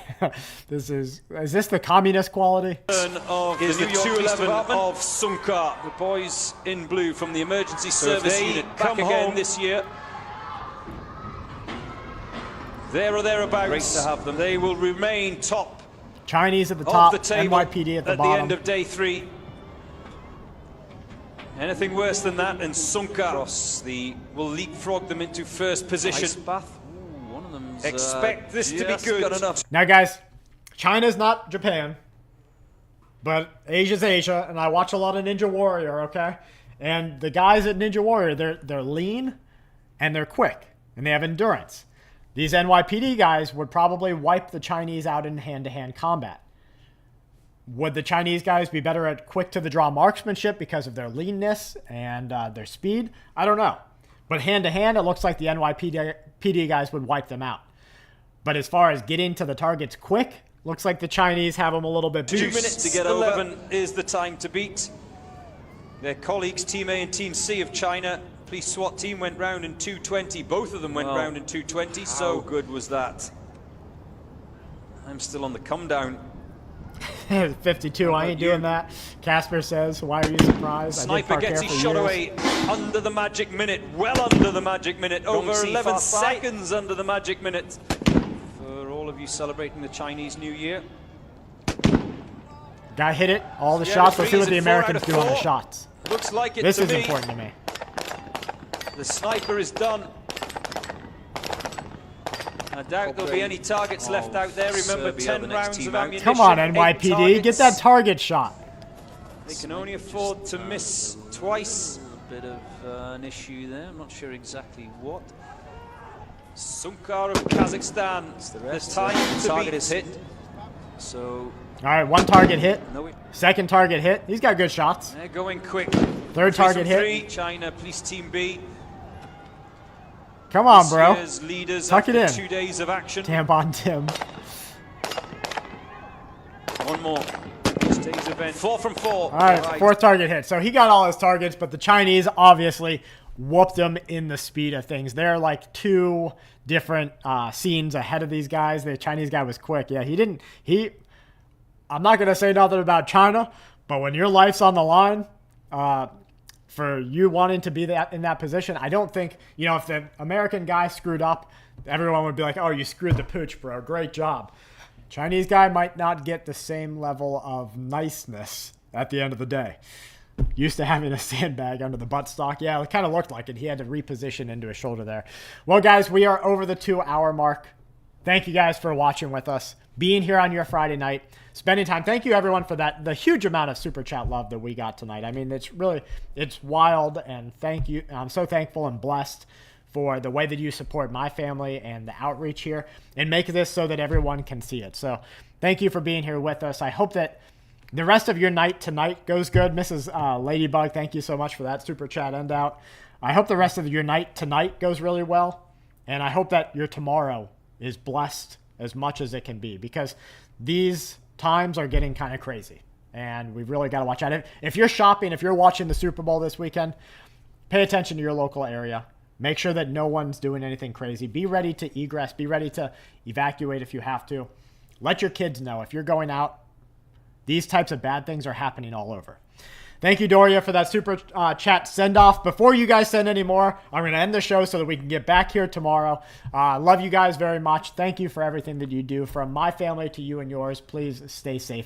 Is this the communist quality? Of the New York 211 of Sungkar, the boys in blue from the emergency service unit back again this year. There or thereabouts. Great to have them. They will remain top. Chinese at the top, the table NYPD at the bottom. At the end of day 3. Anything worse than that, and Sungkar will leapfrog them into first position. Ice bath. Ooh, one of them's, expect this to be good. Now, guys, China's not Japan, but Asia's Asia, and I watch a lot of Ninja Warrior, okay? And the guys at Ninja Warrior, they're lean, and they're quick, and they have endurance. These NYPD guys would probably wipe the Chinese out in hand-to-hand combat. Would the Chinese guys be better at quick-to-the-draw marksmanship because of their leanness and their speed? I don't know. But hand-to-hand, it looks like the NYPD guys would wipe them out. But as far as getting to the targets quick, Looks like the Chinese have them a little bit. 2 minutes to get 11 is the time to beat. Their colleagues, Team A and Team C of China, police SWAT team went round in 2:20. Both of them went round in 2:20. So good was that? I'm still on the come down. 52. I ain't doing that. Casper says, "Why are you surprised?" Sniper gets his shot away under the magic minute. Well under the magic minute. Over 11 seconds under the magic minute. For all of you celebrating the Chinese New Year. Guy hit it. All the shots. Let's see what the Americans do on the shots. Looks like it This to is me. important to me. The sniper is done. I doubt there'll be any targets left out there. Remember, 10 rounds of ammunition. Come on, NYPD. Get that target shot. They can only afford to miss twice. A bit of an issue there. I'm not sure exactly what. Sunkar of Kazakhstan. The time to target is hit. So. All right, one target hit. Second target hit. He's got good shots. They're going quick. Third target hit. China, police team B. Come on, bro. Leaders Tuck it in. 2 days of action. Tampon Tim. One more. Today's event. 4 from 4. All right, fourth target hit. So he got all his targets, but the Chinese obviously whooped him in the speed of things. They're like 2 different scenes ahead of these guys. The Chinese guy was quick. Yeah, I'm not going to say nothing about China, but when your life's on the line, for you wanting to be in that position, I don't think, if the American guy screwed up, everyone would be like, oh, you screwed the pooch, bro. Great job. Chinese guy might not get the same level of niceness at the end of the day. Used to having a sandbag under the buttstock. Yeah, it kind of looked like it. He had to reposition into his shoulder there. Well, guys, we are over the 2-hour mark. Thank you guys for watching with us, being here on your Friday night, spending time. Thank you, everyone, for the huge amount of super chat love that we got tonight. I mean, it's wild, and thank you. I'm so thankful and blessed for the way that you support my family and the outreach here and make this so that everyone can see it. So thank you for being here with us. I hope that the rest of your night tonight goes good. Mrs. Ladybug, thank you so much for that super chat end out. I hope the rest of your night tonight goes really well, and I hope that your tomorrow is blessed as much as it can be, because these times are getting kind of crazy and we've really got to watch out. If you're shopping, if you're watching the Super Bowl this weekend, pay attention to your local area. Make sure that no one's doing anything crazy. Be ready to egress. Be ready to evacuate if you have to. Let your kids know if you're going out, these types of bad things are happening all over. Thank you, Doria, for that super chat send-off. Before you guys send any more, I'm going to end the show so that we can get back here tomorrow. Love you guys very much. Thank you for everything that you do. From my family to you and yours, please stay safe.